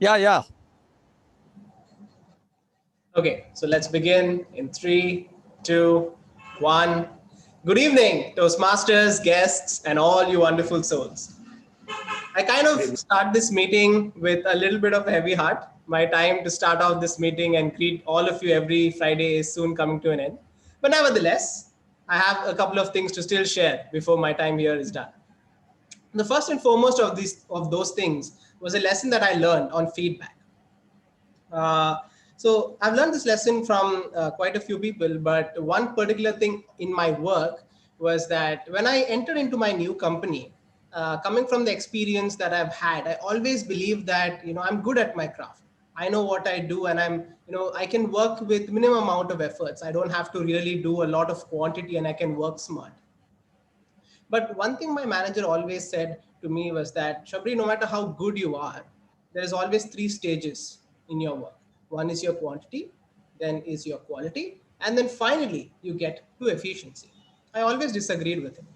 Yeah. Okay, so let's begin in 3, 2, 1. Good evening, Toastmasters, guests, and all you wonderful souls. I kind of start this meeting with a little bit of a heavy heart. My time to start off this meeting and greet all of you every Friday is soon coming to an end. But nevertheless, I have a couple of things to still share before my time here is done. The first and foremost of those things was a lesson that I learned on feedback. Uh, so I've learned this lesson from quite a few people, but one particular thing in my work was that when I entered into my new company, coming from the experience that I've had, I always believed that I'm good at my craft. I know what I do, and I can work with minimum amount of efforts. I don't have to really do a lot of quantity, and I can work smart. But one thing my manager always said to me was that, Shabri, no matter how good you are, there is always three stages in your work. One is your quantity, then is your quality, and then finally you get to efficiency. I always disagreed with him.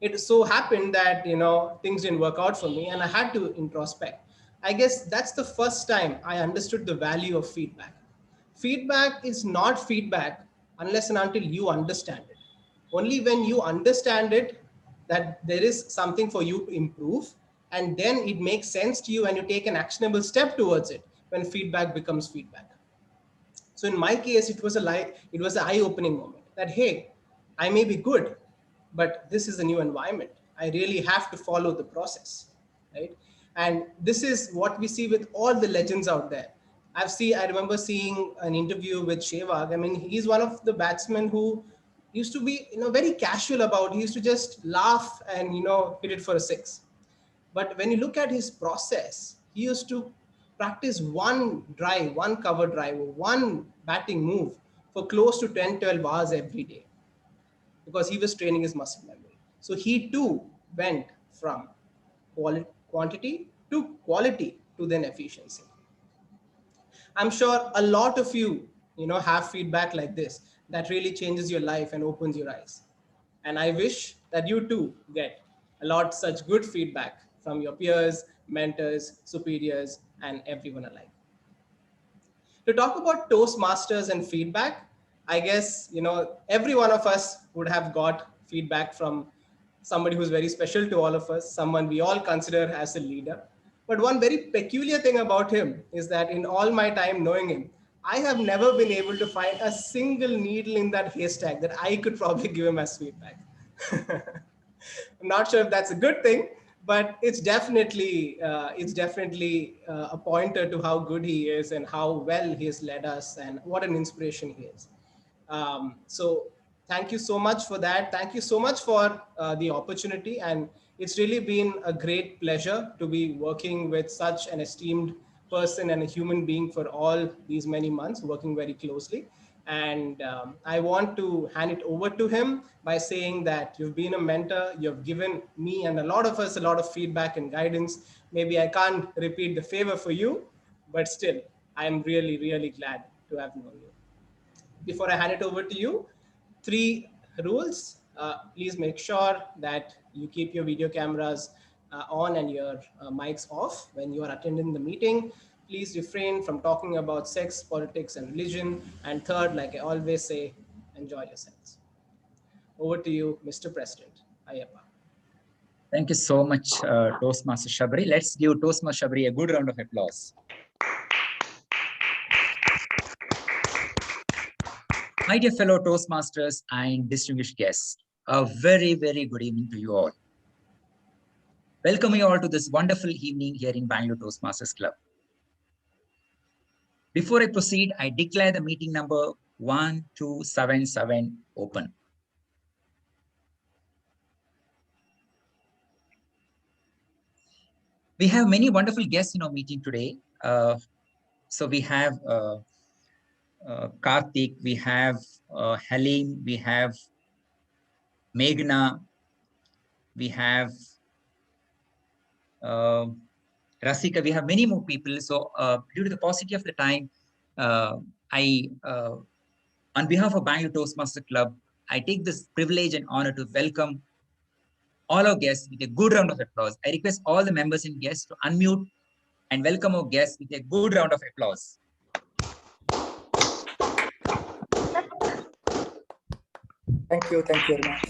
It so happened that things didn't work out for me, and I had to introspect. I guess that's the first time I understood the value of feedback. Feedback is not feedback unless and until you understand it. Only when you understand it, that there is something for you to improve, and then it makes sense to you and you take an actionable step towards it, when feedback becomes feedback. So in my case, it was an eye-opening moment that, hey, I may be good, but this is a new environment. I really have to follow the process, right? And this is what we see with all the legends out there. I remember seeing an interview with Shevag. I mean, he's one of the batsmen who used to be, very casual about. He used to just laugh and hit it for a six. But when you look at his process, he used to practice one drive, one cover drive, one batting move for close to 10, 12 hours every day, because he was training his muscle memory. So he too went from quantity to quality to then efficiency. I'm sure a lot of you, have feedback like this that really changes your life and opens your eyes. And I wish that you too get a lot such good feedback from your peers, mentors, superiors, and everyone alike. To talk about Toastmasters and feedback, I guess, every one of us would have got feedback from somebody who's very special to all of us, someone we all consider as a leader. But one very peculiar thing about him is that in all my time knowing him, I have never been able to find a single needle in that haystack that I could probably give him as feedback. I'm not sure if that's a good thing, but it's definitely a pointer to how good he is and how well he has led us and what an inspiration he is. So thank you so much for that. Thank you so much for the opportunity, and it's really been a great pleasure to be working with such an esteemed person and a human being for all these many months, working very closely. And I want to hand it over to him by saying that you've been a mentor. You've given me and a lot of us a lot of feedback and guidance. Maybe I can't repeat the favor for you, but still, I'm really, really glad to have known you. Before I hand it over to you, three rules. Please make sure that you keep your video cameras on and your mics off when you are attending the meeting. Please refrain from talking about sex, politics, and religion. And third, like I always say, enjoy yourselves. Over to you, Mr. President Ayappa. Thank you so much, Toastmaster Shabri. Let's give Toastmaster Shabri a good round of applause. My dear fellow Toastmasters and distinguished guests, a very, very good evening to you all. Welcome you all to this wonderful evening here in Bangalore Toastmasters Club. Before I proceed, I declare the meeting number 1277 open. We have many wonderful guests in our meeting today. So we have Karthik, we have Halim, we have Meghna, we have Rasika, we have many more people. So due to the paucity of the time, on behalf of Bangalore Toastmaster Club, I take this privilege and honor to welcome all our guests with a good round of applause. I request all the members and guests to unmute and welcome our guests with a good round of applause. Thank you very much.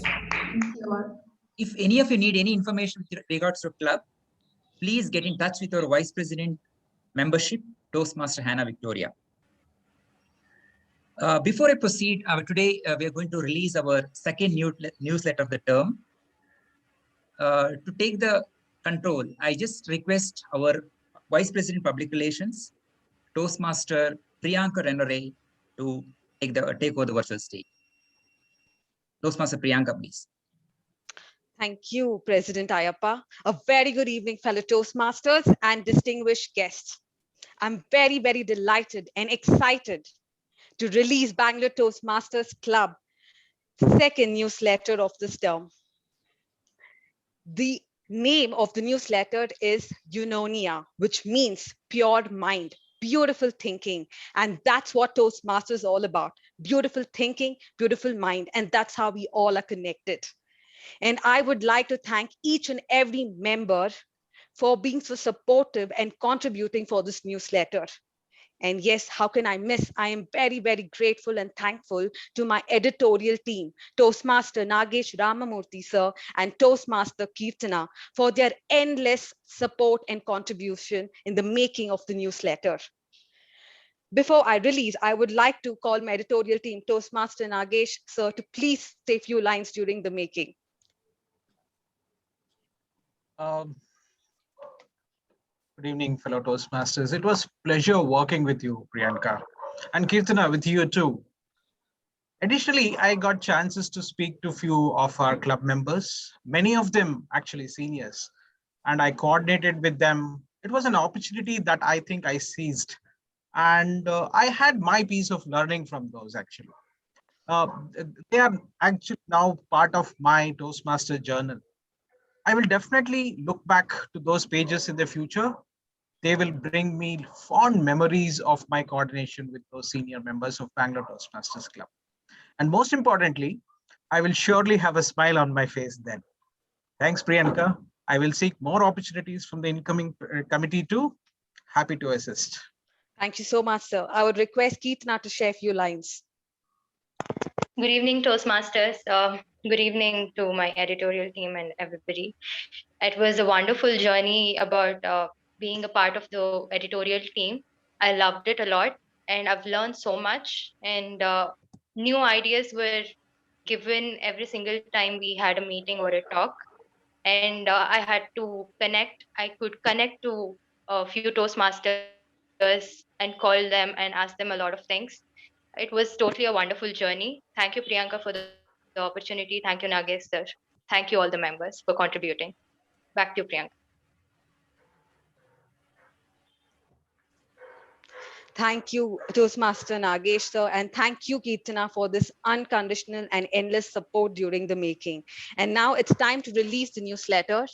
If any of you need any information with regards to club, please get in touch with our Vice President membership, Toastmaster Hannah Victoria. Before I proceed, today we are going to release our second newsletter of the term. To take the control, I just request our Vice President Public Relations, Toastmaster Priyanka Renore, to take over the virtual stage. Toastmaster Priyanka, please. Thank you, President Ayappa. A very good evening, fellow Toastmasters and distinguished guests. I'm very, very delighted and excited to release Bangalore Toastmasters Club second newsletter of this term. The name of the newsletter is Eunonia, which means pure mind, beautiful thinking. And that's what Toastmasters is all about. Beautiful thinking, beautiful mind. And that's how we all are connected. And I would like to thank each and every member for being so supportive and contributing for this newsletter. And yes, how can I miss? I am very, very grateful and thankful to my editorial team, Toastmaster Nagesh Ramamurthy sir and Toastmaster Kirtana for their endless support and contribution in the making of the newsletter. Before I release, I would like to call my editorial team, Toastmaster Nagesh sir, to please say a few lines during the making. Good evening, fellow Toastmasters. It was pleasure working with you, Priyanka, and Kirtana, with you too. Additionally, I got chances to speak to few of our club members, many of them actually seniors, and I coordinated with them. It was an opportunity that I think I seized, and I had my piece of learning from those actually. They are actually now part of my Toastmaster journal. I will definitely look back to those pages in the future. They will bring me fond memories of my coordination with those senior members of Bangalore Toastmasters Club. And most importantly, I will surely have a smile on my face then. Thanks, Priyanka. I will seek more opportunities from the incoming committee too. Happy to assist. Thank you so much, sir. I would request Kirtana to share a few lines. Good evening, Toastmasters. Good evening to my editorial team and everybody. It was a wonderful journey about being a part of the editorial team. I loved it a lot and I've learned so much, and new ideas were given every single time we had a meeting or a talk. And I had to connect. I could connect to a few Toastmasters and call them and ask them a lot of things. It was totally a wonderful journey. Thank you, Priyanka, for the opportunity. Thank you, Nagesh, sir. Thank you, all the members, for contributing. Back to you, Priyanka. Thank you, Toastmaster Nagesh, sir, and thank you, Kirtana, for this unconditional and endless support during the making. And now it's time to release the newsletter.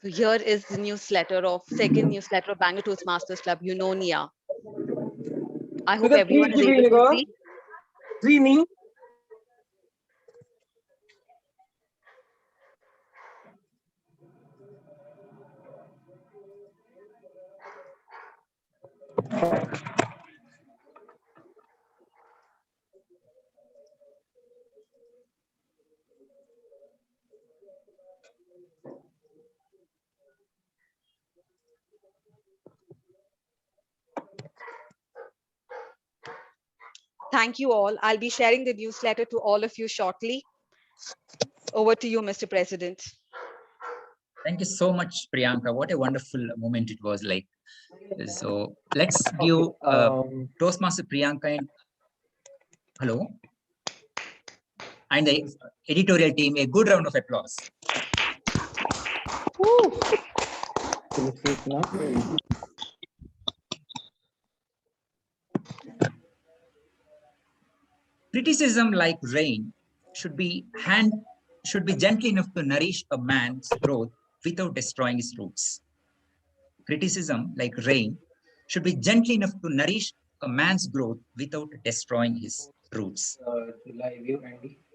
So here is the newsletter of second newsletter of Bangalore Toastmasters Club, Eunonia. I hope everyone is able to see. Thank you all. I'll be sharing the newsletter to all of you shortly. Over to you, Mr. President. Thank you so much, Priyanka. What a wonderful moment it was like. So let's give Toastmaster Priyanka and hello, and the editorial team a good round of applause. Criticism, like rain, should be gentle enough to nourish a man's growth without destroying his roots. Criticism, like rain, should be gentle enough to nourish a man's growth without destroying his roots.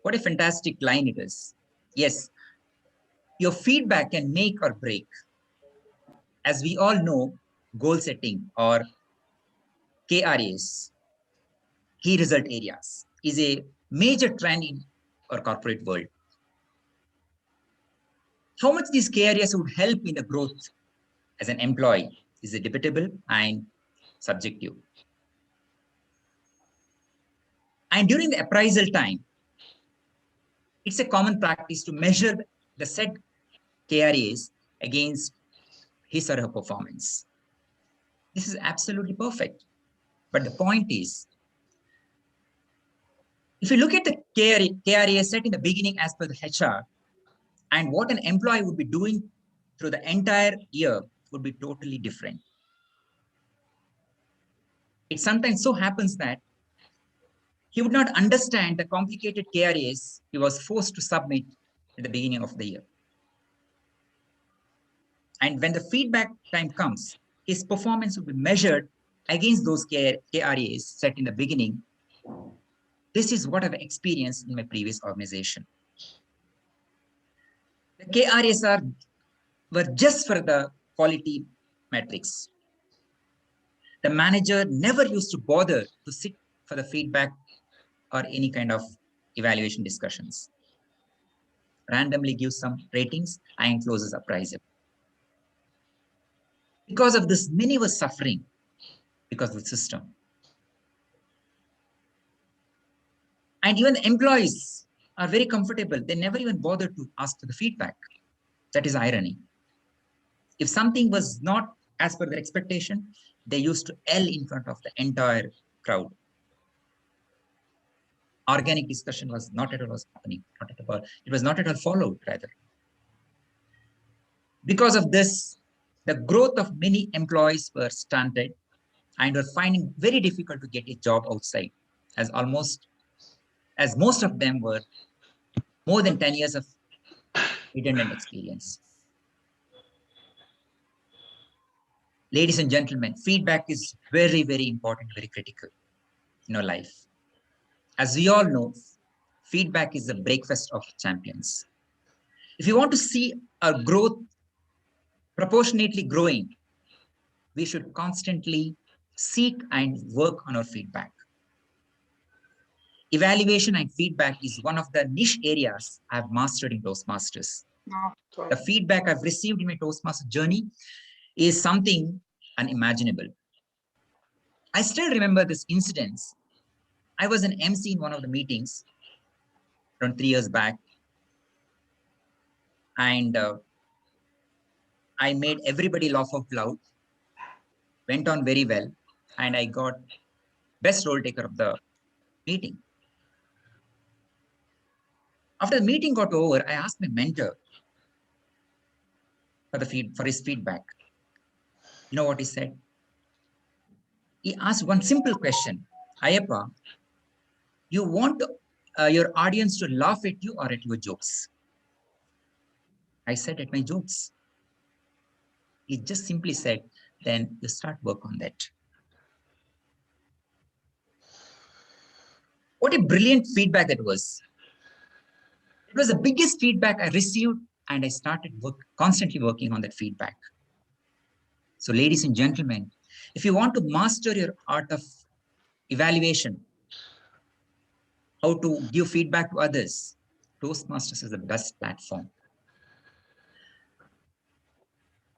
What a fantastic line it is. Yes, your feedback can make or break. As we all know, goal setting or KRAs, key result areas, is a major trend in our corporate world. How much these KRAs would help in the growth as an employee is debatable and subjective. And during the appraisal time, it's a common practice to measure the said KRAs against his or her performance. This is absolutely perfect. But the point is, if you look at the KRA set in the beginning as per the HR, and what an employee would be doing through the entire year would be totally different. It sometimes so happens that he would not understand the complicated KRAs he was forced to submit at the beginning of the year. And when the feedback time comes, his performance will be measured against those KRAs set in the beginning. This is what I've experienced in my previous organization. The KRAs were just for the quality metrics. The manager never used to bother to sit for the feedback or any kind of evaluation discussions. Randomly gives some ratings and closes appraisal. Because of this, many were suffering because of the system. And even the employees are very comfortable. They never even bother to ask for the feedback. That is irony. If something was not as per their expectation, they used to yell in front of the entire crowd. Organic discussion was not at all happening. It was not at all followed, rather. Because of this, the growth of many employees were stunted and were finding very difficult to get a job outside, as most of them were more than 10 years of redundant experience. Ladies and gentlemen, feedback is very, very important, very critical in our life. As we all know, feedback is the breakfast of champions. If you want to see our growth proportionately growing, we should constantly seek and work on our feedback. Evaluation and feedback is one of the niche areas I've mastered in Toastmasters. The feedback I've received in my Toastmaster journey is something unimaginable. I still remember this incident. I was an MC in one of the meetings around 3 years back, and I made everybody laugh out loud. Went on very well, and I got best role taker of the meeting. After the meeting got over, I asked my mentor for his feedback. You know what he said? He asked one simple question. Ayappa, you want your audience to laugh at you or at your jokes? I said, at my jokes. He just simply said, then you start work on that. What a brilliant feedback that was. It was the biggest feedback I received, and I started constantly working on that feedback. So ladies and gentlemen, if you want to master your art of evaluation, how to give feedback to others, Toastmasters is the best platform.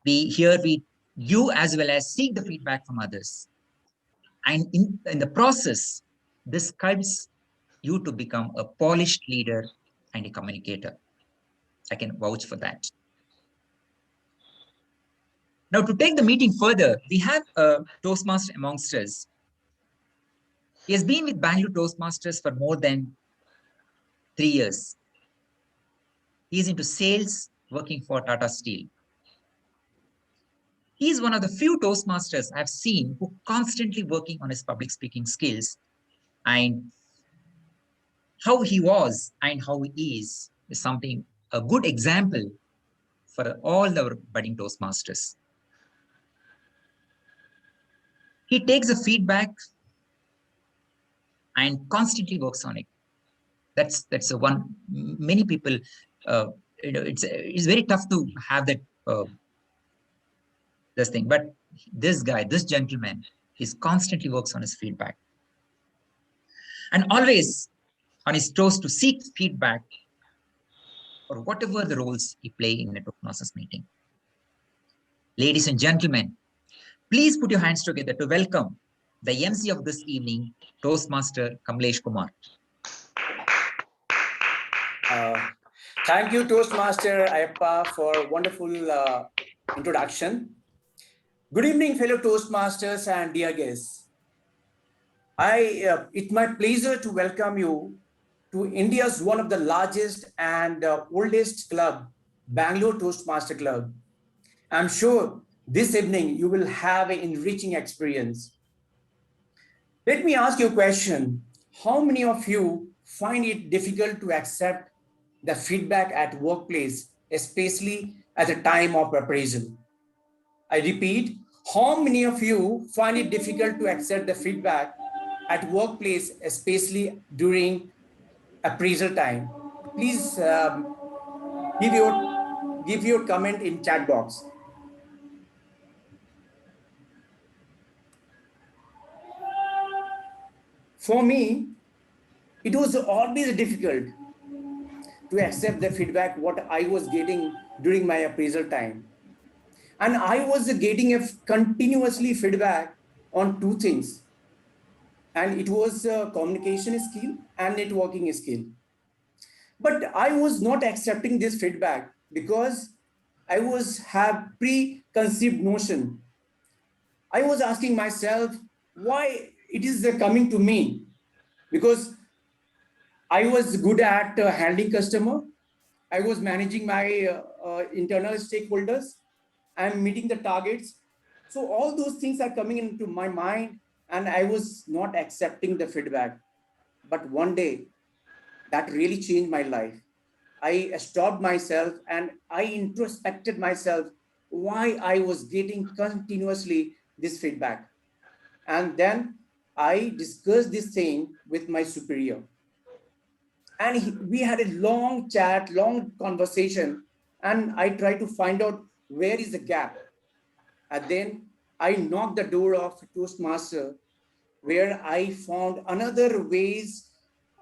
We give as well as seek the feedback from others. And in the process, this sculpts you to become a polished leader and a communicator. I can vouch for that. Now, to take the meeting further, we have a Toastmaster amongst us. He has been with Bangalore Toastmasters for more than 3 years. He is into sales, working for Tata Steel. He is one of the few Toastmasters I've seen who constantly working on his public speaking skills, and how he was and how he is something, a good example for all our budding Toastmasters. He takes the feedback and constantly works on it. That's a one. Many people, it's very tough to have that this thing. But this guy, this gentleman, is constantly works on his feedback, and always on his toes to seek feedback for whatever the roles he play in a Toastmasters meeting. Ladies and gentlemen, please put your hands together to welcome the MC of this evening, Toastmaster Kamlesh Kumar. Thank you, Toastmaster Ayappa, for wonderful introduction. Good evening, fellow Toastmasters and dear guests. It's my pleasure to welcome you to India's one of the largest and oldest club, Bangalore Toastmaster Club. I'm sure this evening you will have an enriching experience. Let me ask you a question. How many of you find it difficult to accept the feedback at workplace, especially at the time of appraisal? I repeat, how many of you find it difficult to accept the feedback at workplace, especially during appraisal time? Please give your comment in chat box. For me, it was always difficult to accept the feedback what I was getting during my appraisal time. And I was getting a continuously feedback on two things. And it was communication skill and networking skill. But I was not accepting this feedback because I was have preconceived notion. I was asking myself why it is coming to me, because I was good at handling customer. I was managing my internal stakeholders. I'm meeting the targets. So all those things are coming into my mind and I was not accepting the feedback. But one day that really changed my life. I stopped myself and I introspected myself why I was getting continuously this feedback. And then I discussed this thing with my superior. And we had a long chat, long conversation, and I tried to find out where is the gap. And then I knocked the door of Toastmaster, where I found another ways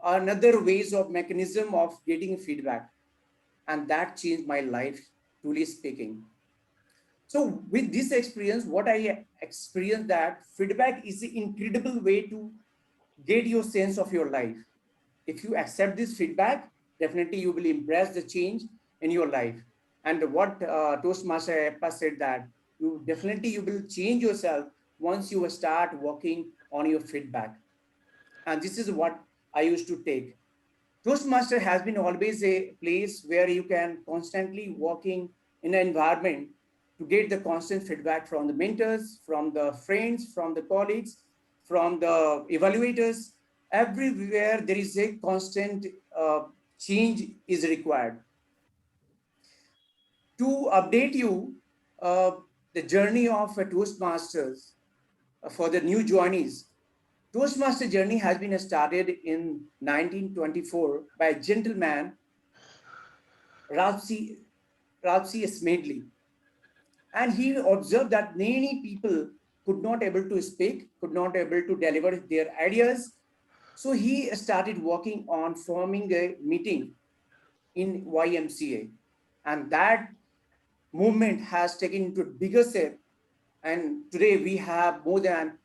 of mechanism of getting feedback. And that changed my life, truly speaking. So with this experience, what I experienced that feedback is an incredible way to get your sense of your life. If you accept this feedback, definitely you will embrace the change in your life. And what Toastmaster Eppa said that you will change yourself once you start working on your feedback. And this is what I used to take. Toastmaster has been always a place where you can constantly working in an environment to get the constant feedback from the mentors, from the friends, from the colleagues, from the evaluators. Everywhere there is a constant change is required. To update you, the journey of Toastmasters for the new joinees, Toastmaster journey has been started in 1924 by a gentleman, Rapsi Smedley. And he observed that many people could not able to speak, could not able to deliver their ideas. So he started working on forming a meeting in YMCA. And that movement has taken into a bigger shape. And today we have more than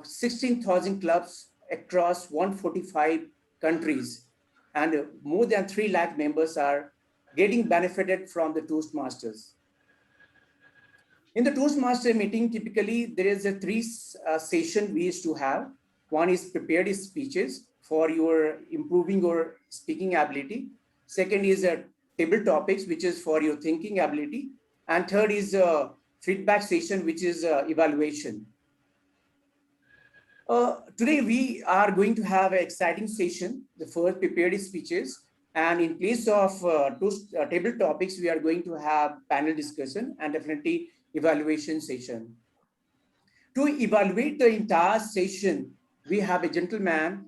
16,000 clubs across 145 countries. And more than 3 lakh members are getting benefited from the Toastmasters. In the Toastmaster meeting, typically there is a 3 session we used to have. One is prepared speeches for your improving your speaking ability. Second is table topics, which is for your thinking ability. And third is a feedback session, which is evaluation. Today we are going to have an exciting session. The first prepared speeches. And in place of table topics, we are going to have panel discussion and definitely evaluation session. To evaluate the entire session, we have a gentleman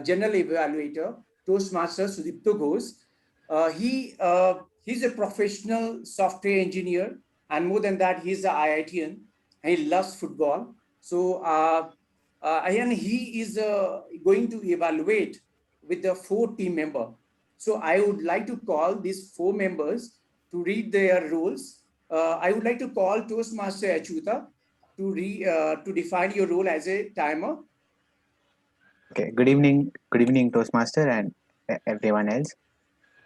general evaluator, Toastmaster Sudipto Ghosh. He's a professional software engineer, and more than that, he's an IITian, and he loves football. So, and he is going to evaluate with the 4 team member. So, I would like to call these 4 members to read their roles. I would like to call Toastmaster Achyuta to define your role as a timer. Okay, good evening, Toastmaster and everyone else.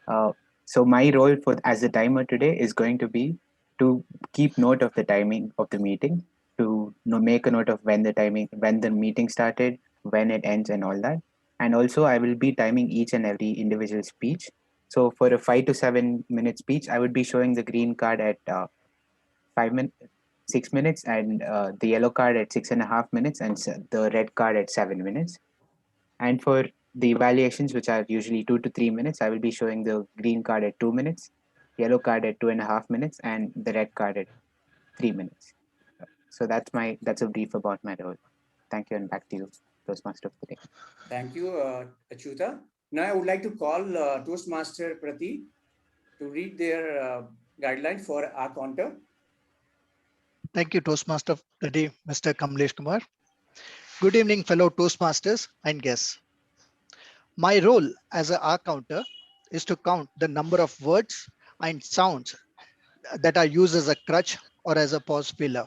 Uh, so my role for as a timer today is going to be to keep note of the timing of the meeting, to make a note of when the meeting started, when it ends, and all that. And also, I will be timing each and every individual speech. So for a 5 to 7 minute speech, I would be showing the green card at 5 minutes, 6 minutes, and the yellow card at 6.5 minutes, and the red card at 7 minutes. And for the evaluations, which are usually 2 to 3 minutes, I will be showing the green card at 2 minutes, yellow card at 2.5 minutes, and the red card at 3 minutes. So that's a brief about my role. Thank you, and back to you, Toastmaster of the day. Thank you, Achyuta. Now I would like to call Toastmaster Prati to read their guideline for our counter. Thank you, Toastmaster of the day, Mr. Kamlesh Kumar. Good evening, fellow Toastmasters and guests. My role as a R counter is to count the number of words and sounds that are used as a crutch or as a pause filler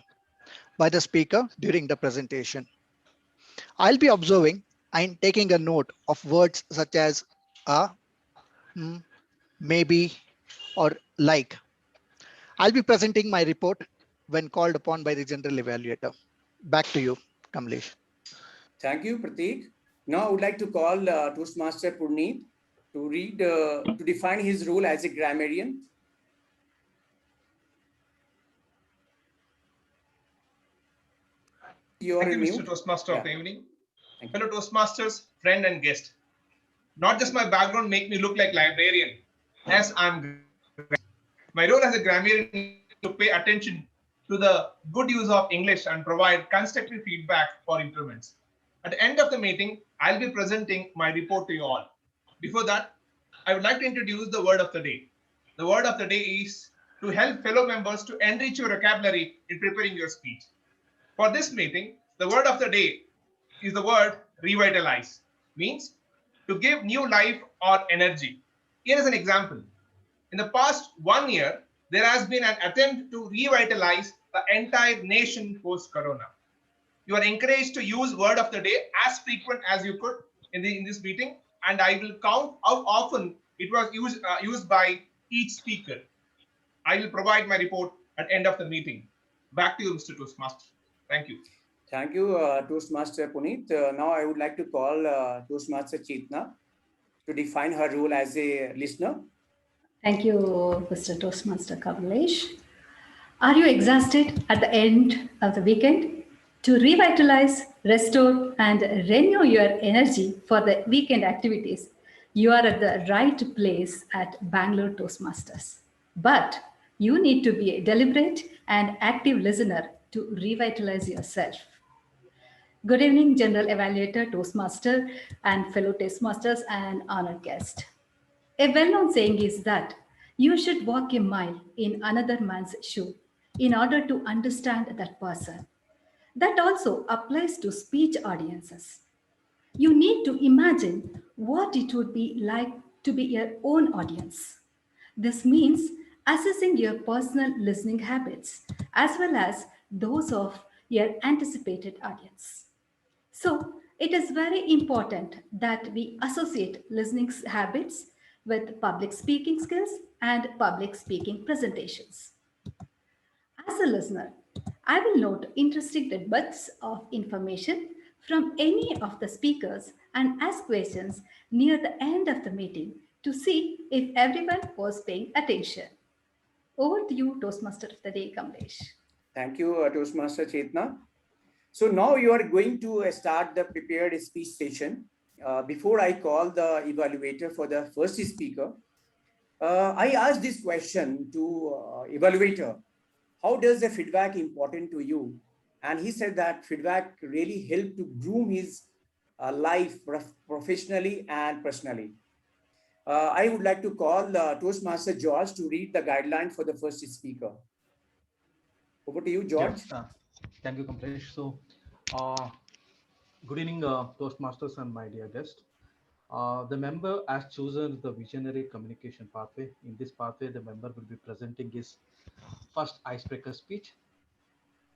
by the speaker during the presentation. I'll be observing and taking a note of words such as mm, maybe, or like. I'll be presenting my report when called upon by the general evaluator. Back to you, Kamlesh. Thank you, Prateek. Now I would like to call Toastmaster Purneet to define his role as a grammarian. Thank you, Mr. Toastmaster of the evening. Fellow Toastmasters, friend and guest. Not just my background make me look like librarian, as I'm. My role as a grammarian is to pay attention to the good use of English and provide constructive feedback for improvements. At the end of the meeting, I'll be presenting my report to you all. Before that, I would like to introduce the word of the day. The word of the day is to help fellow members to enrich your vocabulary in preparing your speech. For this meeting, the word of the day is the word revitalize, means to give new life or energy. Here is an example. In the past 1 year, there has been an attempt to revitalize the entire nation post-corona. You are encouraged to use word of the day as frequent as you could in this meeting, and I will count how often it was used by each speaker. I will provide my report at end of the meeting. Back to you, Mr. Toastmaster. Thank you. Thank you, Toastmaster Puneet. Now I would like to call Toastmaster Chetna to define her role as a listener. Thank you, Mr. Toastmaster Kamlesh. Are you exhausted at the end of the weekend? To revitalize, restore, and renew your energy for the weekend activities, you are at the right place at Bangalore Toastmasters. But you need to be a deliberate and active listener to revitalize yourself. Good evening, General Evaluator, Toastmaster, and fellow Toastmasters and honored guest. A well-known saying is that you should walk a mile in another man's shoe in order to understand that person. That also applies to speech audiences. You need to imagine what it would be like to be your own audience. This means assessing your personal listening habits as well as those of your anticipated audience. So, it is very important that we associate listening habits with public speaking skills and public speaking presentations. As a listener, I will note interesting tidbits of information from any of the speakers and ask questions near the end of the meeting to see if everyone was paying attention. Over to you, Toastmaster of the Day, Kamlesh. Thank you, Toastmaster Chetna. So now you are going to start the prepared speech session. Before I call the evaluator for the first speaker, I asked this question to evaluator. How does the feedback important to you? And he said that feedback really helped to groom his life professionally and personally. I would like to call Toastmaster George to read the guideline for the first speaker. Over to you, George. Yes, thank you, Kamlesh. So, good evening, Toastmasters and my dear guest. The member has chosen the visionary communication pathway. In this pathway, the member will be presenting his first icebreaker speech.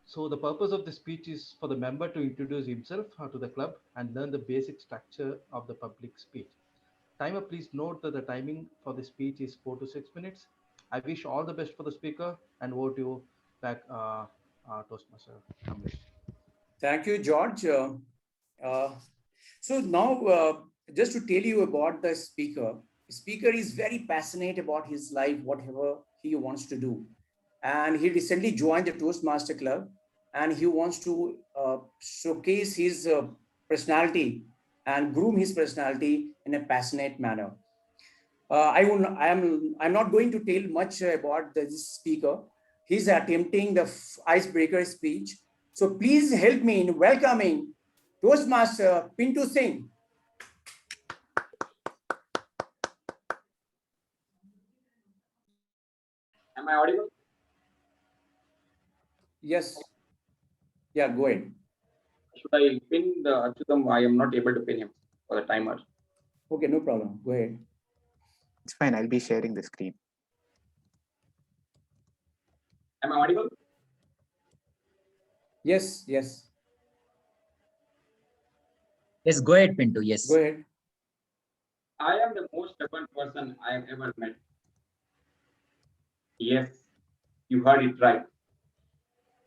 So the purpose of the speech is for the member to introduce himself to the club and learn the basic structure of the public speech. Timer, please note that the timing for the speech is 4 to 6 minutes. I wish all the best for the speaker and over to you back, Toastmaster Kamlesh. Thank you, George. Uh, so now, just to tell you about the speaker is very passionate about his life, whatever he wants to do. And he recently joined the Toastmaster Club, and he wants to showcase his personality and groom his personality in a passionate manner. I'm not going to tell much about this speaker. He's attempting the icebreaker speech. So please help me in welcoming Toastmaster Pintu Singh. Am I audible? Yes. Yeah, go ahead. Should I pin the Achyutam? I am not able to pin him for the timer. Okay, no problem. Go ahead. It's fine. I'll be sharing the screen. Am I audible? Yes, yes. Yes, go ahead, Pinto. Yes. Go ahead. I am the most stubborn person I have ever met. Yes, you heard it right.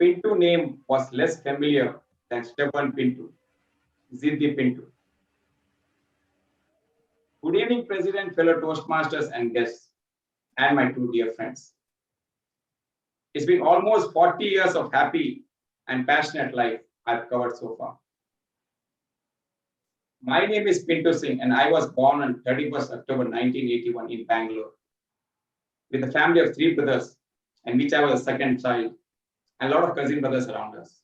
Pintu name was less familiar than stubborn Pintu, Ziddi Pintu. Good evening, President, fellow Toastmasters and guests, and my two dear friends. It's been almost 40 years of happy and passionate life I've covered so far. My name is Pintu Singh, and I was born on 31st October 1981 in Bangalore, with a family of 3 brothers, and which I was the second child, and a lot of cousin brothers around us.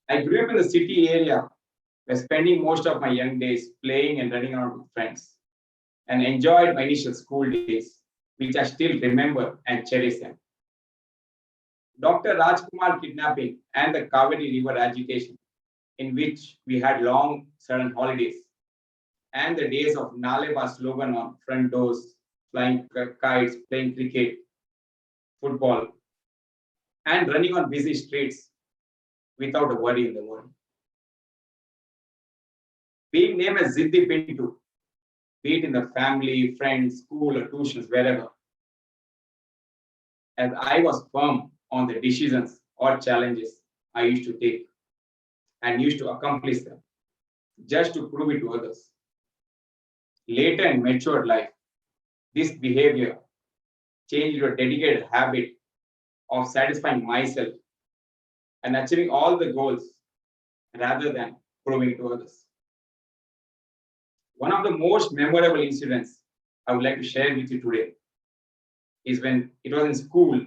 I grew up in the city area, where spending most of my young days playing and running around with friends, and enjoyed my initial school days, which I still remember and cherish them. Dr. Rajkumar kidnapping and the Kaveri River agitation, in which we had long sudden holidays, and the days of Naleva slogan on front doors, flying kites, playing cricket, football, and running on busy streets without a worry in the world. Being named as Ziddi Pintu, be it in the family, friends, school, or tuitions, wherever, as I was firm on the decisions or challenges I used to take and used to accomplish them just to prove it to others. Later in matured life, this behavior changed to a dedicated habit of satisfying myself and achieving all the goals rather than proving to others. One of the most memorable incidents I would like to share with you today is when it was in school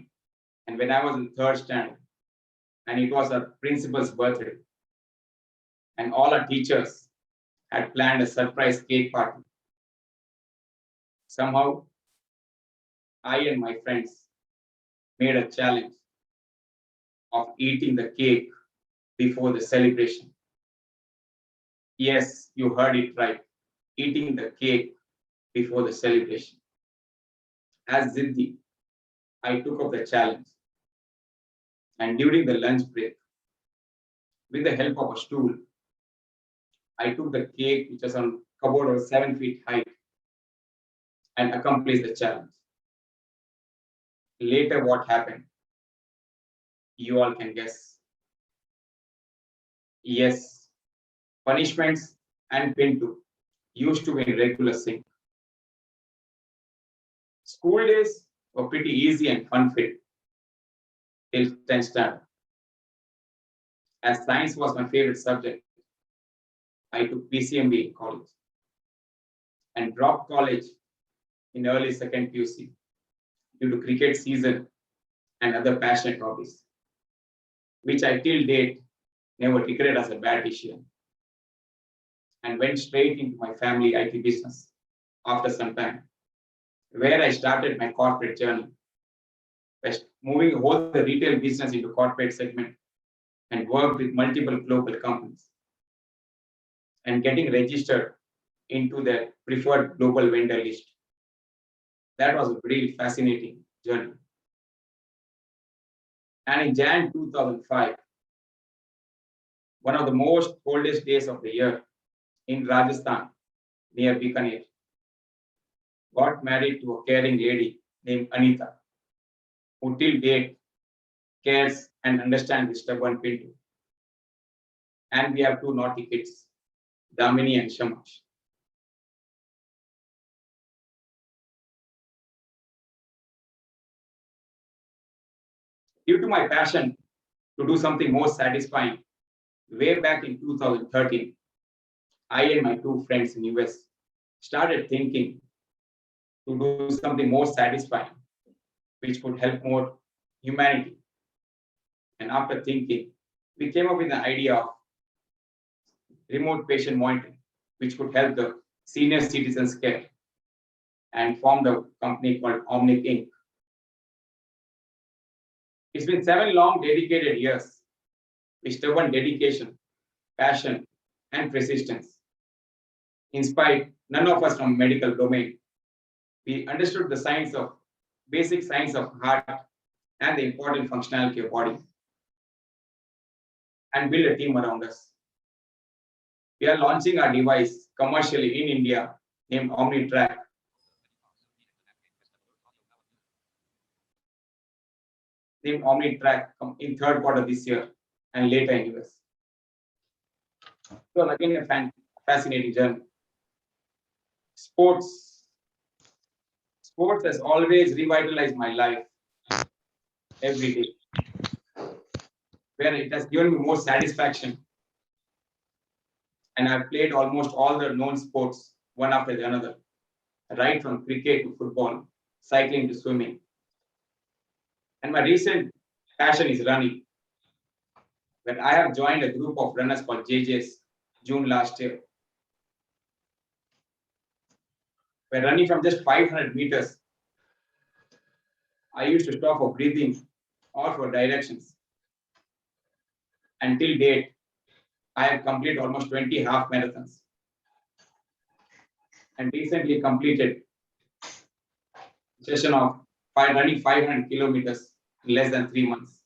and when I was in 3rd standard, and it was our principal's birthday. And all our teachers had planned a surprise cake party. Somehow, I and my friends made a challenge of eating the cake before the celebration. Yes, you heard it right. Eating the cake before the celebration. As Ziddi, I took up the challenge. And during the lunch break, with the help of a stool, I took the cake, which was on cupboard of 7 feet height, and accomplished the challenge. Later, what happened? You all can guess. Yes, punishments and Pintu used to be in regular sync. School days were pretty easy and fun-filled till 10th standard. As science was my favorite subject, I took PCMB in college and dropped college in early 2nd PUC due to cricket season and other passionate hobbies, which I till date never regret as a bad decision. and went straight into my family IT business after some time, where I started my corporate journey by moving all the retail business into corporate segment and worked with multiple global companies and getting registered into the preferred global vendor list. That was a really fascinating journey. And in Jan 2005, one of the most coldest days of the year in Rajasthan, near Bikaner, got married to a caring lady named Anita, who till date cares and understands the stubborn Pintu. And we have two naughty kids, Damini and Shamash. Due to my passion to do something more satisfying, way back in 2013, I and my two friends in US started thinking to do something more satisfying, which could help more humanity. And after thinking, we came up with the idea of remote patient monitoring, which could help the senior citizens care, and formed a company called Omnic Inc. It's been 7 long dedicated years with stubborn dedication, passion, and persistence. In spite, none of us from medical domain, we understood the basic science of heart and the important functionality of body, and build a team around us. We are launching our device commercially in India named OmniTrack. Named OmniTrack in third quarter this year and later in US. So again, a fascinating journey. Sports has always revitalized my life every day, where it has given me more satisfaction. And I've played almost all the known sports, one after the another, right from cricket to football, cycling to swimming. And my recent passion is running, where I have joined a group of runners called JJs June last year. We're running from just 500 meters. I used to stop for breathing or for directions. Until date, I have completed almost 20 half marathons and recently completed a session of running 500 kilometers in less than 3 months.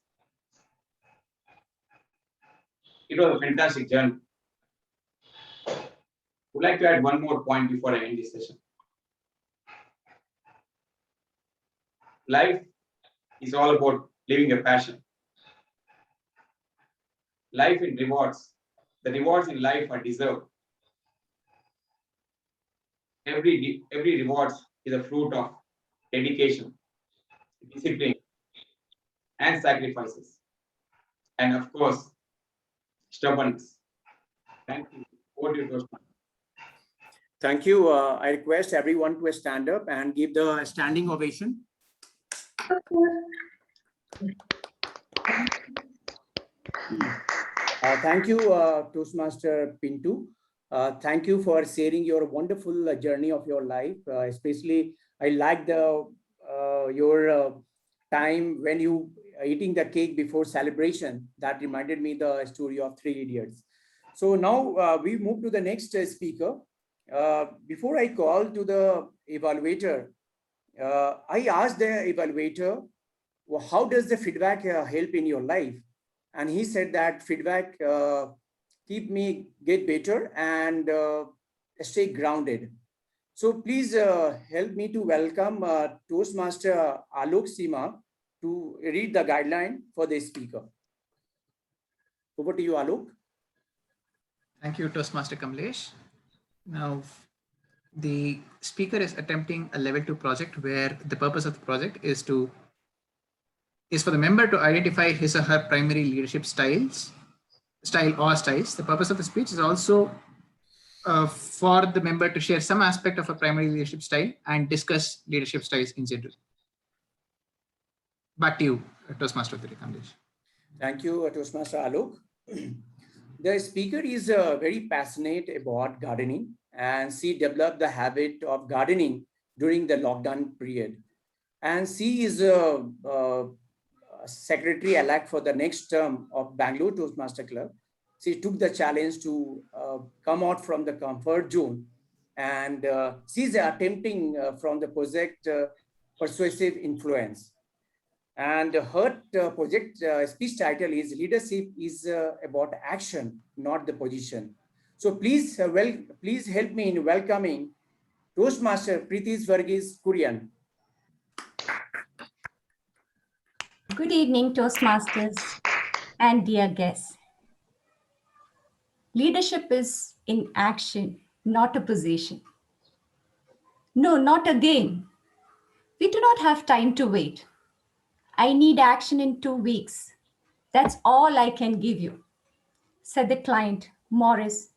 It was a fantastic journey. Would like to add one more point before I end this session. Life is all about living a passion. Life in rewards. The rewards in life are deserved. Every reward is a fruit of dedication, discipline, and sacrifices. And of course, stubbornness. Thank you. Over to you, Toastmaster. Thank you. I request everyone to stand up and give the standing ovation. Thank you, Toastmaster Pintu. Thank you for sharing your wonderful journey of your life. Especially, I like your time when you eating the cake before celebration. That reminded me the story of 3 Idiots. So now we move to the next speaker. Before I call to the evaluator, I asked the evaluator, well, how does the feedback help in your life? And he said that feedback keep me get better and stay grounded. So please help me to welcome Toastmaster Alok Sima to read the guideline for the speaker. Over to you, Alok. Thank you, Toastmaster Kamlesh. Now, the speaker is attempting a level 2 project where the purpose of the project is for the member to identify his or her primary leadership style or styles. The purpose of the speech is also for the member to share some aspect of a primary leadership style and discuss leadership styles in general. Back to you, Toastmaster Kamlesh. Thank you, Toastmaster Alok. The speaker is very passionate about gardening, and she developed the habit of gardening during the lockdown period. And she is secretary elect for the next term of Bangalore Toastmaster Club. She took the challenge to come out from the comfort zone, and she's attempting from the project persuasive influence. And her project speech title is Leadership is about action, not the position. So please help me in welcoming Toastmaster Pritish Varghese Kurian. Good evening, Toastmasters and dear guests. Leadership is in action, not a position. No, not a game. We do not have time to wait. I need action in 2 weeks. That's all I can give you, said the client, Morris,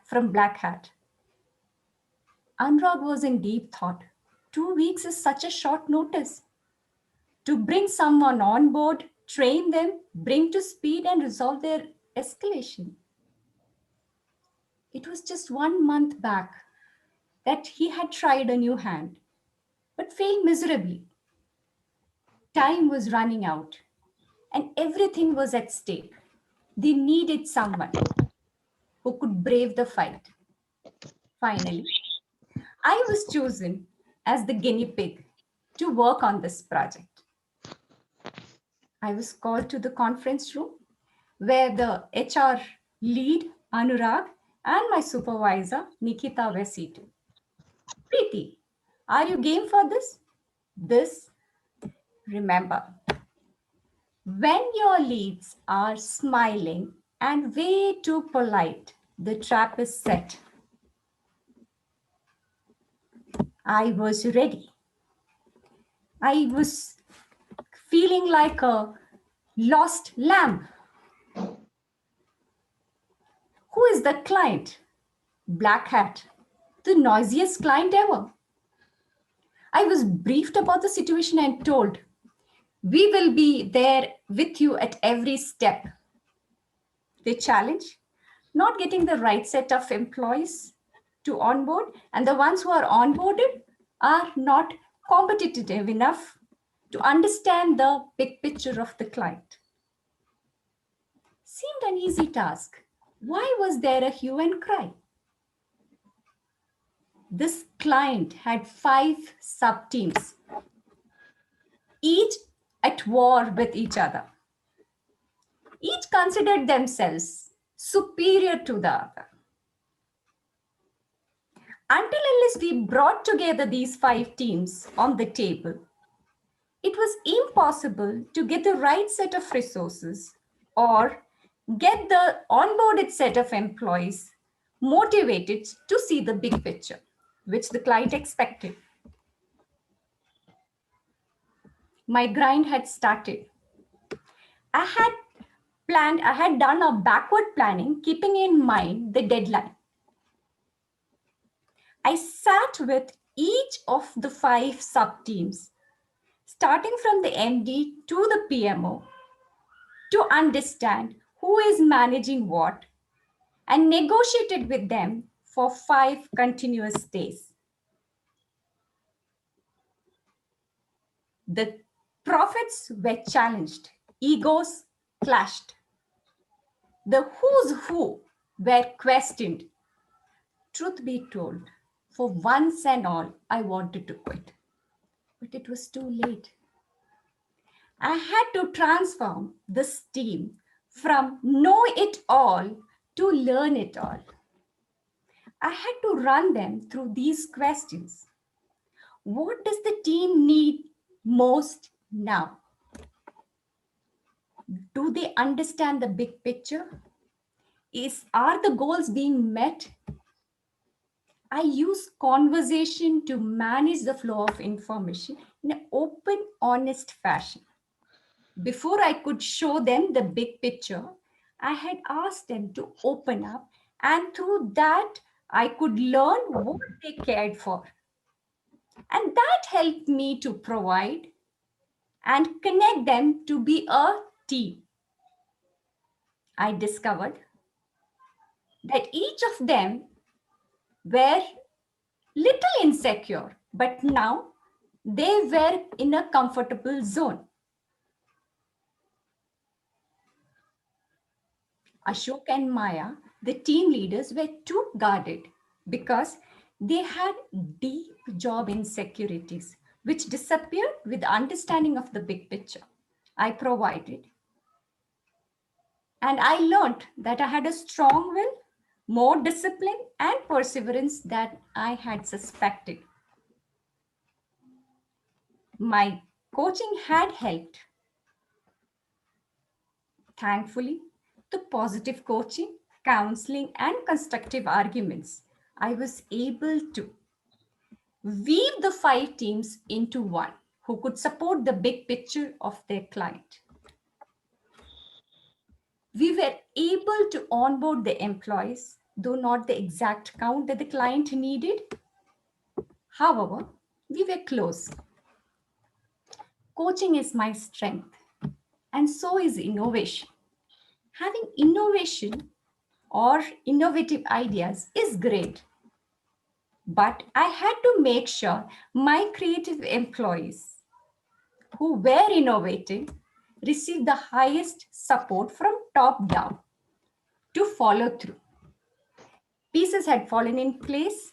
from Black Hat. Anurag was in deep thought. 2 weeks is such a short notice. To bring someone on board, train them, bring to speed, and resolve their escalation. It was just 1 month back that he had tried a new hand, but failed miserably. Time was running out, and everything was at stake. They needed someone who could brave the fight. Finally, I was chosen as the guinea pig to work on this project. I was called to the conference room where the HR lead, Anurag, and my supervisor, Nikita, were seated. Preeti, are you game for this? Remember, when your leads are smiling and way too polite, the trap is set. I was ready. I was feeling like a lost lamb. Who is the client? Black Hat, the noisiest client ever. I was briefed about the situation and told, we will be there with you at every step. The challenge? Not getting the right set of employees to onboard, and the ones who are onboarded are not competitive enough to understand the big picture of the client. Seemed an easy task. Why was there a hue and cry? This client had 5 sub-teams, each at war with each other. Each considered themselves superior to the other. Until unless we brought together these 5 teams on the table, it was impossible to get the right set of resources or get the onboarded set of employees motivated to see the big picture, which the client expected. My grind had started. I had done a backward planning, keeping in mind the deadline. I sat with each of the 5 sub-teams, starting from the MD to the PMO, to understand who is managing what, and negotiated with them for 5 continuous days. The profits were challenged, egos clashed. The who's who were questioned. Truth be told, for once and all, I wanted to quit, but it was too late. I had to transform this team from know it all to learn it all. I had to run them through these questions. What does the team need most now? Do they understand the big picture? Are the goals being met? I use conversation to manage the flow of information in an open, honest fashion. Before I could show them the big picture, I had asked them to open up, and through that, I could learn what they cared for. And that helped me to provide and connect them to be a team. I discovered that each of them were little insecure, but now they were in a comfortable zone. Ashok and Maya, the team leaders, were too guarded because they had deep job insecurities, which disappeared with understanding of the big picture I provided. And I learned that I had a strong will, more discipline, and perseverance than I had suspected. My coaching had helped. Thankfully, the positive coaching, counseling, and constructive arguments, I was able to weave the 5 teams into one who could support the big picture of their client. We were able to onboard the employees, though not the exact count that the client needed. However, we were close. Coaching is my strength, and so is innovation. Having innovation or innovative ideas is great, but I had to make sure my creative employees who were innovating received the highest support from top down to follow through. Pieces had fallen in place,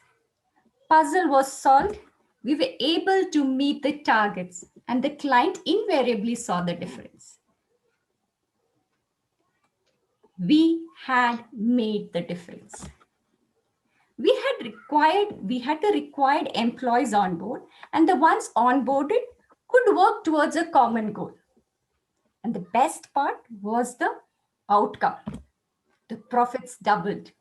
puzzle was solved, we were able to meet the targets, and the client invariably saw the difference. We had made the difference. We had the required employees on board, and the ones onboarded could work towards a common goal. And the best part was the outcome. The profits doubled.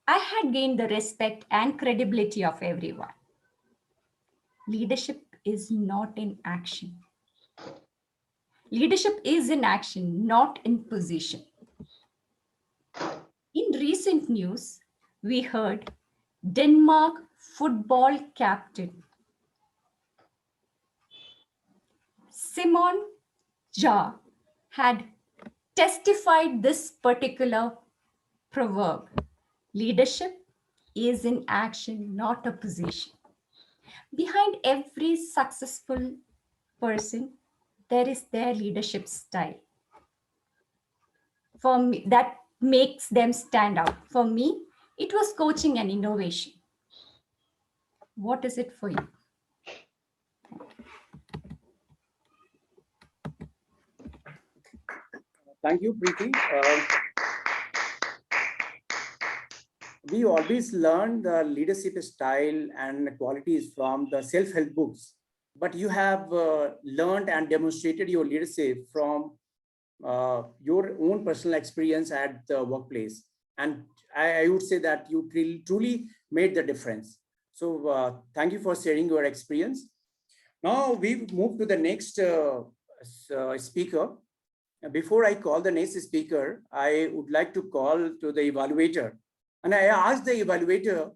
I had gained the respect and credibility of everyone. Leadership is not in action. Leadership is in action, not in position. In recent news, we heard Denmark football captain Simon Jar had testified this particular proverb. Leadership is in action, not a position. Behind every successful person, there is their leadership style. For me, that makes them stand out. For me, it was coaching and innovation. What is it for you? Thank you, Preeti. We always learn the leadership style and qualities from the self-help books, but you have learned and demonstrated your leadership from your own personal experience at the workplace. And I would say that you truly made the difference. So thank you for sharing your experience. Now we move to the next speaker. Before I call the next speaker, I would like to call to the evaluator. And I asked the evaluator,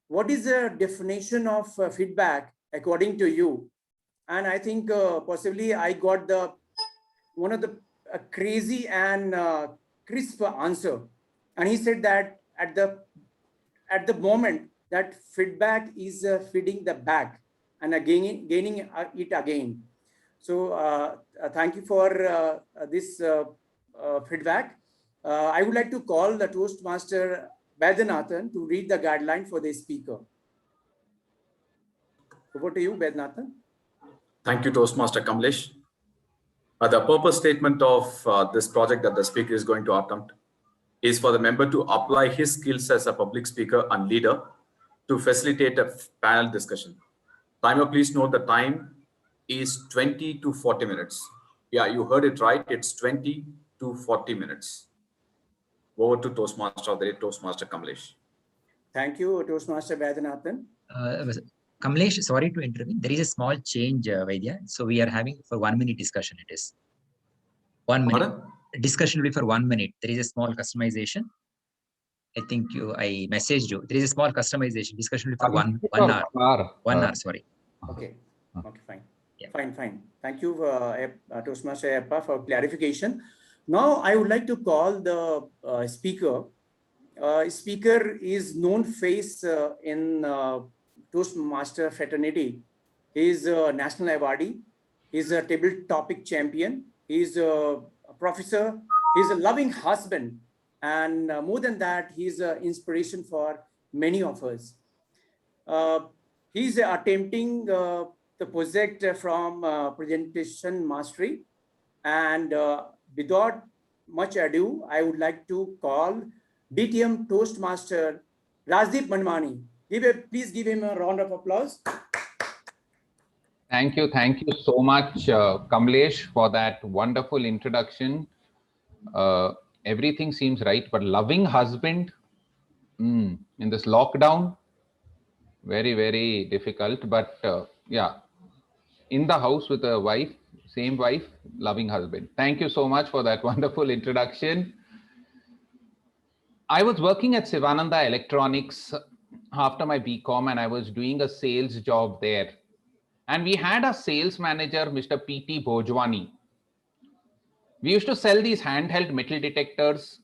what is the definition of feedback according to you? And I think possibly I got one of the crazy and crisp answer. And he said that at the moment that feedback is feeding the back and gaining it again. So thank you for this feedback. I would like to call the Toastmaster Vaidyanathan to read the guideline for the speaker. Over to you, Vaidyanathan. Thank you, Toastmaster Kamlesh. The purpose statement of this project that the speaker is going to attempt is for the member to apply his skills as a public speaker and leader to facilitate a panel discussion. Timer, please note the time is 20 to 40 minutes. Yeah, you heard it right. It's 20 to 40 minutes. Over to Toastmaster, the Toastmaster Kamlesh. Thank you, Toastmaster Vaidyanathan. Kamlesh, sorry to intervene. There is a small change, Vaidya. So we are having for 1 minute discussion. It is 1 minute. Pardon? Discussion will be for 1 minute. There is a small customization. I think I messaged you. There is a small customization. Discussion will be for one hour. 1 hour, sorry. Okay. Okay, fine. Yeah. Fine. Thank you, Toastmaster Appa, for clarification. Now I would like to call the speaker. Speaker is known face in Toastmaster fraternity. He is a national awardee. He is a table topic champion. He is a professor. He is a loving husband. And more than that, he is an inspiration for many of us. Uh, he's attempting the project from presentation mastery. And without much ado, I would like to call DTM Toastmaster Rajdeep Manmani. Please give him a round of applause. Thank you so much, Kamlesh, for that wonderful introduction. Everything seems right, but loving husband in this lockdown, very, very difficult. But yeah, in the house with a wife, same wife, loving husband. Thank you so much for that wonderful introduction. I was working at Sivananda Electronics after my BCom, and I was doing a sales job there. And we had a sales manager, Mr. P.T. Bhojwani. We used to sell these handheld metal detectors,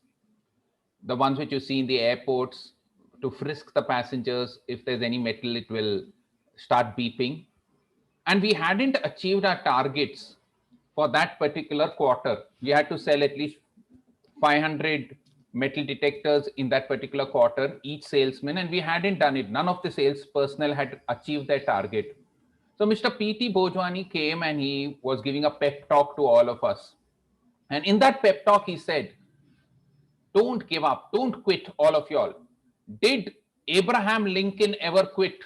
the ones which you see in the airports, to frisk the passengers. If there's any metal, it will start beeping. And we hadn't achieved our targets for that particular quarter. We had to sell at least 500 metal detectors in that particular quarter, each salesman, and we hadn't done it. None of the sales personnel had achieved their target. So Mr. P.T. Bhojwani came and he was giving a pep talk to all of us. And in that pep talk, he said, don't give up, don't quit, all of y'all. Did Abraham Lincoln ever quit?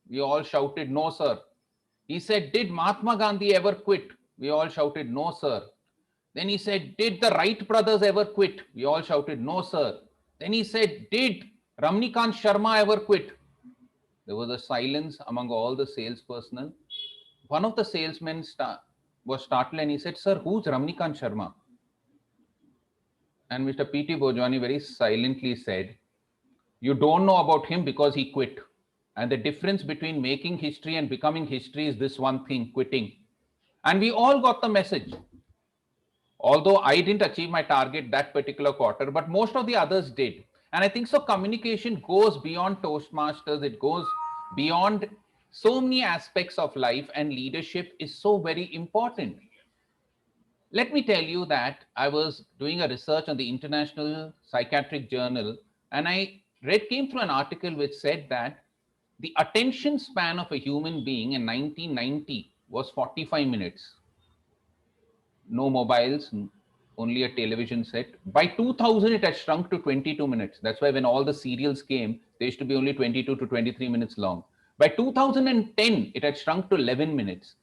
We all shouted, no, sir. He said, did Mahatma Gandhi ever quit? We all shouted, no, sir. Then he said, did the Wright brothers ever quit? We all shouted, no, sir. Then he said, did Ramnikant Sharma ever quit? There was a silence among all the sales personnel. One of the salesmen was startled and he said, sir, who's Ramnikant Sharma? And Mr. P.T. Bhojwani very silently said, you don't know about him because he quit. And the difference between making history and becoming history is this one thing, quitting. And we all got the message. Although I didn't achieve my target that particular quarter, but most of the others did. And I think so communication goes beyond Toastmasters. It goes beyond so many aspects of life, and leadership is so very important. Let me tell you that I was doing a research on the International Psychiatric Journal, and I came through an article which said that the attention span of a human being in 1990 was 45 minutes. No mobiles, only a television set. By 2000, it had shrunk to 22 minutes. That's why when all the serials came, they used to be only 22 to 23 minutes long. By 2010, it had shrunk to 11 minutes.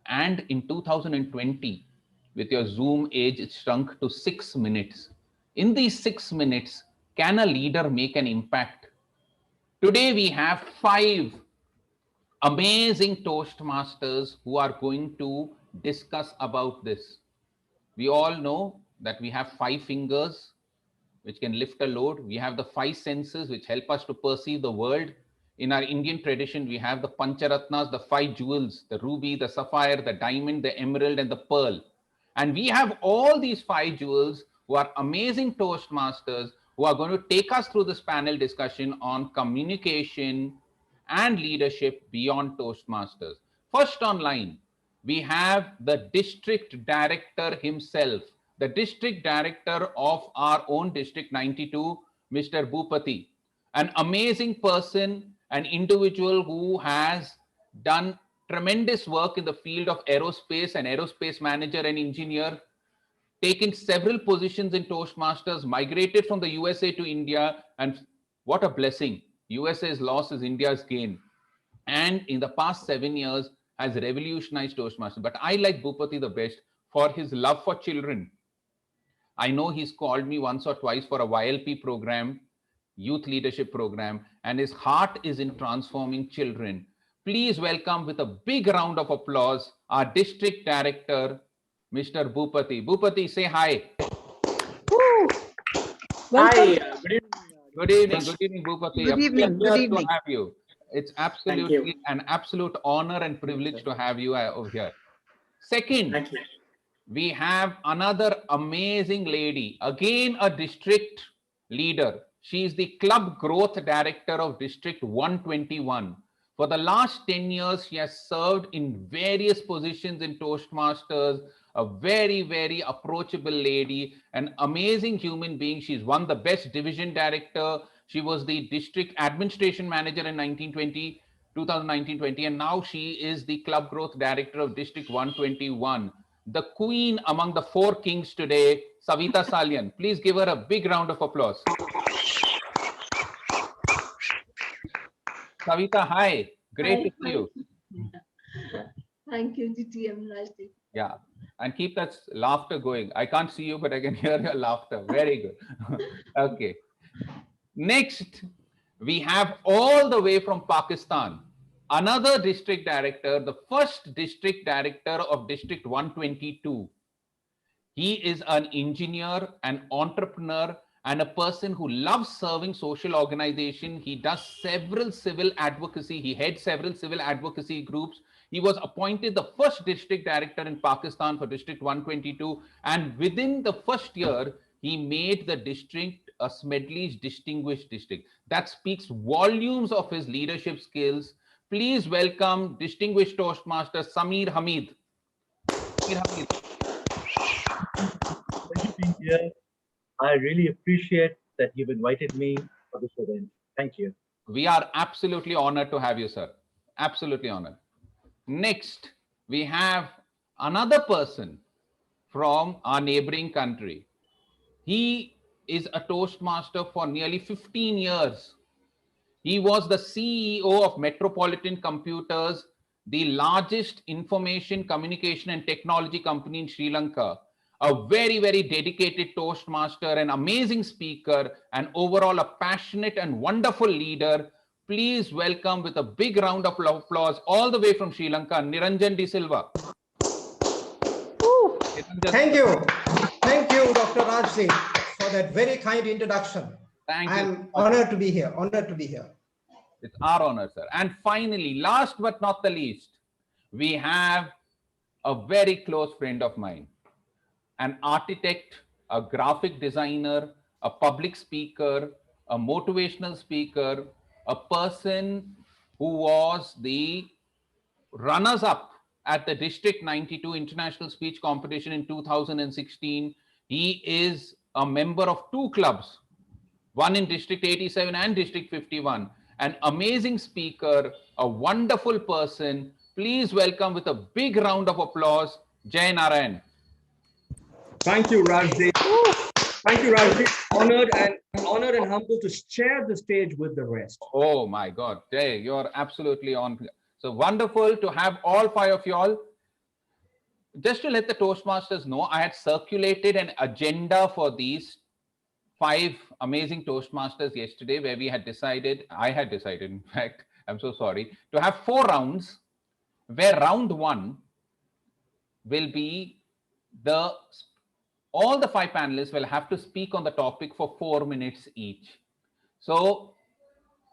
And in 2020, with your Zoom age, it shrunk to 6 minutes. In these 6 minutes, can a leader make an impact? Today, we have 5 amazing Toastmasters who are going to discuss about this. We all know that we have 5 fingers which can lift a load. We have the 5 senses which help us to perceive the world. In our Indian tradition, we have the Pancharatnas, the 5 jewels, the ruby, the sapphire, the diamond, the emerald, and the pearl. And we have all these 5 jewels who are amazing Toastmasters who are going to take us through this panel discussion on communication and leadership beyond Toastmasters. First online, we have the district director himself, the district director of our own district 92, Mr. Bhupati, an amazing person, an individual who has done tremendous work in the field of aerospace, an aerospace manager and engineer, taken several positions in Toastmasters, migrated from the USA to India, and what a blessing. USA's loss is India's gain. And in the past 7 years has revolutionized Toastmasters. But I like Bhupati the best for his love for children. I know he's called me once or twice for a YLP program, youth leadership program, and his heart is in transforming children. Please welcome with a big round of applause our district director, Mr. Bhupati. Bhupati, say hi. Woo. Welcome. Hi. Good evening, Bhupati. Good evening. Good Pleasure evening. to have you. It's absolutely an absolute honor and privilege to have you over here. Second, we have another amazing lady, again a district leader. She is the Club Growth Director of District 121. For the last 10 years, she has served in various positions in Toastmasters, a very, very approachable lady, an amazing human being. She's won the Best Division Director. She was the District Administration Manager in 2019-20, and now she is the Club Growth Director of District 121. The queen among the four kings today, Savita Salyan. Please give her a big round of applause. Savita, hi. Great to see you. Thank you, GTM Rajdeep. Yeah, and keep that laughter going. I can't see you, but I can hear your laughter. Very good. Okay. Next, we have all the way from Pakistan, another district director, the first district director of District 122. He is an engineer, an entrepreneur, and a person who loves serving social organization. He does several civil advocacy. He heads several civil advocacy groups. He was appointed the first district director in Pakistan for District 122. And within the first year, he made the district a Smedley's Distinguished District. That speaks volumes of his leadership skills. Please welcome Distinguished Toastmaster Samir Hamid. Samir Hamid. Thank you being here. I really appreciate that you've invited me for this event. Thank you. We are absolutely honored to have you, sir. Absolutely honored. Next, we have another person from our neighboring country. He is a Toastmaster for nearly 15 years. He was the CEO of Metropolitan Computers, the largest information, communication, and technology company in Sri Lanka. A very, very dedicated Toastmaster, an amazing speaker, and overall a passionate and wonderful leader. Please welcome with a big round of applause all the way from Sri Lanka, Niranjan De Silva. Thank you. Thank you, Dr. Rajdeep, for that very kind introduction. Thank you. I'm honored to be here. Honored to be here. It's our honor, sir. And finally, last but not the least, we have a very close friend of mine, an architect, a graphic designer, a public speaker, a motivational speaker, a person who was the runners-up at the District 92 International Speech Competition in 2016. He is a member of two clubs, one in District 87 and District 51. An amazing speaker, a wonderful person. Please welcome with a big round of applause, Jay Narayan. Thank you, Rajdeep. Thank you, Rajdeep. Honored and humbled to share the stage with the rest. Oh my God, Jay, you're absolutely on. So wonderful to have all five of you all. Just to let the Toastmasters know, I had circulated an agenda for these 5 amazing Toastmasters yesterday, where we had decided, I had decided, in fact, I'm so sorry, to have 4 rounds, where round 1 will be all the 5 panelists will have to speak on the topic for 4 minutes each. So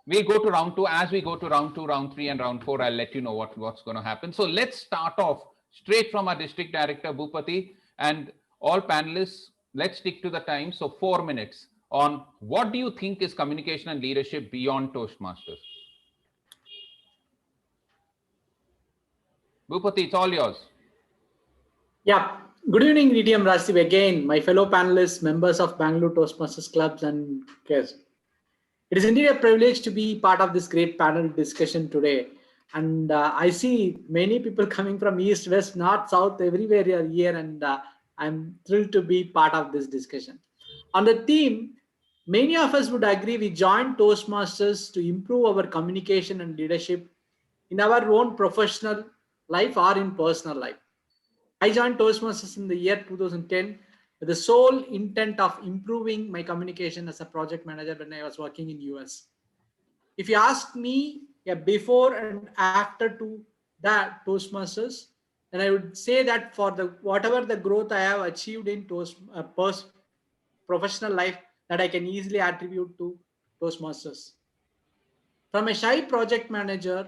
we'll go to round 2. As we go to round 2, round 3, and round 4, I'll let you know what's going to happen. So let's start off straight from our district director, Bhupati, and all panelists, let's stick to the time. So 4 minutes on what do you think is communication and leadership beyond Toastmasters? Bhupati, it's all yours. Yeah. Good evening, DTM Rajdeep again, my fellow panelists, members of Bangalore Toastmasters Clubs and guests. It is indeed a privilege to be part of this great panel discussion today. And I see many people coming from East, West, North, South, everywhere are here, and I'm thrilled to be part of this discussion. On the theme, many of us would agree we joined Toastmasters to improve our communication and leadership in our own professional life or in personal life. I joined Toastmasters in the year 2010 with the sole intent of improving my communication as a project manager when I was working in US. If you ask me before and after to that Toastmasters, then I would say that for whatever the growth I have achieved in professional life, that I can easily attribute to Toastmasters. From a shy project manager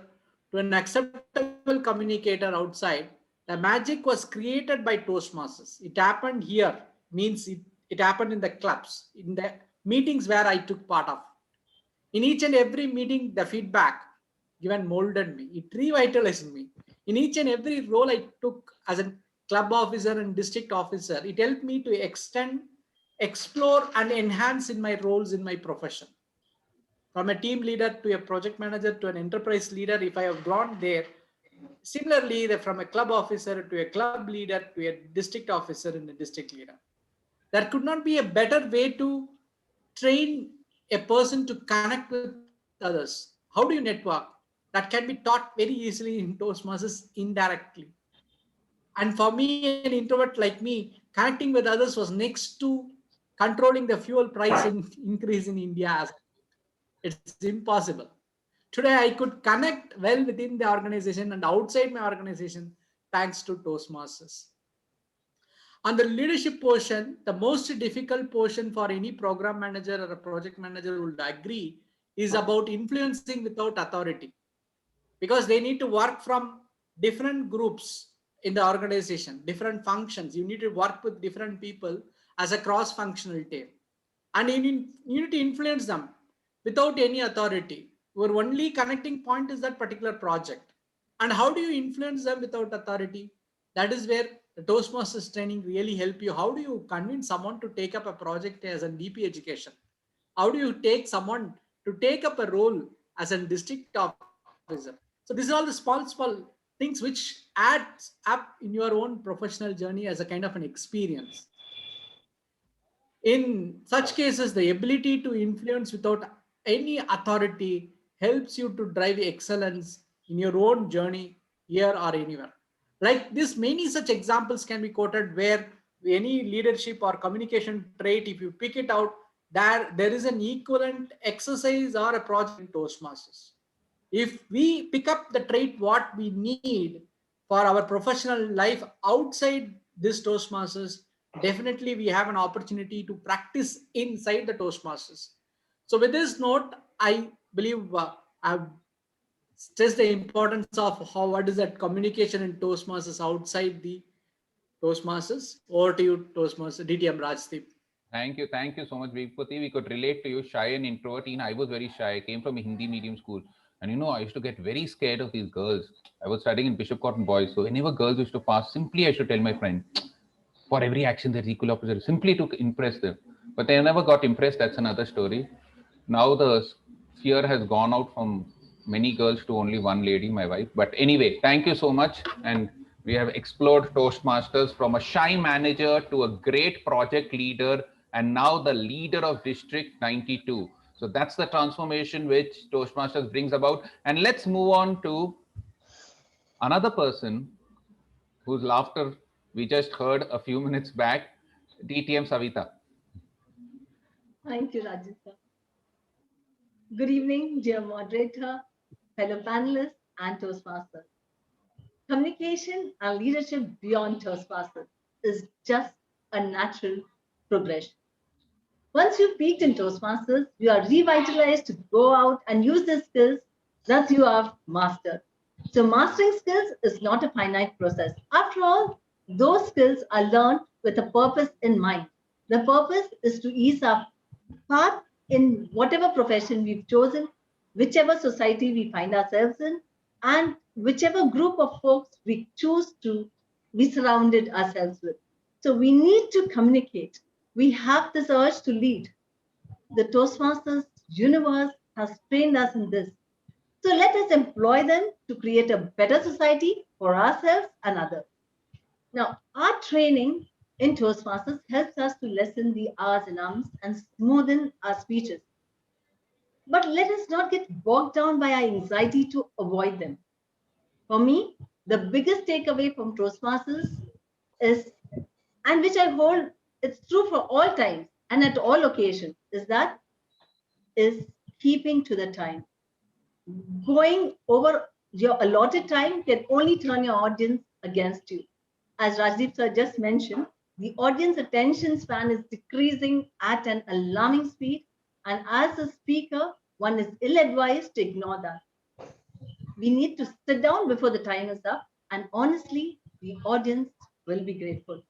to an acceptable communicator outside, The magic was created by Toastmasters. It happened here, means it happened in the clubs, in the meetings where I took part of. In each and every meeting, the feedback given molded me. It revitalized me. In each and every role I took as a club officer and district officer, it helped me to extend, explore, and enhance in my roles in my profession. From a team leader to a project manager to an enterprise leader, if I have gone there, similarly, from a club officer to a club leader to a district officer and a district leader. There could not be a better way to train a person to connect with others. How do you network? That can be taught very easily in Toastmasters indirectly. And for me, an introvert like me, connecting with others was next to controlling the fuel price increase in India. It's impossible. Today, I could connect well within the organization and outside my organization thanks to Toastmasters. On the leadership portion, the most difficult portion for any program manager or a project manager would agree is about influencing without authority, because they need to work from different groups in the organization, different functions. You need to work with different people as a cross-functional team, and you need to influence them without any authority. Your only connecting point is that particular project. And how do you influence them without authority? That is where the Toastmasters training really help you. How do you convince someone to take up a project as a DP education? How do you take someone to take up a role as a district officer? So these are all the small things which adds up in your own professional journey as a kind of an experience. In such cases, the ability to influence without any authority helps you to drive excellence in your own journey here or anywhere. Like this, many such examples can be quoted where any leadership or communication trait, if you pick it out, there is an equivalent exercise or a project in Toastmasters. If we pick up the trait what we need for our professional life outside this Toastmasters, definitely we have an opportunity to practice inside the Toastmasters. So with this note, I believe I've stressed the importance of what is that communication in Toastmasters outside the Toastmasters. Over to you, Toastmasters, DTM Rajdeep. Thank you so much, Vipati. We could relate to you, shy and introvert. I was very shy. I came from a Hindi medium school. And I used to get very scared of these girls. I was studying in Bishop Cotton Boys. So whenever girls used to pass, simply I should tell my friend, for every action there's equal opposite, simply to impress them. But they never got impressed. That's another story. Now the fear has gone out from many girls to only one lady, my wife. But anyway, thank you so much. And we have explored Toastmasters from a shy manager to a great project leader, and now the leader of District 92. So that's the transformation which Toastmasters brings about. And let's move on to another person whose laughter we just heard a few minutes back, DTM Savita. Thank you, Rajita. Good evening, dear moderator, fellow panelists, and Toastmasters. Communication and leadership beyond Toastmasters is just a natural progression. Once you've peaked in Toastmasters, you are revitalized to go out and use the skills that you have mastered. So mastering skills is not a finite process. After all, those skills are learned with a purpose in mind. The purpose is to ease our path in whatever profession we've chosen, whichever society we find ourselves in, and whichever group of folks we choose to be surrounded ourselves with. So we need to communicate. We have this urge to lead. The Toastmasters universe has trained us in this. So let us employ them to create a better society for ourselves and others. Now, our training in Toastmasters helps us to lessen the R's and M's and smoothen our speeches. But let us not get bogged down by our anxiety to avoid them. For me, the biggest takeaway from Toastmasters is, and which I hold, it's true for all times and at all occasions, is keeping to the time. Going over your allotted time can only turn your audience against you. As Rajdeep sir just mentioned, the audience attention span is decreasing at an alarming speed, and as a speaker, one is ill-advised to ignore that. We need to sit down before the time is up and honestly the audience will be grateful.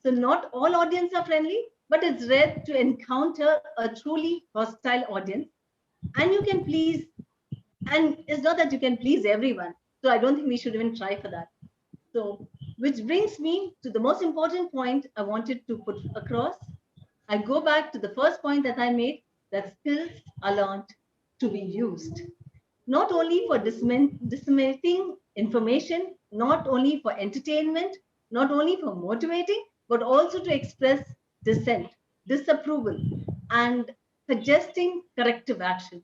So not all audience are friendly, but it's rare to encounter a truly hostile audience. And you can please, and it's not that you can please everyone. So I don't think we should even try for that. So, which brings me to the most important point I wanted to put across. I go back to the first point that I made, that skills are learned to be used. Not only for disseminating information, not only for entertainment, not only for motivating, but also to express dissent, disapproval, and suggesting corrective action.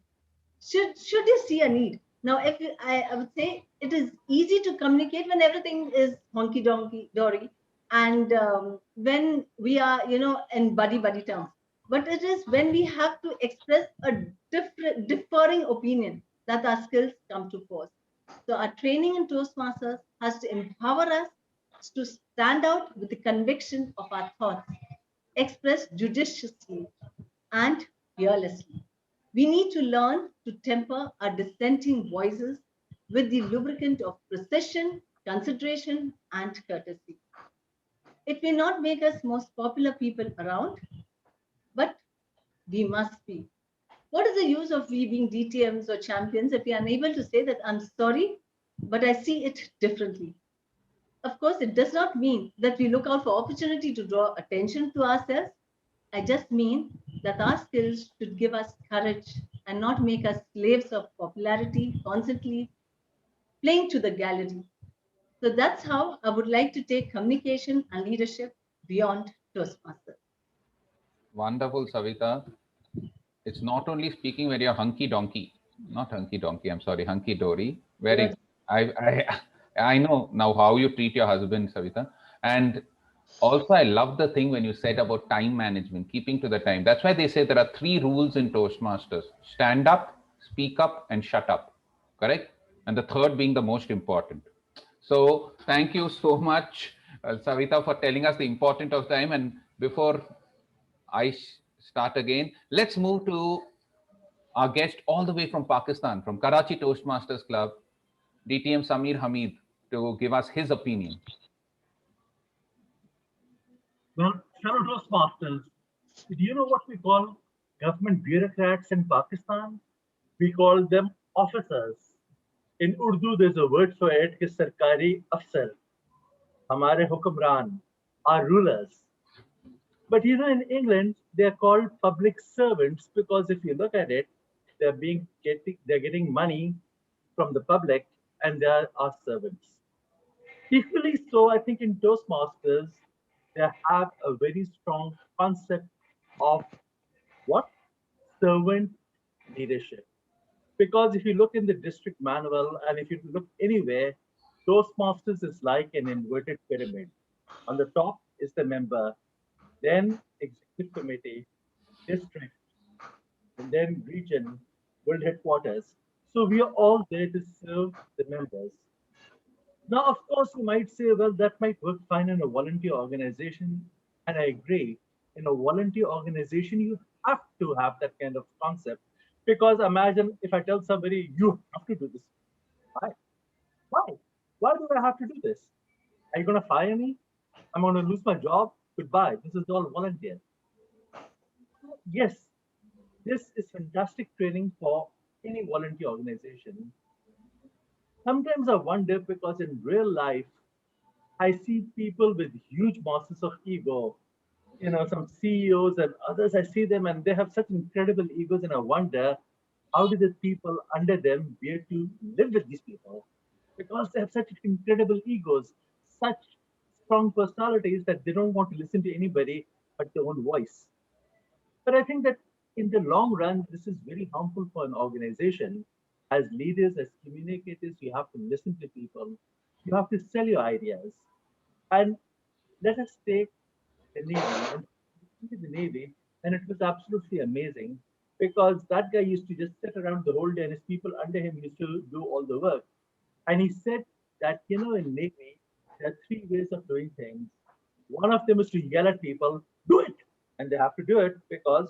Should you see a need? Now, if you, I would say it is easy to communicate when everything is honky donkey dory, and when we are, in buddy terms. But it is when we have to express a differing opinion that our skills come to force. So our training in Toastmasters has to empower us to stand out with the conviction of our thoughts, express judiciously and fearlessly. We need to learn to temper our dissenting voices with the lubricant of precision, consideration, and courtesy. It may not make us most popular people around, but we must be. What is the use of we being DTMs or champions if we are unable to say that I'm sorry, but I see it differently? Of course, it does not mean that we look out for opportunity to draw attention to ourselves. I just mean that our skills should give us courage and not make us slaves of popularity, constantly playing to the gallery. So that's how I would like to take communication and leadership beyond Toastmasters. Wonderful, Savita. It's not only speaking when you're hunky donkey, not hunky donkey, I'm sorry, hunky dory. Very, I know now how you treat your husband, Savita. And also, I love the thing when you said about time management, keeping to the time. That's why they say there are 3 rules in Toastmasters: stand up, speak up, and shut up. Correct? And the third being the most important. So thank you so much, Savita, for telling us the importance of time. And before I start again, let's move to our guest all the way from Pakistan, from Karachi Toastmasters Club, DTM Samir Hamid, to give us his opinion. Well, fellow Toastmasters, do you know what we call government bureaucrats in Pakistan? We call them officers. In Urdu, there's a word for it, ki sarkari afsar, hamare hukmran, our rulers. But in England, they're called public servants because if you look at it, they're getting money from the public and they are our servants. Equally so, I think in Toastmasters, they have a very strong concept of what? Servant leadership. Because if you look in the district manual and if you look anywhere, Toastmasters is like an inverted pyramid. On the top is the member, then executive committee, district, and then region, world headquarters. So we are all there to serve the members. Now, of course, you might say, well, that might work fine in a volunteer organization. And I agree. In a volunteer organization, you have to have that kind of concept. Because imagine if I tell somebody, you have to do this. Why? Why? Why do I have to do this? Are you going to fire me? I'm going to lose my job? Goodbye. This is all volunteer. Yes, this is fantastic training for any volunteer organization. Sometimes I wonder because in real life, I see people with huge masses of ego, some CEOs and others, I see them and they have such incredible egos and I wonder, how do the people under them bear to live with these people? Because they have such incredible egos, such strong personalities that they don't want to listen to anybody but their own voice. But I think that in the long run, this is very harmful for an organization. As leaders, as communicators, you have to listen to people. You have to sell your ideas. And let us take the Navy. And the Navy, and it was absolutely amazing because that guy used to just sit around the whole day and his people under him used to do all the work. And he said that, in Navy, there are 3 ways of doing things. One of them is to yell at people, do it. And they have to do it because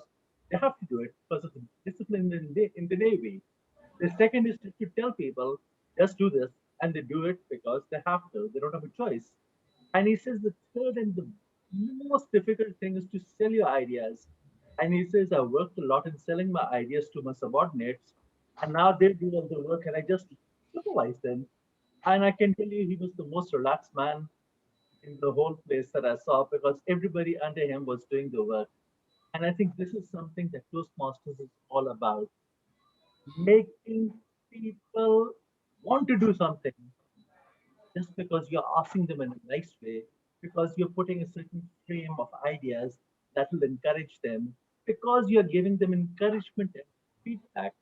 they have to do it because of the discipline in the Navy. The second is to tell people, just do this. and they do it because they have to. They don't have a choice. And he says the third and the most difficult thing is to sell your ideas. And he says, I worked a lot in selling my ideas to my subordinates, and now they do all the work, and I just supervise them. And I can tell you, he was the most relaxed man in the whole place that I saw because everybody under him was doing the work. And I think this is something that Toastmasters is all about, making people want to do something just because you're asking them in a nice way, because you're putting a certain frame of ideas that will encourage them, because you're giving them encouragement and feedback.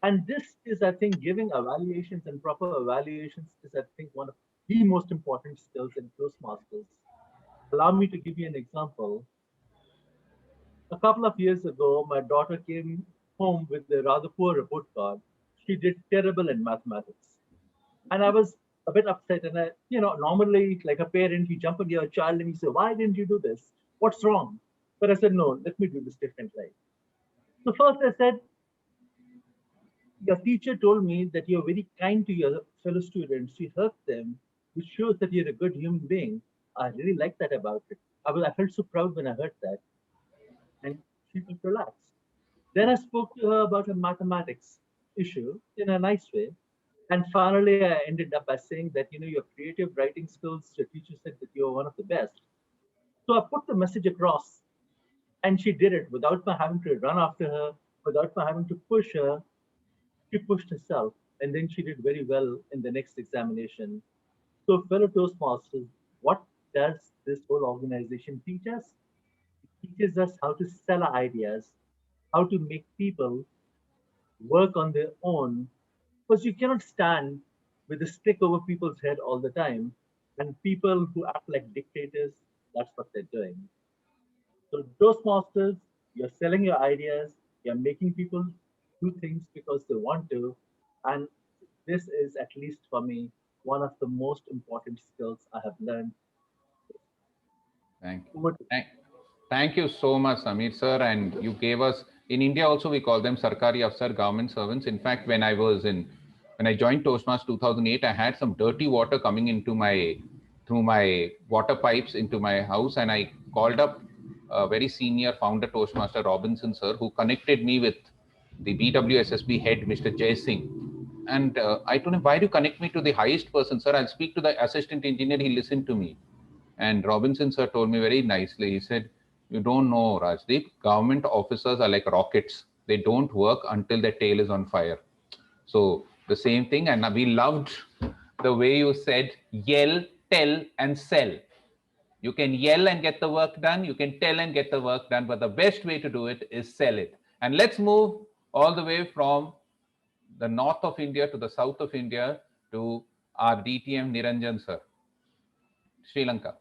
And this is, I think, giving evaluations and proper evaluations is, I think, one of the most important skills in Toastmasters. Allow me to give you an example. A couple of years ago, my daughter came home with a rather poor report card. She did terrible in mathematics. And I was a bit upset. And normally, like a parent, you jump on your child and you say, why didn't you do this? What's wrong? But I said, no, let me do this differently. So first I said, your teacher told me that you're very kind to your fellow students. You help them, which shows that you're a good human being. I really like that about it. I felt so proud when I heard that. And she felt relaxed. Then I spoke to her about a mathematics issue in a nice way. And finally, I ended up by saying that, your creative writing skills, your teacher said that you're one of the best. So I put the message across, and she did it without my having to run after her, without my having to push her. She pushed herself, and then she did very well in the next examination. So, fellow Toastmasters, what does this whole organization teach us? It teaches us how to sell our ideas, how to make people work on their own, because you cannot stand with a stick over people's head all the time. And people who act like dictators, that's what they're doing. So Toastmasters, you're selling your ideas, you're making people do things because they want to. And this is, at least for me, one of the most important skills I have learned. Thank you. Thank you so much, Samir sir. And you gave us, in India also we call them Sarkari Afsar, government servants. In fact, when I joined Toastmasters 2008, I had some dirty water coming into through my water pipes into my house, and I called up a very senior founder Toastmaster Robinson sir, who connected me with the BWSSB head, Mr. Jay Singh. And I told him, why do you connect me to the highest person, sir? I'll speak to the assistant engineer. He listened to me. And Robinson sir told me very nicely, he said, you don't know, Rajdeep, government officers are like rockets. They don't work until their tail is on fire. So the same thing. And we loved the way you said, yell, tell, and sell. You can yell and get the work done. You can tell and get the work done. But the best way to do it is sell it. And let's move all the way from the north of India to the south of India to our DTM Niranjan sir. Sri Lanka.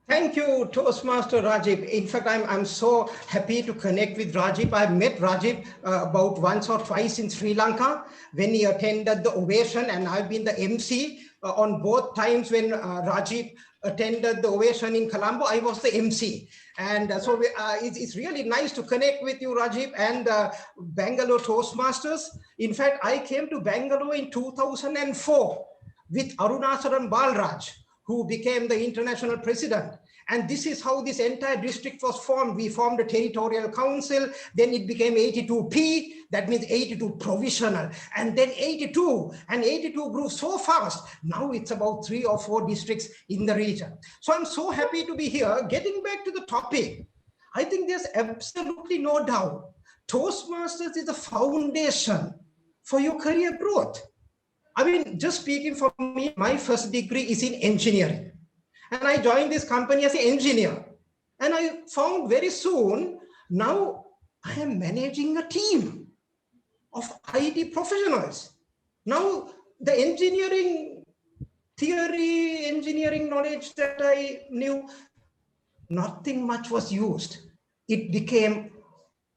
Thank you, Toastmaster Rajiv. In fact, I'm so happy to connect with Rajiv. I've met Rajiv about once or twice in Sri Lanka when he attended the ovation, and I've been the MC on both times when Rajiv attended the ovation in Colombo. I was the MC. And so it's really nice to connect with you, Rajiv, and Bangalore Toastmasters. In fact, I came to Bangalore in 2004 with Arunachalam Balraj, who became the international president. And this is how this entire district was formed. We formed a territorial council, then it became 82P, that means 82 provisional, and then 82, and 82 grew so fast. Now it's about 3 or 4 districts in the region. So I'm so happy to be here. Getting back to the topic, I think there's absolutely no doubt. Toastmasters is the foundation for your career growth. I mean, just speaking for me, my first degree is in engineering. And I joined this company as an engineer. And I found very soon, now I am managing a team of IT professionals. Now, the engineering theory, engineering knowledge that I knew, nothing much was used. It became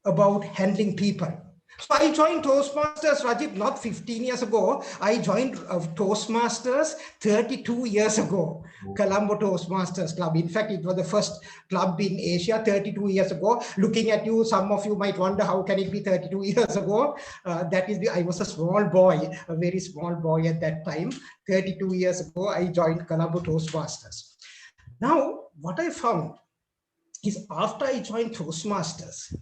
about handling people. So I joined Toastmasters, Rajib, not 15 years ago. I joined Toastmasters 32 years ago, Colombo Toastmasters Club. In fact, it was the first club in Asia 32 years ago. Looking at you, some of you might wonder, how can it be 32 years ago? I was a small boy, a very small boy at that time. 32 years ago, I joined Colombo Toastmasters. Now, what I found is after I joined Toastmasters,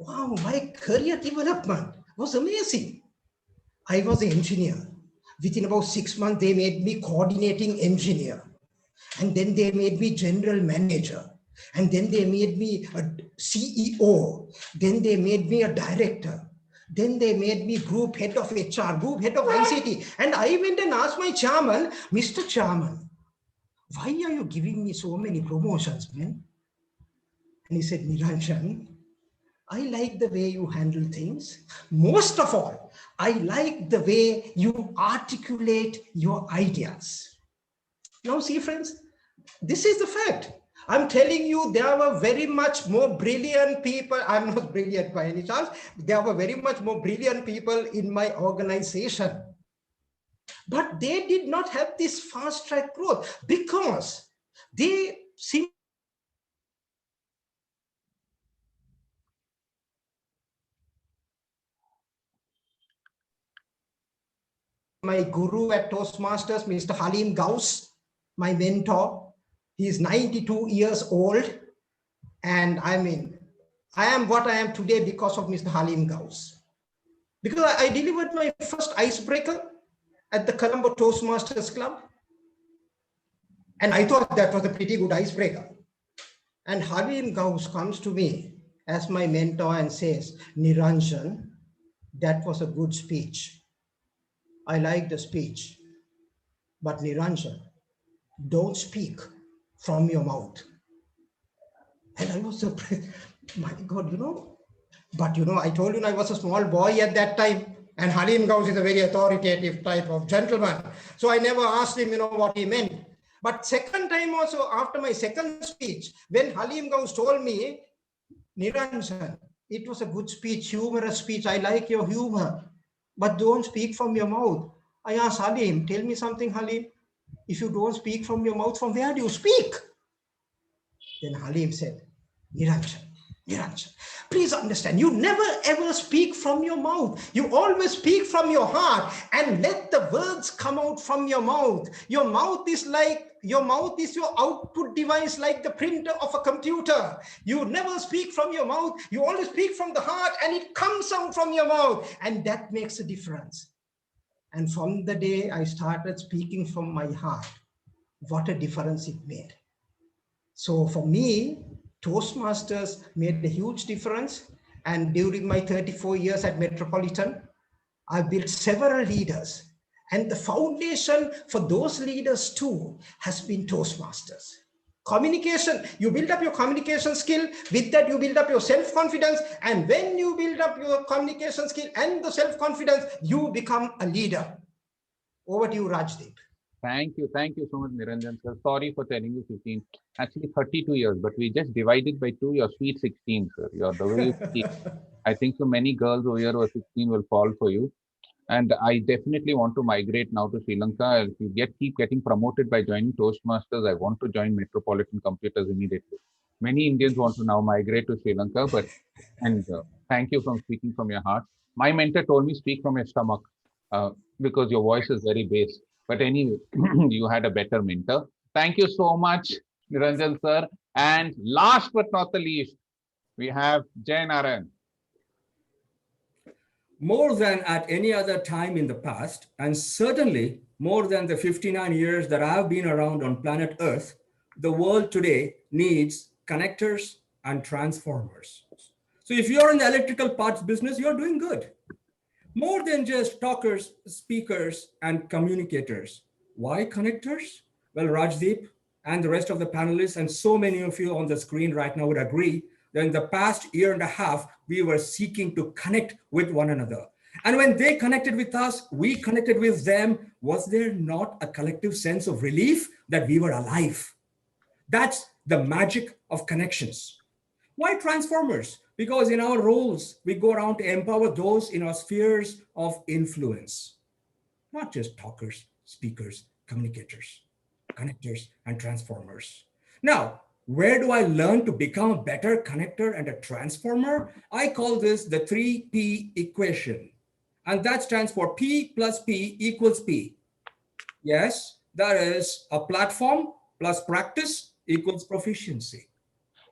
wow, my career development was amazing. I was an engineer. Within about 6 months, they made me coordinating engineer. And then they made me general manager. And then they made me a CEO. Then they made me a director. Then they made me group head of HR, group head of ICT. And I went and asked my chairman, Mr. Chairman, why are you giving me so many promotions, man? And he said, Niranjan, I like the way you handle things. Most of all, I like the way you articulate your ideas. Now, see, friends, this is the fact. I'm telling you, there were very much more brilliant people. I'm not brilliant by any chance. There were very much more brilliant people in my organization. But they did not have this fast track growth because they simply my guru at Toastmasters, Mr. Halim Gauss, my mentor. He's 92 years old. And I mean, I am what I am today because of Mr. Halim Gauss. Because I delivered my first icebreaker at the Colombo Toastmasters Club. And I thought that was a pretty good icebreaker. And Halim Gauss comes to me as my mentor and says, Niranjan, that was a good speech. I like the speech. But Niranjan, don't speak from your mouth. And I was surprised, my God, But I told you I was a small boy at that time. And Halim Gauss is a very authoritative type of gentleman. So I never asked him, what he meant. But second time also, after my second speech, when Halim Gauss told me, Niranjan, it was a good speech, humorous speech. I like your humor, but don't speak from your mouth. I asked Halim, tell me something, Halim. If you don't speak from your mouth, from where do you speak? Then Halim said, Niranjan, please understand, you never ever speak from your mouth. You always speak from your heart and let the words come out from your mouth. Your mouth is your output device, like the printer of a computer. You never speak from your mouth. You always speak from the heart and it comes out from your mouth. And that makes a difference. And from the day I started speaking from my heart, what a difference it made. So for me, Toastmasters made a huge difference. And during my 34 years at Metropolitan, I built several leaders. And the foundation for those leaders too has been Toastmasters. Communication, you build up your communication skill. With that, you build up your self-confidence. And when you build up your communication skill and the self-confidence, you become a leader. Over to you, Rajdeep. Thank you so much, Niranjan sir. Sorry for telling you 15, actually 32 years, but we just divided by 2. You're sweet 16, sir. You're the way you speak. I think so many girls over here who are 16 will fall for you. And I definitely want to migrate now to Sri Lanka. If you keep getting promoted by joining Toastmasters, I want to join Metropolitan Computers immediately. Many Indians want to now migrate to Sri Lanka, and thank you for speaking from your heart. My mentor told me speak from your stomach because your voice is very bass. But anyway, you had a better mentor. Thank you so much, Niranjan sir. And last but not the least, we have Jay Narayan. More than at any other time in the past, and certainly more than the 59 years that I've been around on planet Earth, the world today needs connectors and transformers. So if you're in the electrical parts business, you're doing good. More than just talkers, speakers, and communicators. Why connectors? Well, Rajdeep and the rest of the panelists and so many of you on the screen right now would agree that in the past year and a half, we were seeking to connect with one another. And when they connected with us, we connected with them. Was there not a collective sense of relief that we were alive? That's the magic of connections. Why transformers? Because in our roles, we go around to empower those in our spheres of influence, not just talkers, speakers, communicators, connectors, and transformers. Now, where do I learn to become a better connector and a transformer? I call this the 3P equation. And that stands for P plus P equals P. Yes, that is a platform plus practice equals proficiency.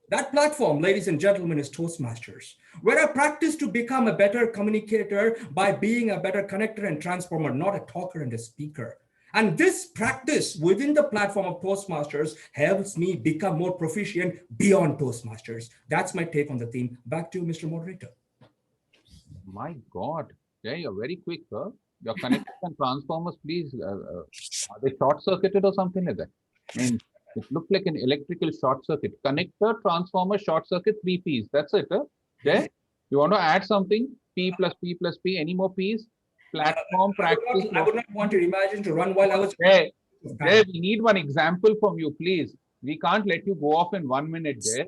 That platform, ladies and gentlemen, is Toastmasters, where I practice to become a better communicator by being a better connector and transformer, not a talker and a speaker. And this practice within the platform of Toastmasters helps me become more proficient beyond Toastmasters. That's my take on the theme. Back to you, Mr. Moderator. My God, yeah, you're very quick, sir. Your connectors and transformers, please, are they short-circuited or something like that? I mean, it looked like an electrical short circuit. Connector, transformer, short circuit, 3 Ps. That's it. Huh? Yeah? You want to add something? P plus P plus P. Any more Ps? Platform, practice. I would not want to imagine to run while I was... Jay, we need one example from you, please. We can't let you go off in 1 minute, Jay.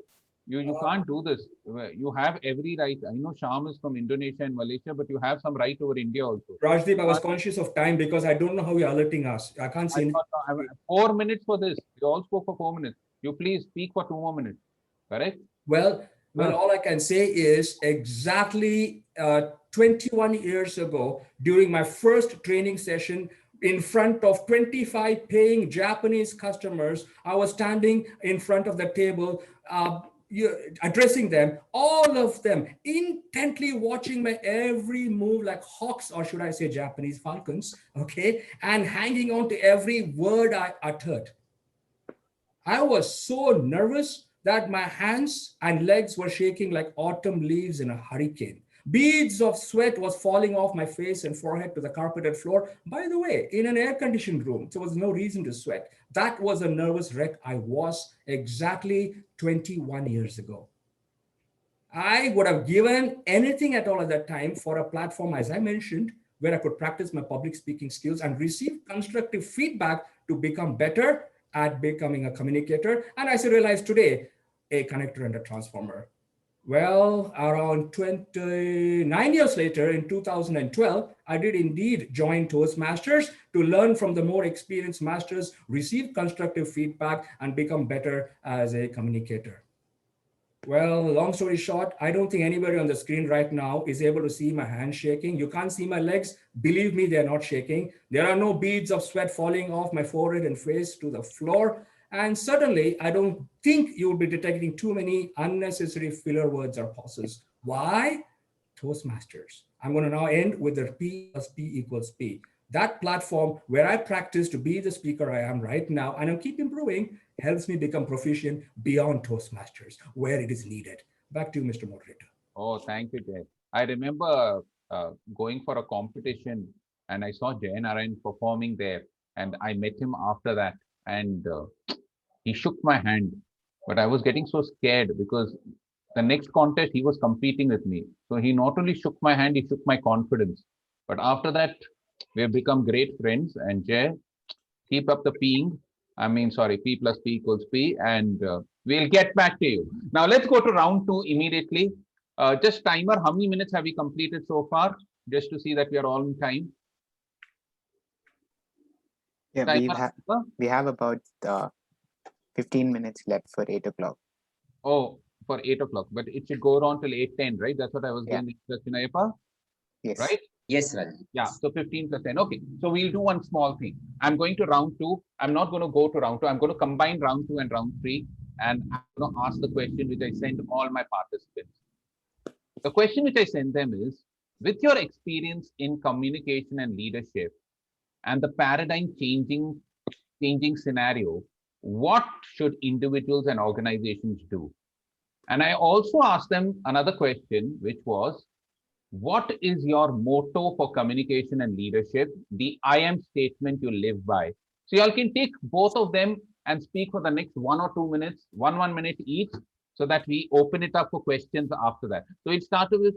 You can't do this. You have every right. I know Sham is from Indonesia and Malaysia, but you have some right over India also. Rajdeep, I was conscious of time because I don't know how you're alerting us. I can't see anything. 4 minutes for this. You all spoke for 4 minutes. You please speak for 2 more minutes. Correct? Well, all I can say is exactly 21 years ago, during my first training session, in front of 25 paying Japanese customers, I was standing in front of the table, addressing them, all of them intently watching my every move like hawks, or should I say Japanese falcons, okay, and hanging on to every word I uttered. I was so nervous that my hands and legs were shaking like autumn leaves in a hurricane. Beads of sweat was falling off my face and forehead to the carpeted floor. By the way, in an air-conditioned room, there was no reason to sweat. That was a nervous wreck I was exactly 21 years ago. I would have given anything at all at that time for a platform, as I mentioned, where I could practice my public speaking skills and receive constructive feedback to become better at becoming a communicator. And as I realize today, a connector and a transformer. Well, around 29 years later, in 2012, I did indeed join Toastmasters to learn from the more experienced masters, receive constructive feedback, and become better as a communicator. Well, long story short, I don't think anybody on the screen right now is able to see my hands shaking. You can't see my legs. Believe me, they're not shaking. There are no beads of sweat falling off my forehead and face to the floor. And certainly, I don't think you'll be detecting too many unnecessary filler words or pauses. Why? Toastmasters. I'm going to now end with the P plus P equals P. That platform where I practice to be the speaker I am right now, and I keep improving, helps me become proficient beyond Toastmasters, where it is needed. Back to you, Mr. Moderator. Oh, thank you, Jay. I remember going for a competition and I saw Jay Narayan performing there, and I met him after that, and he shook my hand, but I was getting so scared because the next contest he was competing with me. So he not only shook my hand, he shook my confidence. But after that, we've become great friends. And Jay, keep up the peeing. P plus P equals P, and we'll get back to you. Now let's go to round 2 immediately. Just timer, how many minutes have we completed so far? Just to see that we are all in time. Yeah, we have about 15 minutes left for 8 o'clock. Oh, for 8 o'clock, but it should go on till 8:10, right? That's what I was getting interested in, Ayappa? Yes. Right? Yes, Raj. Yeah, so 15 plus 10. Okay, so we'll do one small thing. I'm going to round 2. I'm not going to go to round 2. I'm going to combine round 2 and round 3. And I'm going to ask the question which I sent all my participants. The question which I sent them is, with your experience in communication and leadership and the paradigm changing scenario, what should individuals and organizations do? And I also asked them another question, which was, what is your motto for communication and leadership? The I am statement you live by. So y'all can take both of them and speak for the next 1 or 2 minutes, 1 minute each, so that we open it up for questions after that. So we'll start with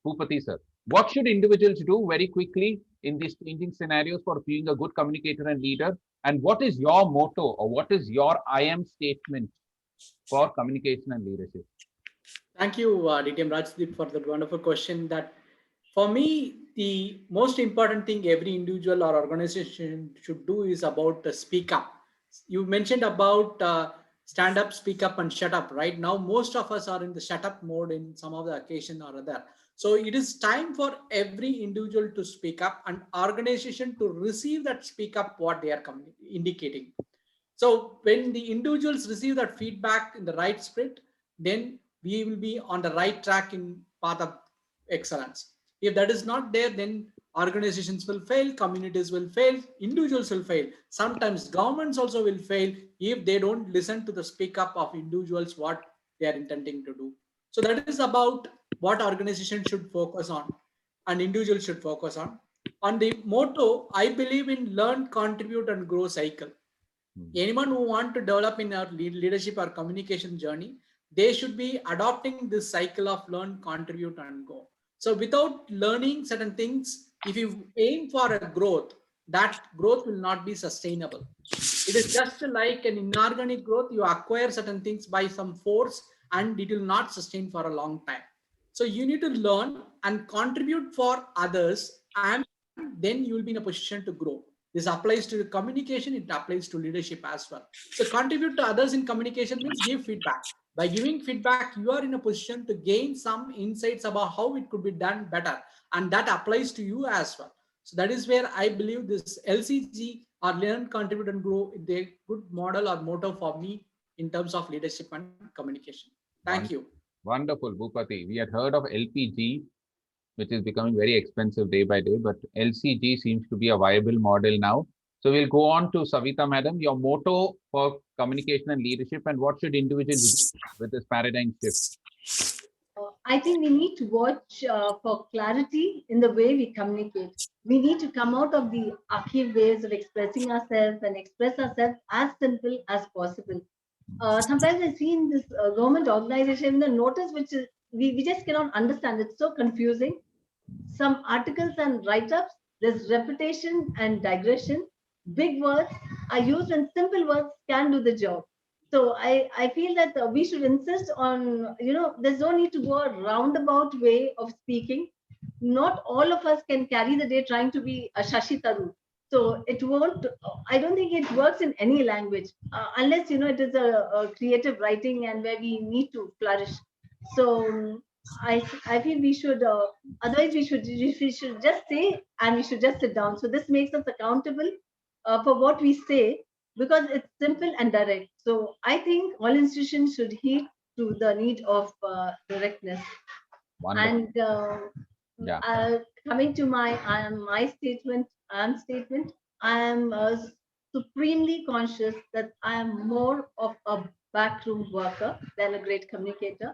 Bhupati sir. What should individuals do very quickly in these changing scenarios for being a good communicator and leader? And what is your motto or what is your I am statement for communication and leadership? Thank you, DTM Rajdeep, for that wonderful question. That for me, the most important thing every individual or organization should do is about speak up. You mentioned about stand up, speak up, and shut up. Right now, most of us are in the shut up mode in some of the occasion or other. So it is time for every individual to speak up and organization to receive that speak up what they are indicating. So when the individuals receive that feedback in the right spirit, then we will be on the right track in path of excellence. If that is not there, then organizations will fail, communities will fail, individuals will fail. Sometimes governments also will fail if they don't listen to the speak up of individuals what they are intending to do. So that is about what organizations should focus on and individuals should focus on. On the motto, I believe in learn, contribute, and grow cycle. Anyone who want to develop in our leadership or communication journey, they should be adopting this cycle of learn, contribute, and go. So without learning certain things, if you aim for a growth, that growth will not be sustainable. It is just like an inorganic growth. You acquire certain things by some force and it will not sustain for a long time. So you need to learn and contribute for others, and then you will be in a position to grow. This applies to communication, it applies to leadership as well. So contribute to others in communication means give feedback. By giving feedback, you are in a position to gain some insights about how it could be done better. And that applies to you as well. So that is where I believe this LCG or learn, contribute, and grow is a good model or motto for me in terms of leadership and communication. Thank you. Wonderful, Bhupati. We had heard of LPG, which is becoming very expensive day by day, but LCG seems to be a viable model now. So we'll go on to Savita, madam, your motto for communication and leadership, and what should individuals do with this paradigm shift? I think we need to watch for clarity in the way we communicate. We need to come out of the archaic ways of expressing ourselves and express ourselves as simple as possible. Sometimes I see in this government organization the notice which is, we just cannot understand. It's so confusing. Some articles and write-ups, there's repetition and digression. Big words are used and simple words can do the job. So I feel that we should insist on, there's no need to go a roundabout way of speaking. Not all of us can carry the day trying to be a Shashi Tharoor. So it won't, I don't think it works in any language, unless, it is a creative writing and where we need to flourish. So I feel we should, otherwise we should just say and we should just sit down. So this makes us accountable for what we say because it's simple and direct. So I think all institutions should heed to the need of directness. Wonderful. And coming to my statement, I am supremely conscious that I am more of a backroom worker than a great communicator.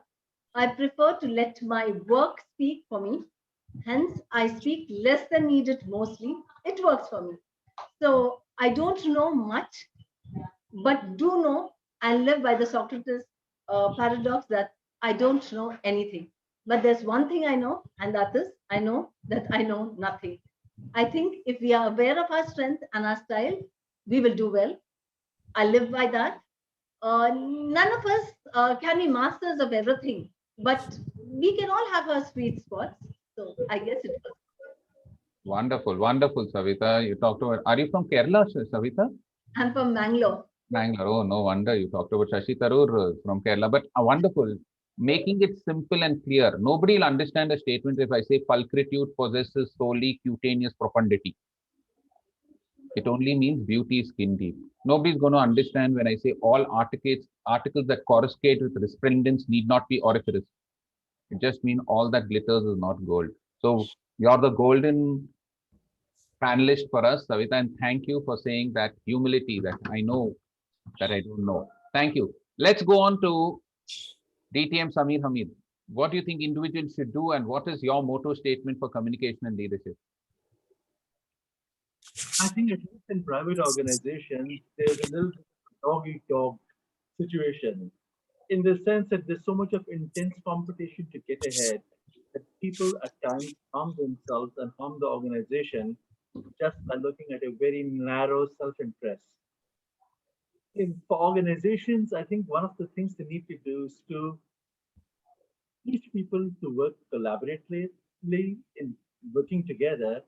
I prefer to let my work speak for me. Hence, I speak less than needed mostly. It works for me. So I don't know much, but do know and live by the Socrates paradox that I don't know anything. But there's one thing I know, and that is I know that I know nothing. I think if we are aware of our strength and our style, we will do well. I live by that. None of us can be masters of everything, but we can all have our sweet spots. So I guess it was. Wonderful, wonderful, Savita. You talked about, are you from Kerala, Savita? I'm from Bangalore. Bangalore. Oh, no wonder you talked about Shashi Tharoor from Kerala, but wonderful. Making it simple and clear. Nobody will understand a statement if I say pulchritude possesses solely cutaneous profundity. It only means beauty is skin deep. Nobody's going to understand when I say all articles that coruscate with resplendence need not be auriferous. It just means all that glitters is not gold. So you're the golden panelist for us, Savita, and thank you for saying that humility that I know that I don't know. Thank you. Let's go on to DTM Samir Hamid. What do you think individuals should do, and what is your motto statement for communication and leadership? I think at least in private organizations, there's a little bit of dog-eat-dog situation in the sense that there's so much of intense competition to get ahead that people at times harm themselves and harm the organization just by looking at a very narrow self-interest. For organizations, I think one of the things they need to do is to teach people to work collaboratively in working together.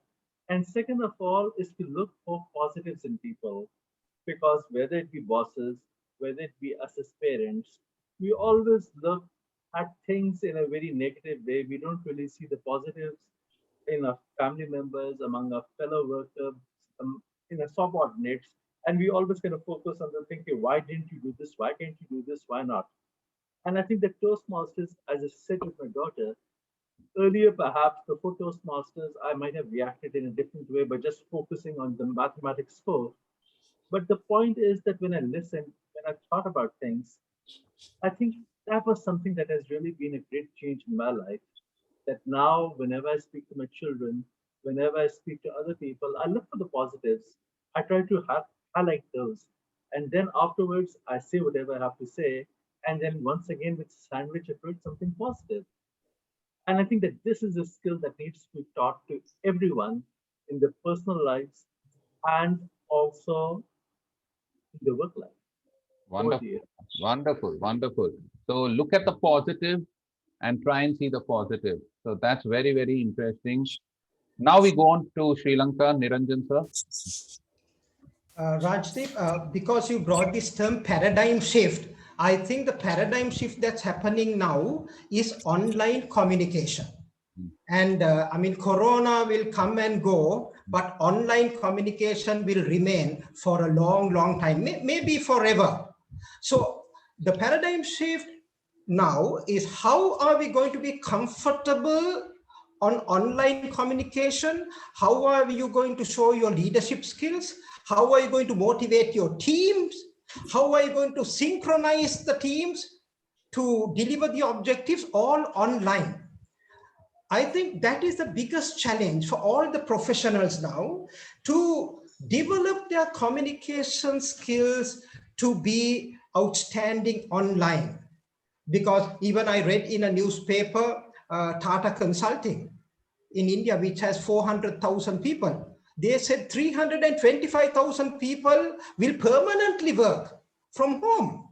And second of all is to look for positives in people, because whether it be bosses, whether it be us as parents, we always look at things in a very negative way. We don't really see the positives in our family members, among our fellow workers, in our subordinates, and we always kind of focus on the thinking, why didn't you do this? Why can't you do this? Why not? And I think that Toastmasters, as I said with my daughter, earlier perhaps before Toastmasters, I might have reacted in a different way by just focusing on the mathematics score. But the point is that when I listened, when I thought about things, I think that was something that has really been a great change in my life. That now, whenever I speak to my children, whenever I speak to other people, I look for the positives. I try to highlight those. And then afterwards, I say whatever I have to say. And then once again, with sandwich, I put something positive. And I think that this is a skill that needs to be taught to everyone in their personal lives and also in the work life. Wonderful, wonderful, wonderful. So look at the positive and try and see the positive. So that's very, very interesting. Now we go on to Sri Lanka, Niranjan sir. Rajdeep, because you brought this term paradigm shift, I think the paradigm shift that's happening now is online communication. And I mean, Corona will come and go, but online communication will remain for a long, long time, maybe forever. So the paradigm shift now is, how are we going to be comfortable on online communication? How are you going to show your leadership skills? How are you going to motivate your teams? How are you going to synchronize the teams to deliver the objectives all online? I think that is the biggest challenge for all the professionals now, to develop their communication skills to be outstanding online. Because even I read in a newspaper, Tata Consulting in India, which has 400,000 people, they said 325,000 people will permanently work from home.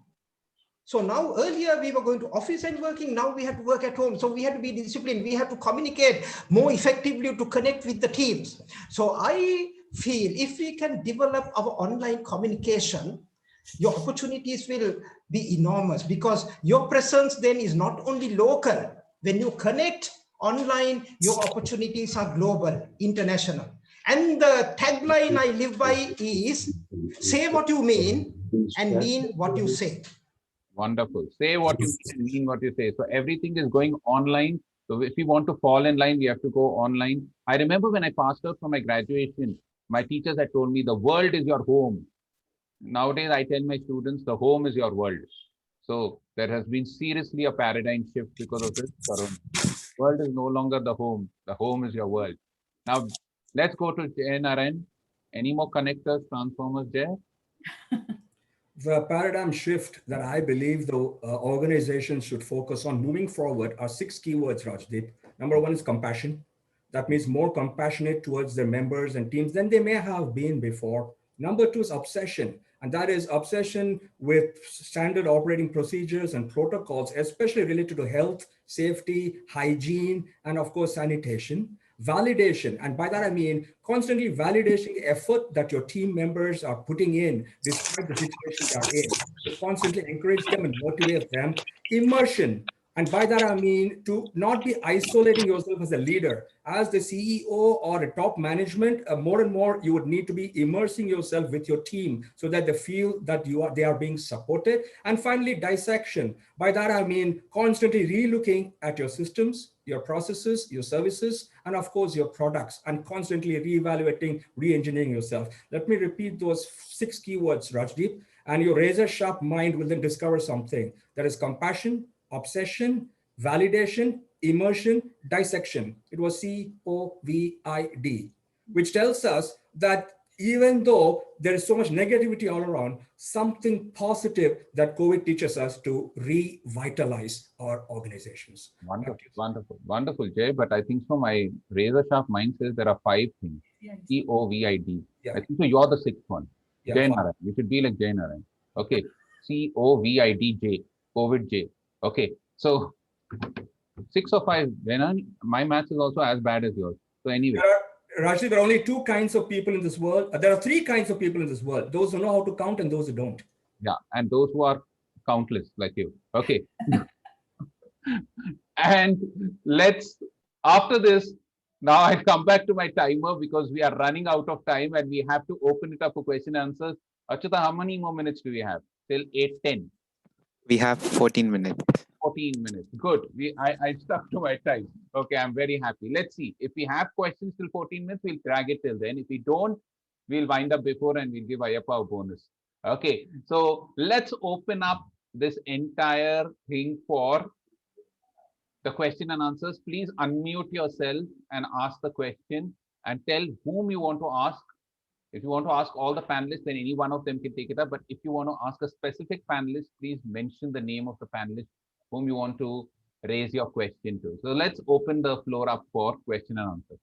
So now earlier we were going to office and working, now we have to work at home. So we have to be disciplined. We have to communicate more effectively to connect with the teams. So I feel if we can develop our online communication, your opportunities will be enormous, because your presence then is not only local. When you connect online, your opportunities are global, international. And the tagline I live by is, say what you mean and mean what you say. Wonderful. Say what you mean, what you say. So everything is going online. So if we want to fall in line, we have to go online. I remember when I passed out from my graduation, my teachers had told me the world is your home. Nowadays, I tell my students the home is your world. So there has been seriously a paradigm shift because of this. World is no longer the home. The home is your world. Now, let's go to JNRN. Any more connectors, transformers there? The paradigm shift that I believe the organizations should focus on moving forward are 6 keywords, Rajdeep. Number 1 is compassion. That means more compassionate towards their members and teams than they may have been before. Number 2 is obsession, and that is obsession with standard operating procedures and protocols, especially related to health, safety, hygiene, and of course, sanitation. Validation, and by that I mean constantly validating the effort that your team members are putting in despite the situation they are in. To constantly encourage them and motivate them. Immersion, and by that I mean to not be isolating yourself as a leader. As the CEO or a top management, more and more you would need to be immersing yourself with your team so that they feel that they are being supported. And finally, dissection. By that I mean constantly re-looking at your systems, your processes, your services, and of course your products, and constantly re-evaluating, re-engineering yourself. Let me repeat those 6 keywords, Rajdeep, and your razor sharp mind will then discover something. That is compassion, obsession, validation, immersion, dissection. It was COVID, which tells us that even though there is so much negativity all around, something positive that COVID teaches us to revitalize our organizations. Wonderful, wonderful, wonderful, Jay. But I think so my razor sharp mind says there are 5 things. Yes. COVID. Yeah. I think so you're the 6th one. Yeah, Jay Narayan. You should be like Jay Narayan. Okay. COVID, J. COVID, J. Okay. So 6 or 5. My maths is also as bad as yours. So anyway. Rajni, there are only 2 kinds of people in this world. There are 3 kinds of people in this world. Those who know how to count and those who don't. Yeah, and those who are countless like you. Okay. And after this, now I come back to my timer because we are running out of time and we have to open it up for question and answers. Achata, how many more minutes do we have? Till 8:10. We have 14 minutes. 14 minutes. Good. I stuck to my time. Okay, I'm very happy. Let's see. If we have questions till 14 minutes, we'll drag it till then. If we don't, we'll wind up before and we'll give Ayappa a bonus. Okay, so let's open up this entire thing for the question and answers. Please unmute yourself and ask the question and tell whom you want to ask. If you want to ask all the panelists, then any one of them can take it up. But if you want to ask a specific panelist, please mention the name of the panelist whom you want to raise your question to. So let's open the floor up for question and answer.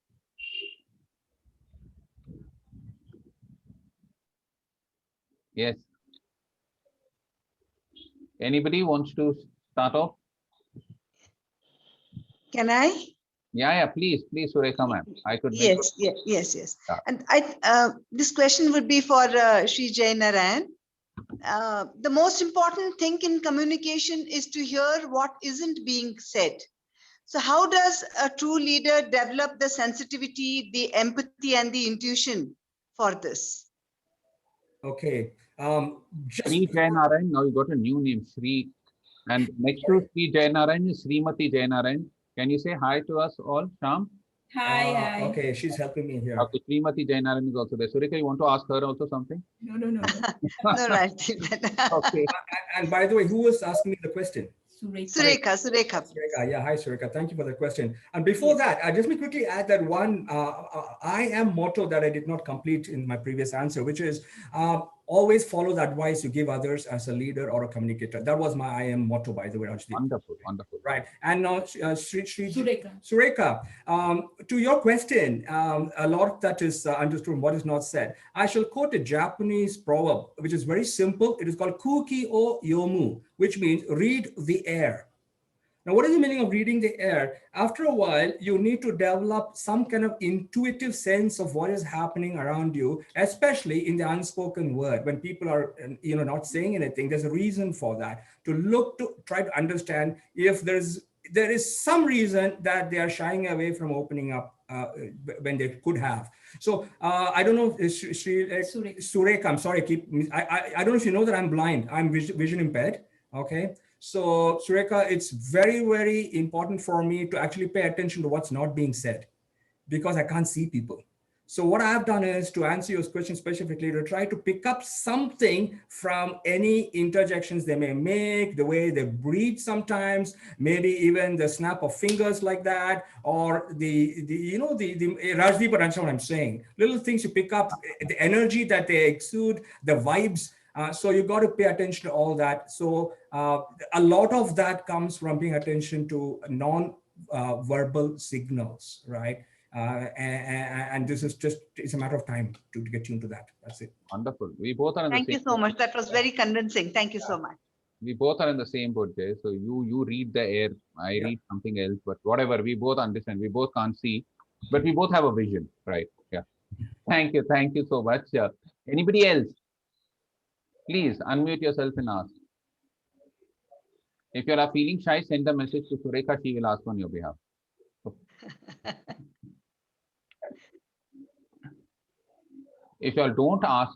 Yes. Anybody wants to start off? Can I? Yeah, please, Surekha ma'am. I could make Yes. And this question would be for Sri Jai Narayan. The most important thing in communication is to hear what isn't being said. So how does a true leader develop the sensitivity, the empathy, and the intuition for this? Okay. Sri Jai Narayan, now you got a new name, Sri. And next to Sri Jai Narayan is Srimati Jai Narayan. Can you say hi to us all, Sham? Hi. Okay, she's helping me here. Okay, Srimati Jai Narayan is also there. Sureka, you want to ask her also something? No. No, right. Okay. And by the way, who was asking me the question? Sureka. Yeah, hi Sureka. Thank you for the question. And before that, just me quickly add that one I am motto that I did not complete in my previous answer, which is always follow the advice you give others as a leader or a communicator. That was my I am motto, by the way, Rajdeep. Wonderful. Right. And now, Sureka, to your question, a lot of that is understood what is not said. I shall quote a Japanese proverb, which is very simple. It is called kuki o yomu, which means read the air. Now, what is the meaning of reading the air? After a while, you need to develop some kind of intuitive sense of what is happening around you, especially in the unspoken word. When people are, not saying anything, there's a reason for that. To try to understand if there is some reason that they are shying away from opening up when they could have. So I don't know, Sureka, I'm sorry, I don't know if you know that I'm blind. I'm vision impaired. Okay. So Sureka, it's very, very important for me to actually pay attention to what's not being said because I can't see people. So what I've done is to answer your question specifically to try to pick up something from any interjections they may make, the way they breathe sometimes, maybe even the snap of fingers like that, or the Rajdeep, but that's what I'm saying. Little things you pick up, the energy that they exude, the vibes. So you got to pay attention to all that. So a lot of that comes from paying attention to non-verbal signals, right? And this is it's a matter of time to get tuned to that. That's it. Wonderful. We both are in the same. Thank you so much. That was very convincing. Thank you so much. We both are in the same boat, Jay. So you read the air, I read something else, but whatever, we both understand. We both can't see, but we both have a vision, right? Yeah. Thank you so much. Anybody else? Please unmute yourself and ask. If you are feeling shy, send a message to Sureka. She will ask on your behalf. If you all don't ask,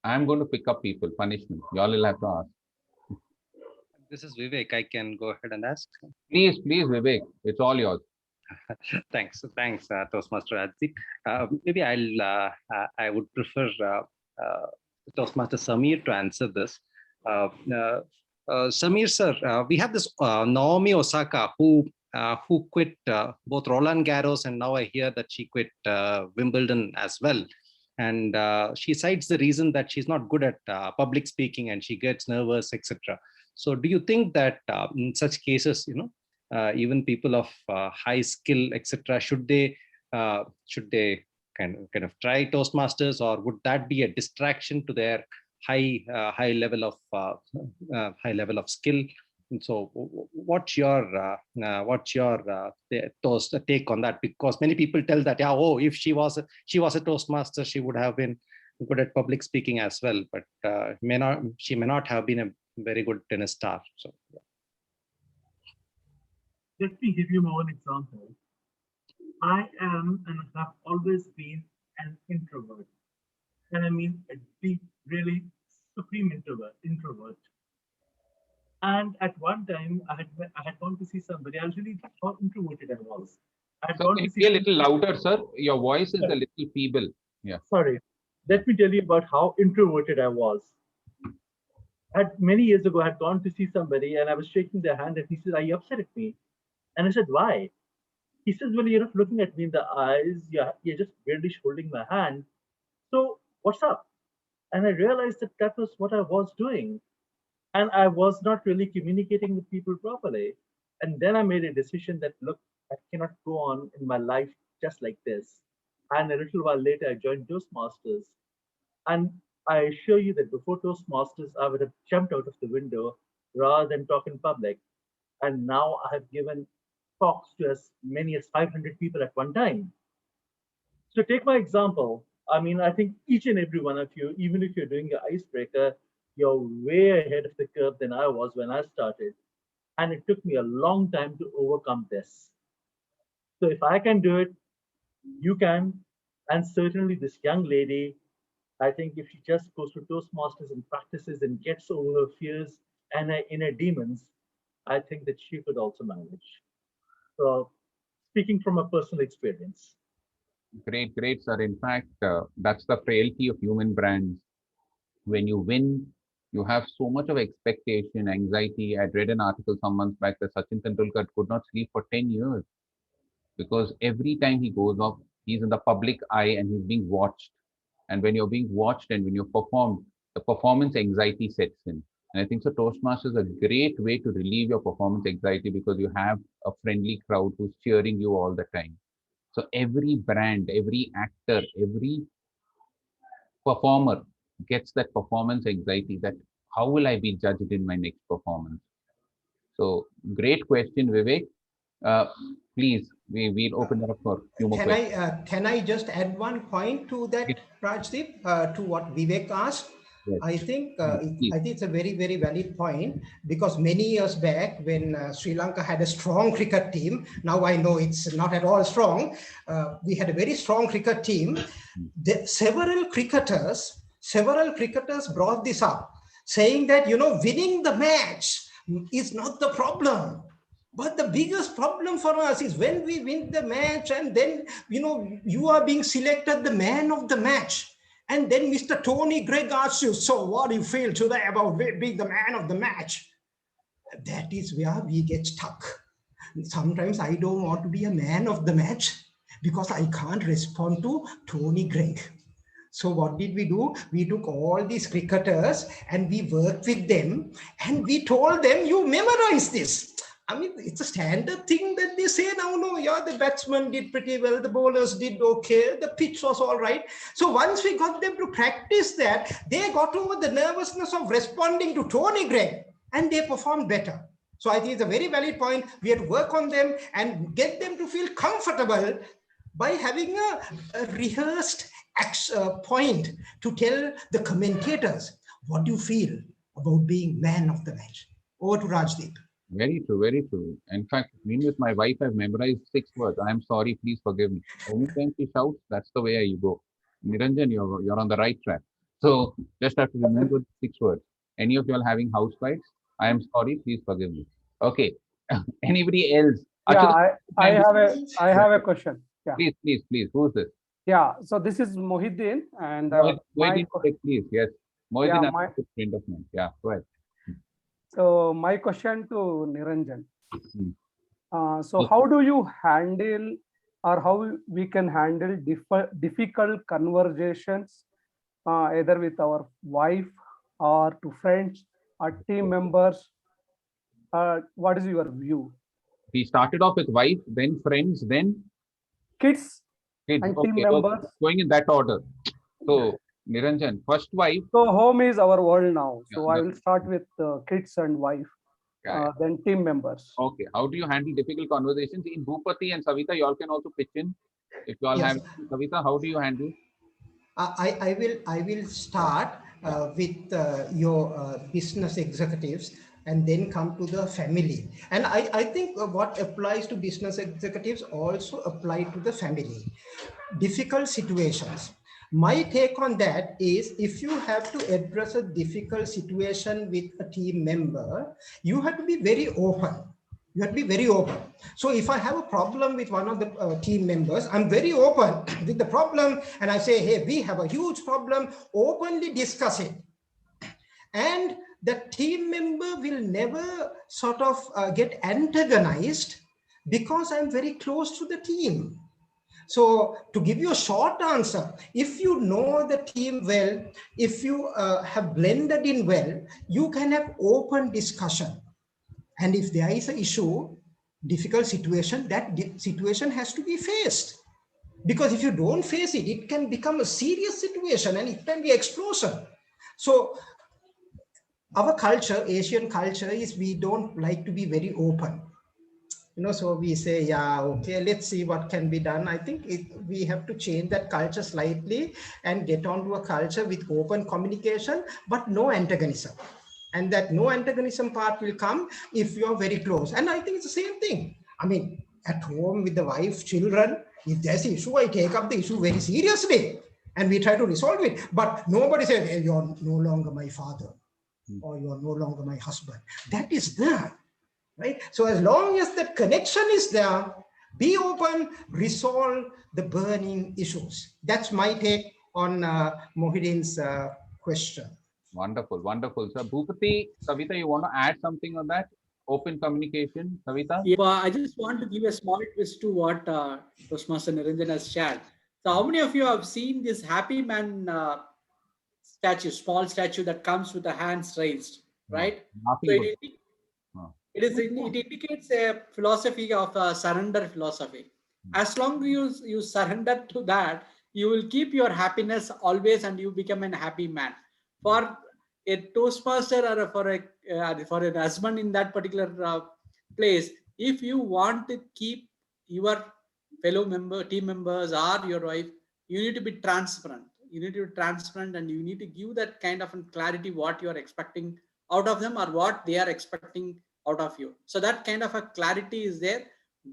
I'm going to pick up people, punishment. You all will have to ask. This is Vivek. I can go ahead and ask. Please, Vivek. It's all yours. Thanks, Toastmaster Adzik. Maybe I would prefer Toastmaster Samir to answer this. Samir sir, we have this Naomi Osaka who quit both Roland Garros, and now I hear that she quit Wimbledon as well. And she cites the reason that she's not good at public speaking and she gets nervous, etc. So do you think that in such cases, even people of high skill, etc., should they kind of try Toastmasters, or would that be a distraction to their high level of skill? So what's your take on that? Because many people tell that, yeah, oh, if she was a Toastmaster, she would have been good at public speaking as well, but she may not have been a very good tennis star. So let me give you my own example. I am and have always been an introvert, and I mean a deep, really supreme introvert. And at one time, I had gone to see somebody. I was really how introverted I was. I had Sir, gone can to you see be a little somebody. louder, sir? Your voice is a little feeble. Yeah. Sorry. Let me tell you about how introverted I was. Many years ago, I had gone to see somebody and I was shaking their hand and he said, "Are you upset at me?" And I said, "Why?" He says, "Well, you're not looking at me in the eyes. You're just barely holding my hand. So what's up?" And I realized that that was what I was doing. And I was not really communicating with people properly. And then I made a decision that, look, I cannot go on in my life just like this. And a little while later, I joined Toastmasters. And I assure you that before Toastmasters, I would have jumped out of the window rather than talk in public. And now I have given talks to as many as 500 people at one time. So take my example. I mean, I think each and every one of you, even if you're doing your icebreaker, you're way ahead of the curve than I was when I started. And it took me a long time to overcome this. So if I can do it, you can. And certainly this young lady, I think if she just goes to Toastmasters and practices and gets over her fears and her inner demons, I think that she could also manage. So speaking from a personal experience. Great, great, sir. In fact, that's the frailty of human brands. When you win, you have so much of expectation, anxiety. I read an article some months back that Sachin Tendulkar could not sleep for 10 years because every time he goes off, he's in the public eye and he's being watched. And when you're being watched and when you perform, the performance anxiety sets in. And I think so Toastmasters is a great way to relieve your performance anxiety because you have a friendly crowd who's cheering you all the time. So every brand, every actor, every performer gets that performance anxiety that how will I be judged in my next performance? So great question, Vivek. Uh, Please, we'll open it up for a few more questions. Can I just add one point to that, Rajdeep, to what Vivek asked? Yes. I think Please. it's a very, very valid point because many years back when Sri Lanka had a strong cricket team, now I know it's not at all strong, we had a very strong cricket team. Several cricketers brought this up, saying that, winning the match is not the problem. But the biggest problem for us is when we win the match and then, you are being selected the man of the match. And then Mr. Tony Gregg asks you, so what do you feel today about being the man of the match? That is where we get stuck. Sometimes I don't want to be a man of the match because I can't respond to Tony Gregg. So what did we do? We took all these cricketers and we worked with them and we told them, you memorize this. I mean, it's a standard thing that they say now, no, yeah, the batsman did pretty well, the bowlers did okay, the pitch was all right. So once we got them to practice that, they got over the nervousness of responding to Tony Gregg and they performed better. So I think it's a very valid point. We have to work on them and get them to feel comfortable by having a rehearsed point to tell the commentators, what do you feel about being man of the match? Over to Rajdeep. Very true, very true. In fact, me with my wife, I've memorized 6 words. I am sorry, please forgive me. Anytime she shouts, that's the way I go. Niranjan, you're on the right track. So just have to remember 6 words. Any of you all having house fights? I am sorry, please forgive me. Okay. Anybody else? Yeah, I have a question. Yeah. Please. Who's this? Yeah. So this is Mohiddin and Mohiddin, please. Yes. Mohiddin, yeah, is a good friend of mine. Yeah, go ahead. So my question to Niranjan. So how do you handle or how we can handle difficult conversations either with our wife or to friends or team members? What is your view? We started off with wife, then friends, then kids. And team members. Going in that order. So Niranjan, first wife. So home is our world now. So I will start with kids and wife. than team members. Okay. How do you handle difficult conversations? In Bhupati and Savita, you all can also pitch in. If you all Yes. have, Savita, how do you handle? I will start with your business executives and then come to the family. And I think what applies to business executives also apply to the family. Difficult situations. My take on that is, if you have to address a difficult situation with a team member, you have to be very open. You have to be very open. So if I have a problem with one of the team members, I'm very open with the problem, and I say, hey, we have a huge problem, openly discuss it. And the team member will never sort of get antagonized because I'm very close to the team. So to give you a short answer, if you know the team well, if you have blended in well, you can have open discussion. And if there is an issue, difficult situation, that situation has to be faced. Because if you don't face it, it can become a serious situation and it can be explosion. So our culture, Asian culture, is we don't like to be very open. So we say, yeah, okay, let's see what can be done. I think we have to change that culture slightly and get on to a culture with open communication, but no antagonism. And that no antagonism part will come if you're very close. And I think it's the same thing. I mean, at home with the wife, children, if there's an issue, I take up the issue very seriously and we try to resolve it. But nobody says, hey, you're no longer my father or you're no longer my husband. That is there. Right? So as long as that connection is there, be open, resolve the burning issues. That's my take on Mohidin's question. Wonderful, wonderful. So Bhupati, Savita, you want to add something on that? Open communication, Savita? Yeah, I just want to give a small twist to what Toastmaster Niranjan has shared. So how many of you have seen this happy man statue, small statue that comes with the hands raised, right? So it indicates a philosophy of a surrender philosophy. As long as you surrender to that, you will keep your happiness always and you become a happy man. For a Toastmaster or for a husband in that particular place, if you want to keep your team members or your wife, you need to be transparent. You need to be transparent and you need to give that kind of clarity what you are expecting out of them or what they are expecting out of you. So that kind of a clarity is there.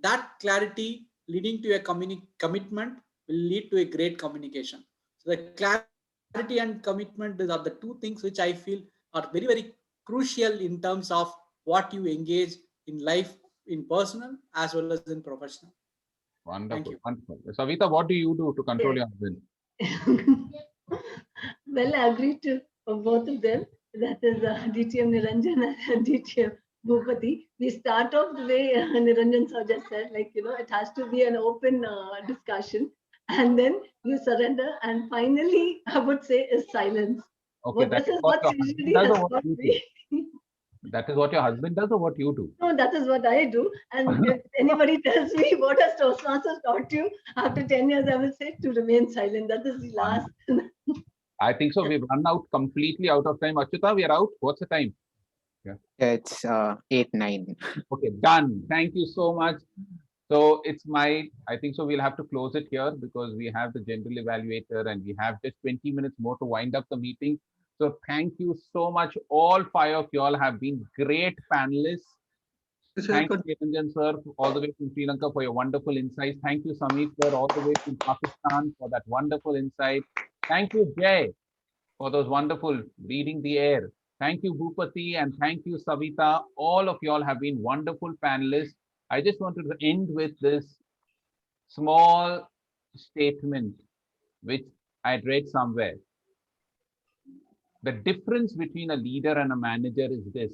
That clarity leading to a commitment will lead to a great communication. So the clarity and commitment are the two things which I feel are very, very crucial in terms of what you engage in life, in personal as well as in professional. Wonderful, wonderful. Savita, what do you do to control your husband? Well, I agree to both of them. That is DTM Niranjan and DTM Bhupati. We start off the way Niranjan sir just said, like, it has to be an open discussion. And then you surrender. And finally, I would say, is silence. Okay, This is what usually has got me. That is what your husband does or what you do? No, that is what I do. And if anybody tells me what has Toastmasters taught you, after 10 years, I will say to remain silent. That is the last. I think so. We've run out completely out of time. Achyuta, we are out. What's the time? Yeah, it's 8:09. Okay, done. Thank you so much. So I think so we'll have to close it here because we have the general evaluator and we have just 20 minutes more to wind up the meeting. So thank you so much. All 5 of you all have been great panelists. Thank you, Niranjan sir, all the way from Sri Lanka for your wonderful insights. Thank you, Samit sir, all the way from Pakistan for that wonderful insight. Thank you, Jay, for those wonderful reading the air. Thank you, Bhupati, and thank you, Savita. All of you all have been wonderful panelists. I just wanted to end with this small statement, which I'd read somewhere. The difference between a leader and a manager is this.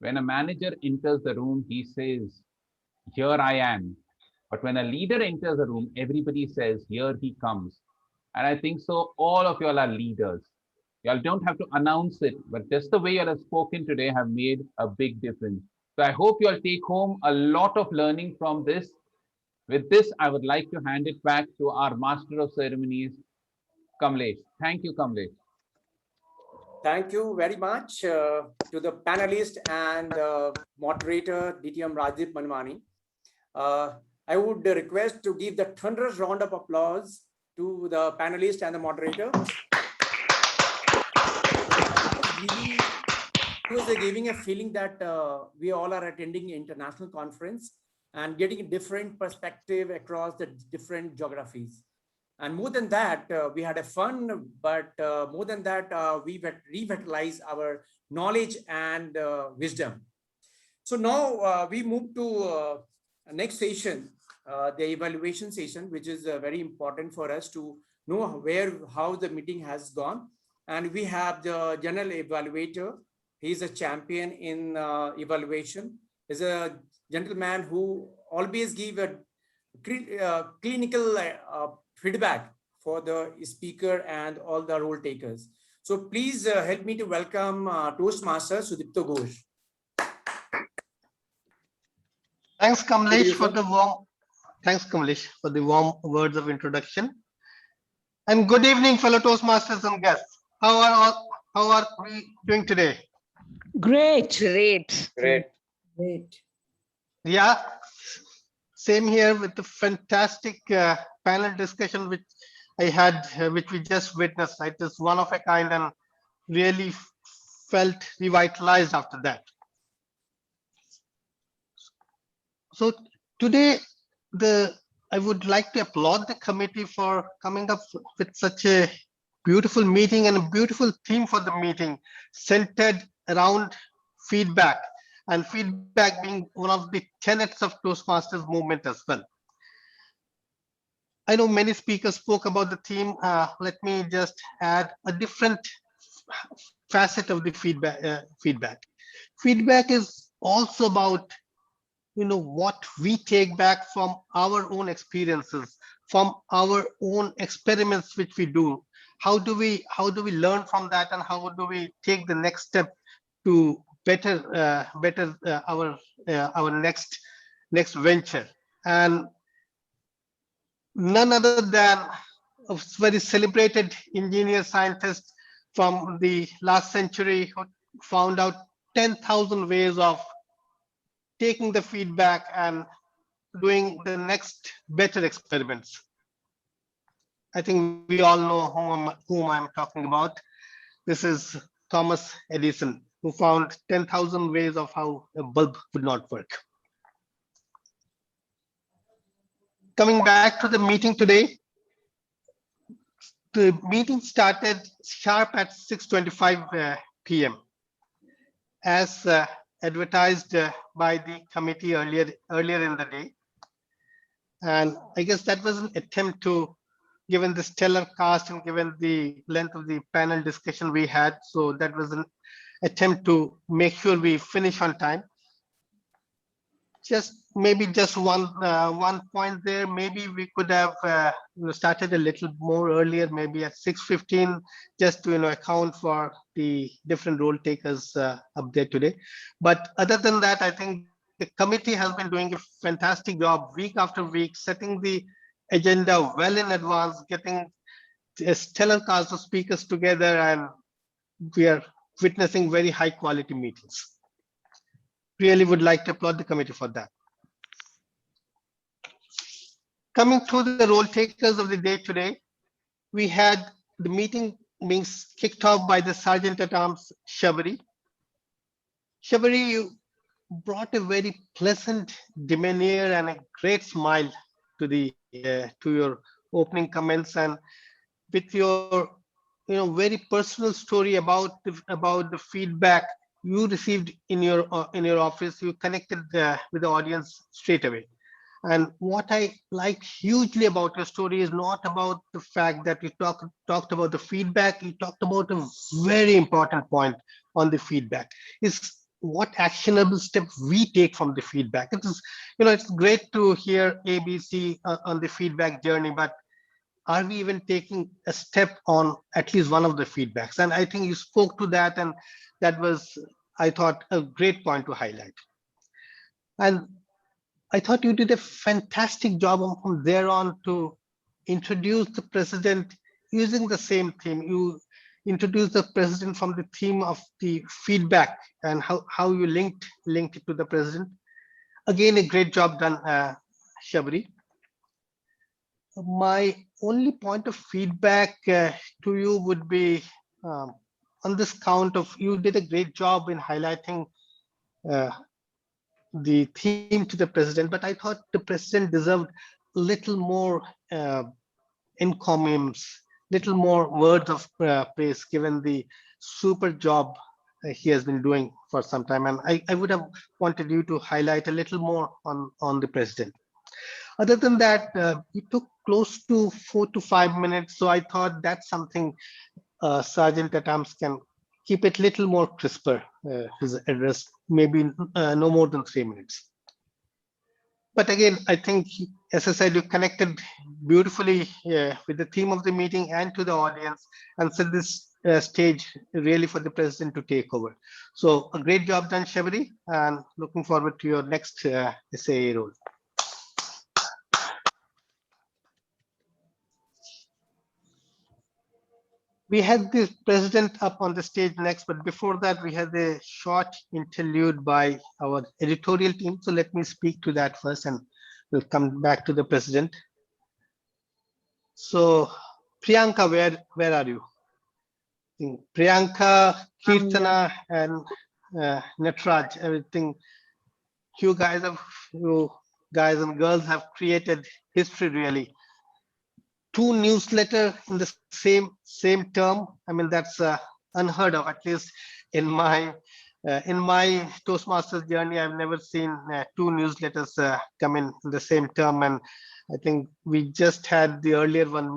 When a manager enters the room, he says, here I am. But when a leader enters the room, everybody says, here he comes. And I think so, all of you all are leaders. You all don't have to announce it, but just the way you all have spoken today have made a big difference. So I hope you all take home a lot of learning from this. With this, I would like to hand it back to our Master of Ceremonies, Kamlesh. Thank you, Kamlesh. Thank you very much to the panelist and moderator, DTM Rajiv Manmani. I would request to give the thunderous round of applause to the panelist and the moderator. It was giving a feeling that we all are attending an international conference and getting a different perspective across the different geographies. And more than that, we had a fun, but more than that, we revitalized our knowledge and wisdom. So now we move to next session, the evaluation session, which is very important for us to know how the meeting has gone. And we have the general evaluator. He's a champion in evaluation. He's a gentleman who always give a clinical feedback for the speaker and all the role takers. So please help me to welcome Toastmaster Sudipto Ghosh. Thanks, Kamlesh, for the warm words of introduction. And good evening, fellow Toastmasters and guests. How are we doing today? Great. Yeah, same here with the fantastic panel discussion which I had, which we just witnessed. It is one of a kind and really felt revitalized after that. So today, I would like to applaud the committee for coming up with such a beautiful meeting and a beautiful theme for the meeting centered around feedback, and feedback being one of the tenets of Toastmasters movement as well. I know many speakers spoke about the theme. Let me just add a different facet of the feedback. Feedback is also about what we take back from our own experiences, from our own experiments which we do. How do we learn from that, and how do we take the next step to better our next venture? And none other than a very celebrated engineer scientist from the last century who found out 10,000 ways of taking the feedback and doing the next better experiments. I think we all know whom I'm talking about. This is Thomas Edison, who found 10,000 ways of how a bulb would not work. Coming back to the meeting today, the meeting started sharp at 6:25 p.m. as advertised by the committee earlier in the day. And I guess that was an attempt to, given the stellar cast and given the length of the panel discussion we had, so that was an attempt to make sure we finish on time. Just one point there. Maybe we could have started a little more earlier, maybe at 6:15, just to account for the different role takers up there today. But other than that, I think the committee has been doing a fantastic job week after week, setting the agenda well in advance, getting a stellar cast of speakers together, and we are witnessing very high quality meetings. Really would like to applaud the committee for that. Coming to the role takers of the day today, we had the meeting being kicked off by the Sergeant at Arms, Shabari. Shabari, you brought a very pleasant demeanor and a great smile to your opening comments, and with your very personal story about the feedback you received in your office. You connected with the audience straight away. And what I liked hugely about your story is not about the fact that you talked about the feedback. You talked about a very important point on the feedback. Is what actionable steps we take from the feedback. It is, it's great to hear ABC on the feedback journey, but are we even taking a step on at least one of the feedbacks? And I think you spoke to that, and that was, I thought, a great point to highlight. And I thought you did a fantastic job from there on to introduce the president using the same theme. introduce the president from the theme of the feedback and how you linked it to the president. Again, a great job done, Shabri. My only point of feedback to you would be on this count of you did a great job in highlighting the theme to the president, but I thought the president deserved a little more encomiums, little more words of praise given the super job he has been doing for some time. And I would have wanted you to highlight a little more on the president. Other than that, it took close to 4 to 5 minutes. So I thought that's something Sergeant at Arms can keep it little more crisper, his address, maybe no more than 3 minutes. But again, I think, as I said, you connected beautifully with the theme of the meeting and to the audience and set this stage really for the president to take over. So a great job done, Shabri, and looking forward to your next SAA role. We had the president up on the stage next, but before that, we had a short interlude by our editorial team. So let me speak to that first, and we'll come back to the president. So Priyanka, where are you? Priyanka, Kirtana, and Natraj, everything. You guys and girls have created history, really. 2 newsletters in the same term. I mean, that's unheard of, at least in my Toastmasters journey. I've never seen 2 newsletters come in the same term. And I think we just had the earlier one,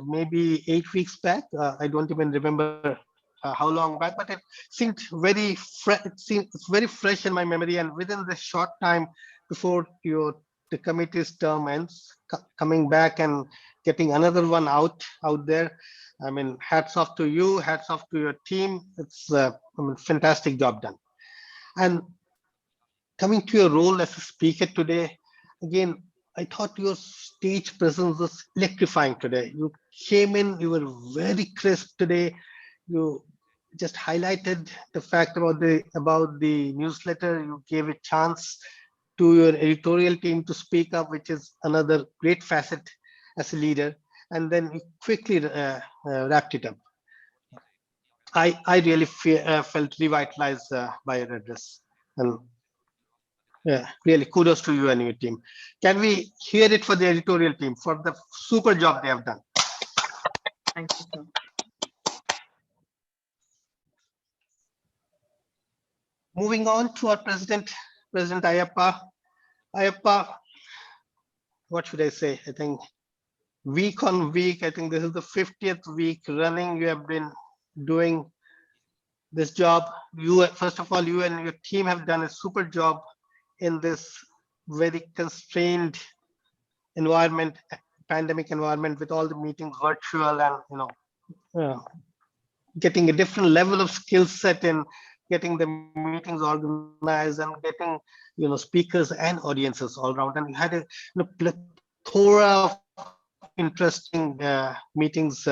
maybe 8 weeks back. I don't even remember how long back, but it seemed very it's very fresh in my memory. And within the short time before the committee's term ends, coming back and getting another one out there. I mean, hats off to you, hats off to your team. It's fantastic job done. And coming to your role as a speaker today, again, I thought your stage presence was electrifying today. You came in, you were very crisp today. You just highlighted the fact about the newsletter. You gave a chance to your editorial team to speak up, which is another great facet as a leader, and then you quickly wrapped it up. I really felt revitalized by your address, and really kudos to you and your team. Can we hear it for the editorial team for the super job they have done? Thank you, sir. Moving on to our President Ayappa. Ayappa, what should I say? I think week on week, I think this is the 50th week running. You have been doing this job. First of all, you and your team have done a super job in this very constrained environment, pandemic environment, with all the meetings virtual, and getting a different level of skill set in getting the meetings organized and getting speakers and audiences all around. And you had a plethora of interesting meetings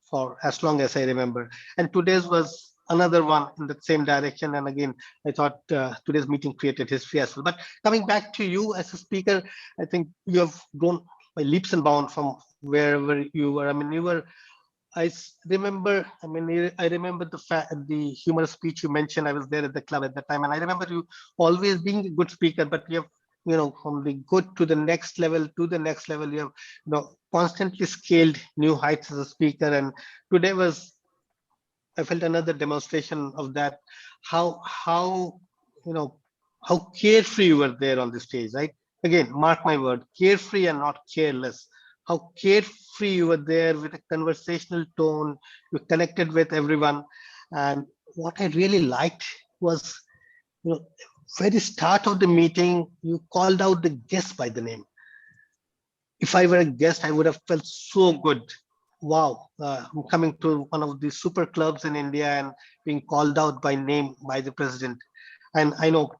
for as long as I remember. And today's was another one in the same direction. And again, I thought today's meeting created history as well. But coming back to you as a speaker, I think you have grown by leaps and bounds from wherever you were. I mean, I remember the humorous speech you mentioned. I was there at the club at that time, and I remember you always being a good speaker, but you have, from the good to the next level, you have, constantly scaled new heights as a speaker. And today I felt another demonstration of that, how carefree you were there on the stage, right? Again, mark my word, carefree and not careless. How carefree you were there with a conversational tone. You connected with everyone. And what I really liked was, very start of the meeting, you called out the guest by the name. If I were a guest, I would have felt so good. Wow, I'm coming to one of the super clubs in India and being called out by name by the president. And I know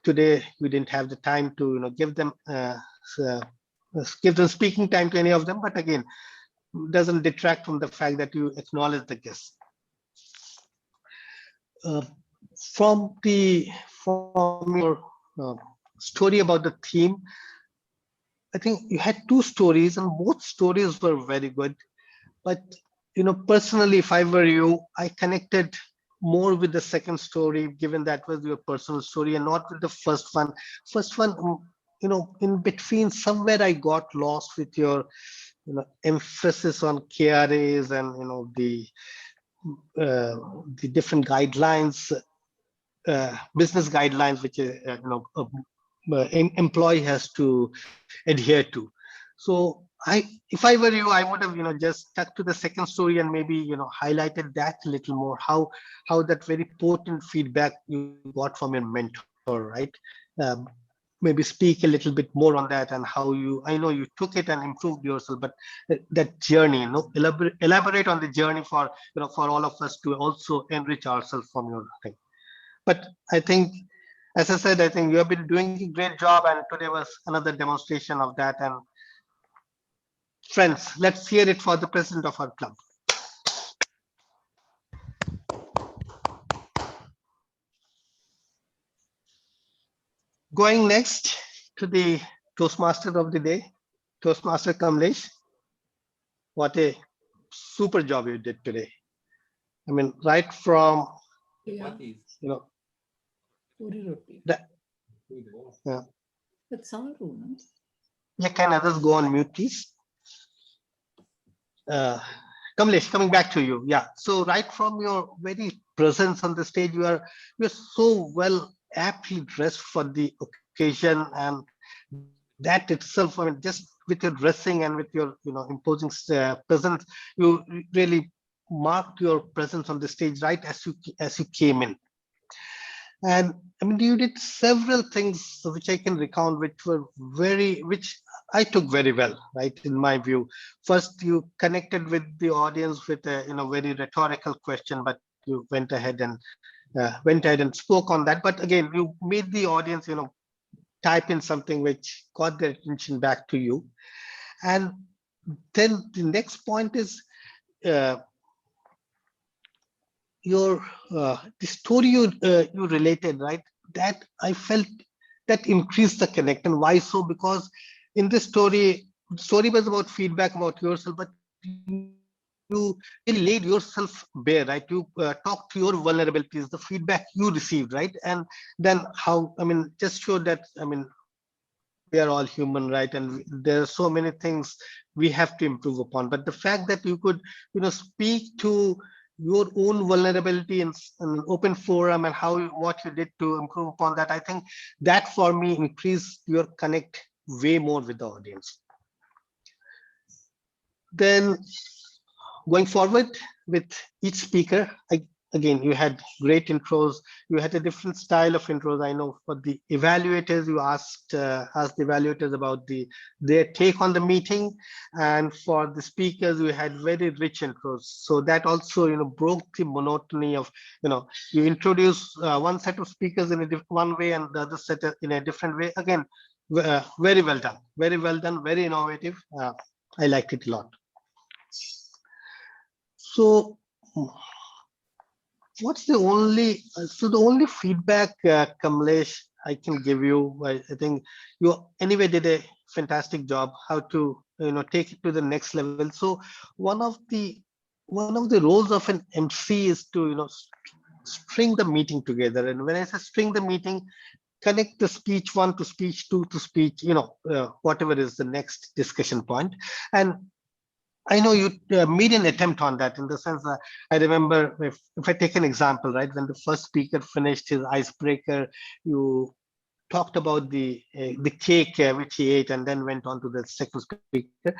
today we didn't have the time to give them speaking time to any of them, but again, doesn't detract from the fact that you acknowledge the guests. uh, from your story about the theme, I think you had two stories, and both stories were very good. But personally, if I were you, I connected more with the second story, given that was your personal story, and not with the first one. First one, in between, somewhere I got lost with your, emphasis on KRAs and the different guidelines, business guidelines, which employee has to adhere to. So if I were you, I would have just stuck to the second story and maybe highlighted that a little more. How that very potent feedback you got from your mentor, right? Um, Maybe speak a little bit more on that, and how I know you took it and improved yourself, but that journey, elaborate on the journey for for all of us to also enrich ourselves from your thing. But I think, as I said, I think you have been doing a great job, and today was another demonstration of that. And friends, let's hear it for the president of our club. Going next to the Toastmaster of the day, Toastmaster Kamlesh. What a super job you did today. I mean, right from, that, yeah. Yeah, can others go on mute, please? Kamlesh, coming back to you. Yeah. So right from your very presence on the stage, you're so well aptly dressed for the occasion, and that itself, I mean, just with your dressing and with your imposing presence, you really marked your presence on the stage right as you came in. And I mean, you did several things which I can recount, which I took very well, right? In my view, first you connected with the audience with a very rhetorical question, but you went ahead and spoke on that. But again, you made the audience, type in something which got their attention back to you. And then the next point is the story you related, right? That I felt that increased the connect. And why so? Because in this story was about feedback about yourself, but you laid yourself bare, right? You talked to your vulnerabilities, the feedback you received, right? And then how, I mean, just show that, I mean, we are all human, right? And there are so many things we have to improve upon. But the fact that you could, speak to your own vulnerability in an open forum, and what you did to improve upon that, I think that for me increased your connect way more with the audience. Then going forward with each speaker, again, you had great intros. You had a different style of intros. I know for the evaluators, you asked the evaluators about their take on the meeting, and for the speakers, you had very rich intros. So that also, broke the monotony of, you introduce one set of speakers in one way, and the other set in a different way. Again, very well done, very innovative. I liked it a lot. So what's the only feedback, Kamlesh, I can give you? I think you anyway did a fantastic job how to take it to the next level. So one of the roles of an MC is to string the meeting together. And when I say string the meeting, connect the speech one to speech two to speech, whatever is the next discussion point. And I know you made an attempt on that, in the sense that I remember, if I take an example, right, when the first speaker finished his icebreaker, you talked about the cake which he ate, and then went on to the second speaker.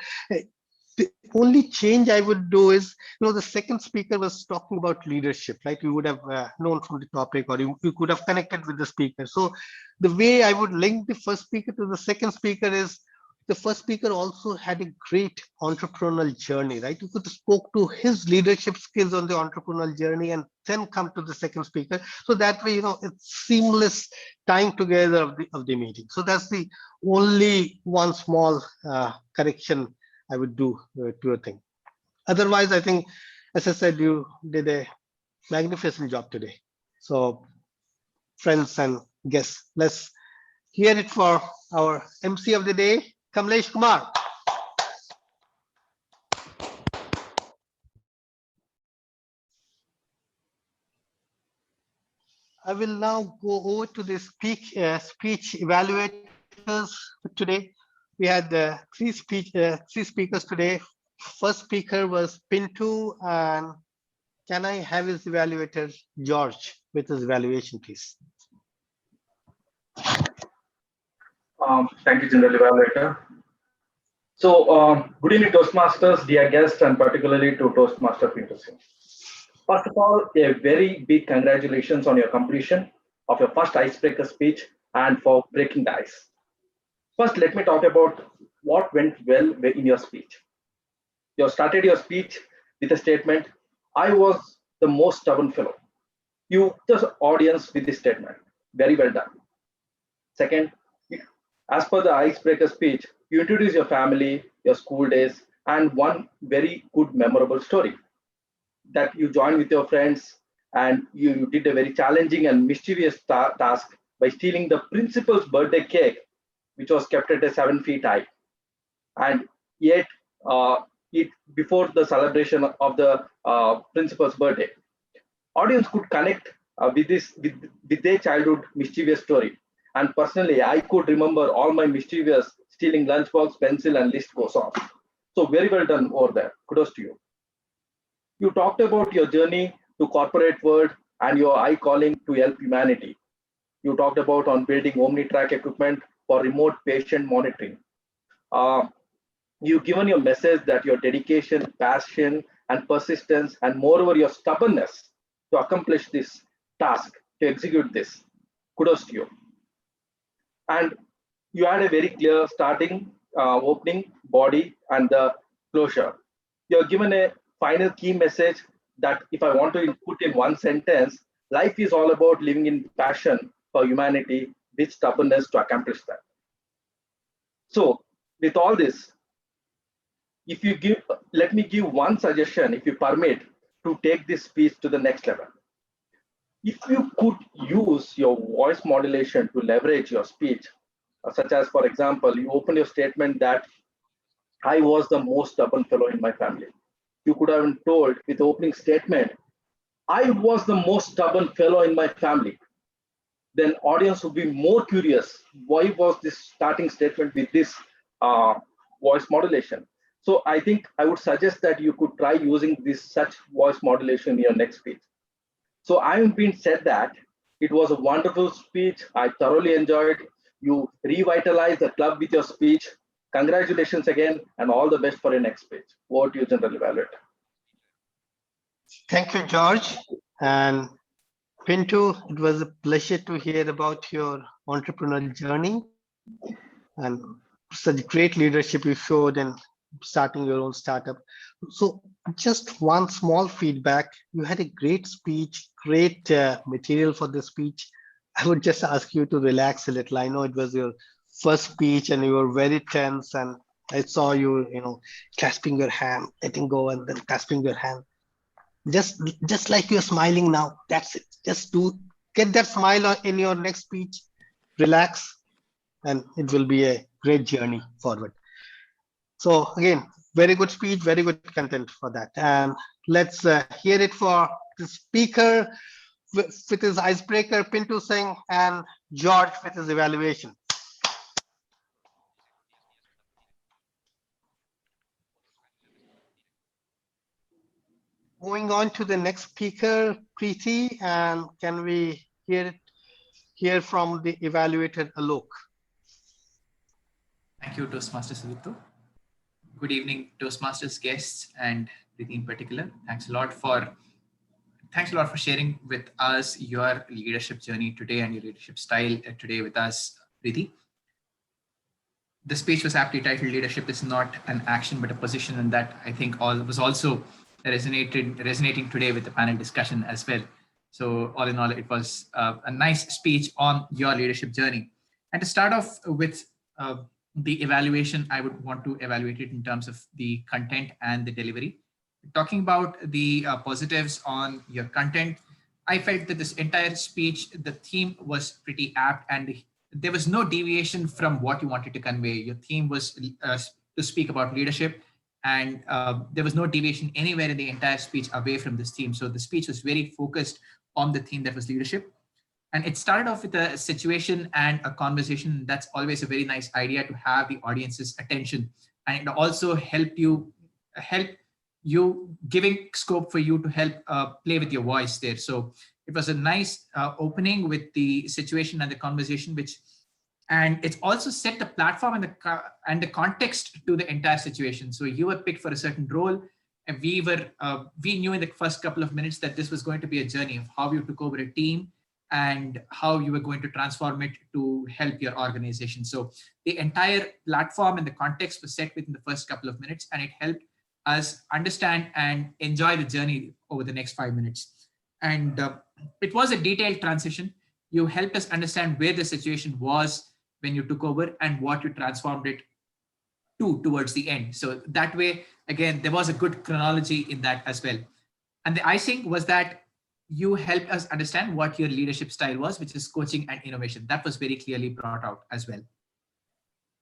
The only change I would do is, the second speaker was talking about leadership, right? You would have known from the topic, or you could have connected with the speaker. So the way I would link the first speaker to the second speaker is, the first speaker also had a great entrepreneurial journey, right? You could spoke to his leadership skills on the entrepreneurial journey, and then come to the second speaker. So that way, it's seamless tying together of the meeting. So that's the only one small correction I would do to a thing. Otherwise, I think, as I said, you did a magnificent job today. So friends and guests, let's hear it for our MC of the day, Kamlesh Kumar. I will now go over to the speech evaluators today. We had three speakers today. First speaker was Pintu, and can I have his evaluator George with his evaluation, please? Thank you, General Evaluator. So, good evening, Toastmasters, dear guests, and particularly to Toastmaster Peter Singh. First of all, a very big congratulations on your completion of your first icebreaker speech and for breaking the ice. First, let me talk about what went well in your speech. You started your speech with a statement, I was the most stubborn fellow. You the audience with this statement. Very well done. Second, as per the icebreaker speech, you introduce your family, your school days, and one very good memorable story that you joined with your friends and you did a very challenging and mischievous task by stealing the principal's birthday cake, which was kept at a 7 feet high. And yet, it before the celebration of the principal's birthday, audience could connect with their childhood mischievous story. And personally, I could remember all my mischievous stealing lunchbox, pencil, and list goes on. So very well done over there. Kudos to you. You talked about your journey to corporate world and your eye calling to help humanity. You talked about on building omni-track equipment for remote patient monitoring. You've given your message that your dedication, passion, and persistence, and moreover your stubbornness to accomplish this task, to execute this. Kudos to you. And you had a very clear starting, opening, body, and the closure. You are given a final key message that if I want to put in one sentence, life is all about living in passion for humanity with stubbornness to accomplish that. So with all this, if you give, let me give one suggestion, if you permit, to take this speech to the next level. If you could use your voice modulation to leverage your speech, such as, for example, you open your statement that I was the most stubborn fellow in my family. You could have been told with the opening statement, I was the most stubborn fellow in my family. Then audience would be more curious. Why was this starting statement with this voice modulation? So I think I would suggest that you could try using this such voice modulation in your next speech. So I've been said that it was a wonderful speech. I thoroughly enjoyed. You revitalized the club with your speech. Congratulations again, and all the best for your next speech. Over to you, General Evaluator. Thank you, George. And Pintu, it was a pleasure to hear about your entrepreneurial journey and such great leadership you showed in starting your own startup. So just one small feedback, you had a great speech, great material for the speech. I would just ask you to relax a little. I know it was your first speech and you were very tense, and I saw you, clasping your hand, letting go and then clasping your hand. Just like you're smiling now, that's it. Just get that smile in your next speech, relax, and it will be a great journey forward. So again, very good speech, very good content for that. And let's hear it for the speaker with his icebreaker, Pintu Singh, and George with his evaluation. Moving on to the next speaker, Preeti, and can we hear from the evaluator, Alok? Thank you, Toastmaster Sudipto. Good evening, Toastmasters guests and Preeti in particular. Thanks a lot for sharing with us your leadership journey today and your leadership style today with us, Preeti. The speech was aptly titled "Leadership is not an action but a position," and that I think was also resonating today with the panel discussion as well. So all in all, it was a nice speech on your leadership journey. And to start off with the evaluation, I would want to evaluate it in terms of the content and the delivery. Talking about the positives on your content, I felt that this entire speech, the theme was pretty apt, and there was no deviation from what you wanted to convey. Your theme was to speak about leadership, and there was no deviation anywhere in the entire speech away from this theme. So the speech was very focused on the theme that was leadership. And it started off with a situation and a conversation. That's always a very nice idea, to have the audience's attention. And it also help you giving scope for you to help play with your voice there. So it was a nice opening with the situation and the conversation, and it's also set the platform and the context to the entire situation. So you were picked for a certain role, and we knew in the first couple of minutes that this was going to be a journey of how you took over a team and how you were going to transform it to help your organization. So the entire platform and the context was set within the first couple of minutes, and it helped us understand and enjoy the journey over the next 5 minutes. And it was a detailed transition. You helped us understand where the situation was when you took over and what you transformed it towards the end. So that way, again, there was a good chronology in that as well. And the icing was that you helped us understand what your leadership style was, which is coaching and innovation. That was very clearly brought out as well.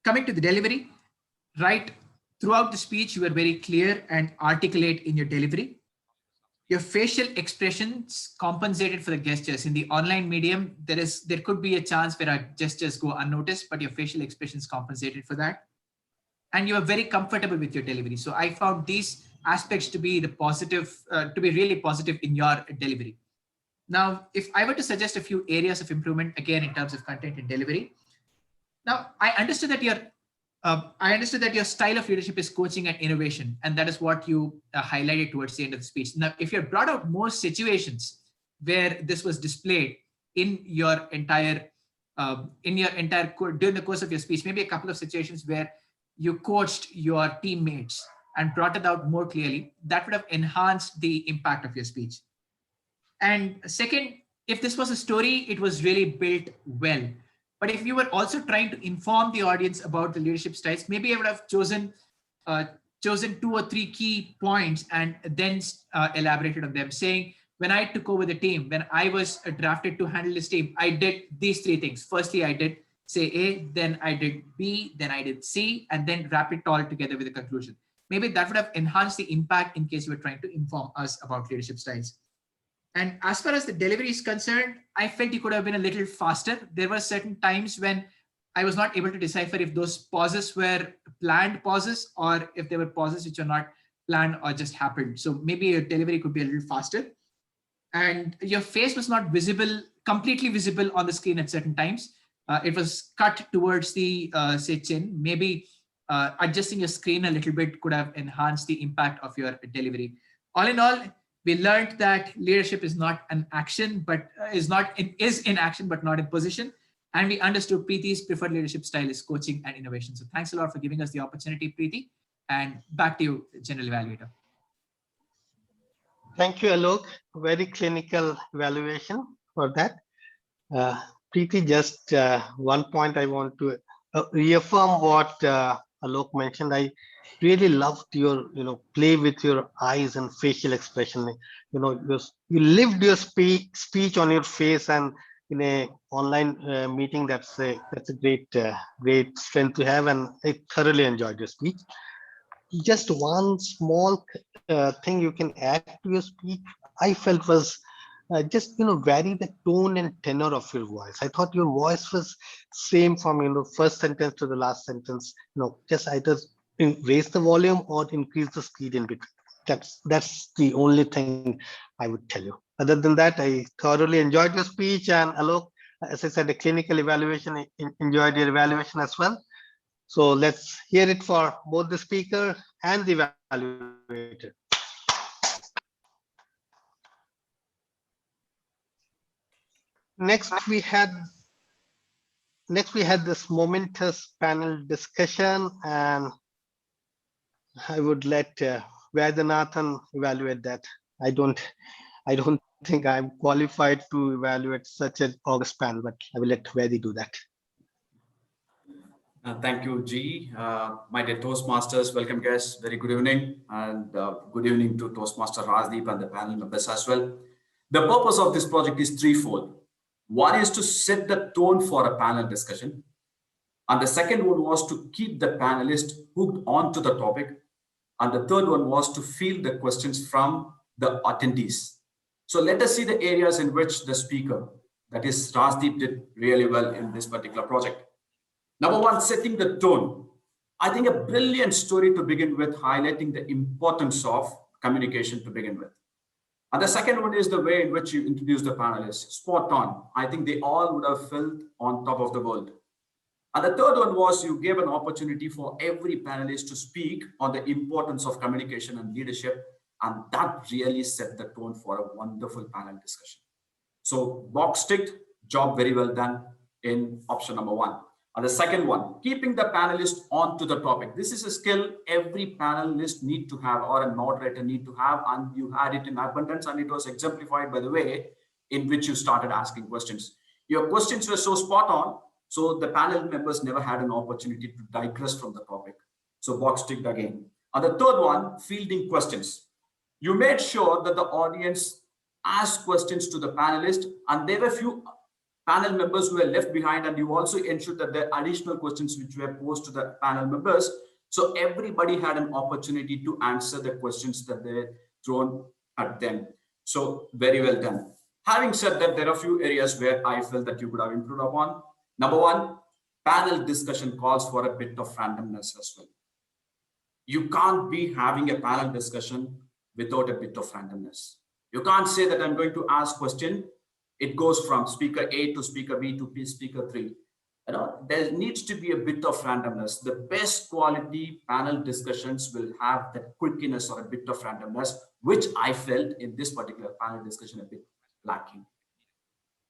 Coming to the delivery, right throughout the speech, you were very clear and articulate in your delivery. Your facial expressions compensated for the gestures. In the online medium, there could be a chance where our gestures go unnoticed, but your facial expressions compensated for that. And you are very comfortable with your delivery. So I found these aspects to be really positive in your delivery. Now, if I were to suggest a few areas of improvement, again, in terms of content and delivery. Now, I understood that your style of leadership is coaching and innovation, and that is what you highlighted towards the end of the speech. Now, if you had brought out more situations where this was displayed in your entire during the course of your speech, maybe a couple of situations where you coached your teammates and brought it out more clearly, that would have enhanced the impact of your speech. And second, if this was a story, it was really built well. But if you were also trying to inform the audience about the leadership styles, maybe I would have chosen 2 or 3 key points and then elaborated on them, saying, when I took over the team, when I was drafted to handle this team, I did these 3 things. Firstly, I did say A, then I did B, then I did C, and then wrap it all together with a conclusion. Maybe that would have enhanced the impact in case you were trying to inform us about leadership styles. And as far as the delivery is concerned, I felt you could have been a little faster. There were certain times when I was not able to decipher if those pauses were planned pauses or if they were pauses which are not planned or just happened. So maybe your delivery could be a little faster. And your face was not completely visible on the screen at certain times. It was cut towards the say chin. Maybe adjusting your screen a little bit could have enhanced the impact of your delivery. All in all, we learned that leadership is not an action, but is in action, but not in position. And we understood Preeti's preferred leadership style is coaching and innovation. So thanks a lot for giving us the opportunity, Preeti. And back to you, General Evaluator. Thank you, Alok. Very clinical evaluation for that. Preeti, just one point I want to reaffirm what Alok mentioned. I really loved your, play with your eyes and facial expression. You lived your speech on your face, and in a online meeting, that's a great strength to have, and I thoroughly enjoyed your speech. Just one small thing you can add to your speech, I felt was just vary the tone and tenor of your voice. I thought your voice was same from first sentence to the last sentence. Just either raise the volume or increase the speed in between. That's the only thing I would tell you. Other than that, I thoroughly enjoyed your speech, and Alok, as I said, a clinical evaluation, I enjoyed your evaluation as well. So let's hear it for both the speaker and the evaluator. Next, we had this momentous panel discussion, and I would let Vaidyanathan evaluate that. I don't think I'm qualified to evaluate such an august panel, but I will let Vaidya do that. Thank you, G. My dear Toastmasters, welcome guests. Very good evening, and good evening to Toastmaster Rajdeep and the panel members as well. The purpose of this project is threefold. One is to set the tone for a panel discussion. And the second one was to keep the panelists hooked onto the topic. And the third one was to field the questions from the attendees. So let us see the areas in which the speaker, that is Rajdeep, did really well in this particular project. Number one, setting the tone. I think a brilliant story to begin with, highlighting the importance of communication to begin with. And the second one is the way in which you introduce the panelists. Spot on. I think they all would have felt on top of the world. And the third one was you gave an opportunity for every panelist to speak on the importance of communication and leadership. And that really set the tone for a wonderful panel discussion. So box ticked, job very well done in option number one. And the second one, keeping the panelists on to the topic. This is a skill every panelist need to have, or a moderator need to have, and you had it in abundance, and it was exemplified by the way in which you started asking questions. Your questions were so spot on, so the panel members never had an opportunity to digress from the topic. So box ticked again. And the third one, fielding questions. You made sure that the audience asked questions to the panelists, and there were few panel members who were left behind, and you also ensured that there are additional questions which were posed to the panel members. So everybody had an opportunity to answer the questions that they thrown at them. So very well done. Having said that, there are a few areas where I felt that you could have improved upon. Number one, panel discussion calls for a bit of randomness as well. You can't be having a panel discussion without a bit of randomness. You can't say that I'm going to ask question. It goes from speaker A to speaker B to speaker 3. There needs to be a bit of randomness. The best quality panel discussions will have that quirkiness or a bit of randomness, which I felt in this particular panel discussion a bit lacking.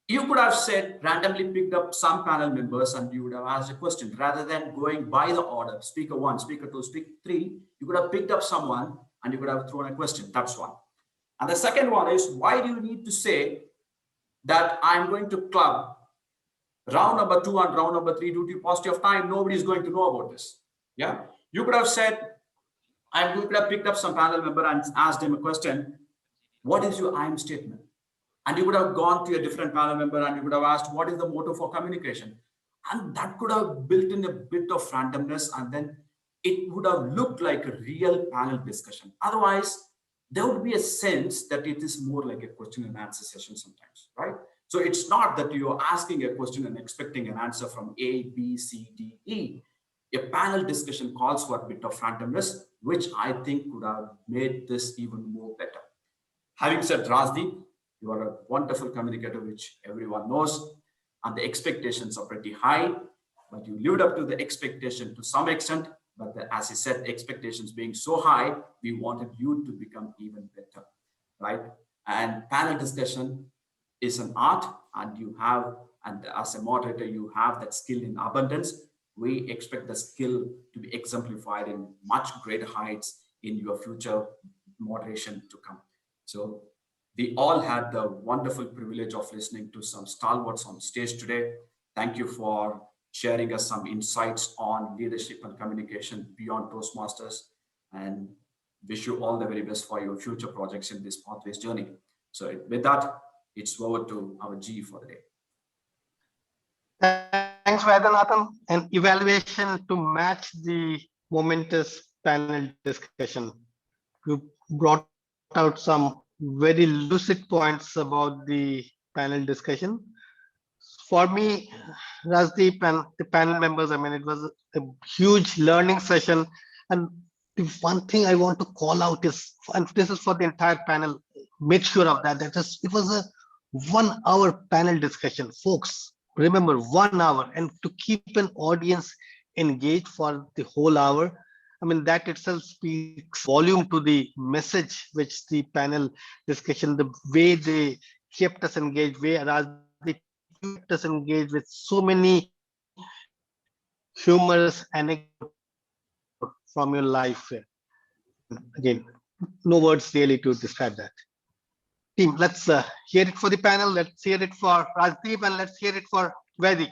You could have said randomly picked up some panel members and you would have asked a question rather than going by the order, speaker 1, speaker 2, speaker 3. You could have picked up someone and you could have thrown a question. That's one. And the second one is, why do you need to say that I'm going to club round number 2 and round number 3 due to paucity of time? Nobody is going to know about this. Yeah, you could have said, you could have picked up some panel member and asked him a question. What is your I am statement? And you would have gone to a different panel member and you would have asked, what is the motto for communication? And that could have built in a bit of randomness, and then it would have looked like a real panel discussion. Otherwise, there would be a sense that it is more like a question and answer session sometimes, right? So it's not that you're asking a question and expecting an answer from A, B, C, D, E. A panel discussion calls for a bit of randomness, which I think could have made this even more better. Having said, Rajdeep, you are a wonderful communicator, which everyone knows, and the expectations are pretty high, but you lived up to the expectation to some extent. But as I said, expectations being so high, we wanted you to become even better, right? And panel discussion is an art, and you have, and as a moderator, you have that skill in abundance. We expect the skill to be exemplified in much greater heights in your future moderation to come. So we all had the wonderful privilege of listening to some stalwarts on stage today. Thank you for sharing us some insights on leadership and communication beyond Toastmasters, and wish you all the very best for your future projects in this Pathways journey. So with that, it's over to our G for the day. Thanks, Vaidyanathan. An evaluation to match the momentous panel discussion. You brought out some very lucid points about the panel discussion. For me, Rajdeep and the panel members, I mean, it was a huge learning session. And the one thing I want to call out is, and this is for the entire panel, make sure of that, it was a 1 hour panel discussion, folks. Remember, 1 hour, and to keep an audience engaged for the whole hour. I mean, that itself speaks volume to the message which the panel discussion, the way they kept us engaged, Rajdeep kept us engaged with so many humorous anecdotes from your life. Again, no words really to describe that. Team, let's hear it for the panel. Let's hear it for Rajdeep, and let's hear it for Vaidi.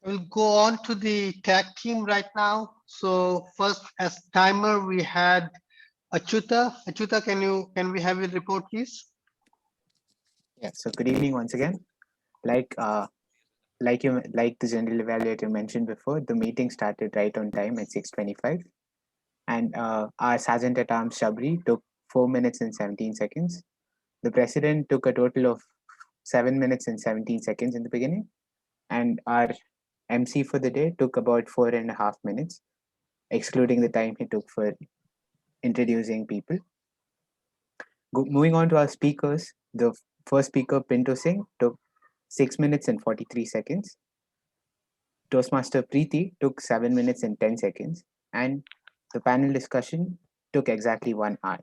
We'll go on to the tag team right now. So first, as timer, we had Achyuta. Achyuta, can we have your report, please? Yeah. So good evening once again. Like the general evaluator mentioned before, the meeting started right on time at 6:25, and our Sergeant at Arms Shabri took 4 minutes and 17 seconds. The president took a total of 7 minutes and 17 seconds in the beginning, and our MC for the day took about 4.5 minutes, excluding the time he took for introducing people. Moving on to our speakers, the first speaker, Pinto Singh, took 6 minutes and 43 seconds. Toastmaster Preeti took 7 minutes and 10 seconds, and the panel discussion took exactly 1 hour.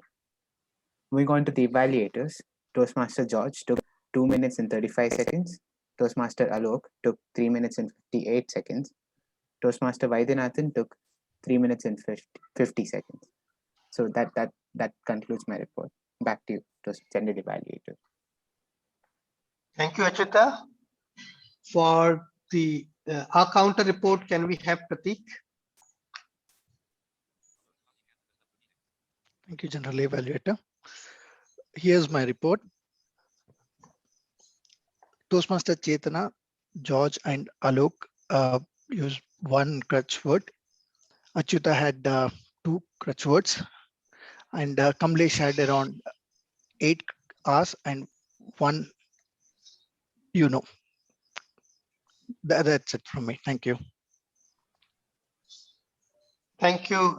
Moving on to the evaluators, Toastmaster George took 2 minutes and 35 seconds. Toastmaster Alok took 3 minutes and 58 seconds. Toastmaster Vaidyanathan took 3 minutes and 50 seconds. So that concludes my report. Back to you, General Evaluator. Thank you, Achyuta. For the our counter report, can we have Pratik? Thank you, General Evaluator. Here's my report. Toastmaster Chetana, George, and Alok used 1 crutch word. Achyuta had 2 crutch words, and Kamlesh had around 8 hours and 1. That's it from me. Thank you. Thank you.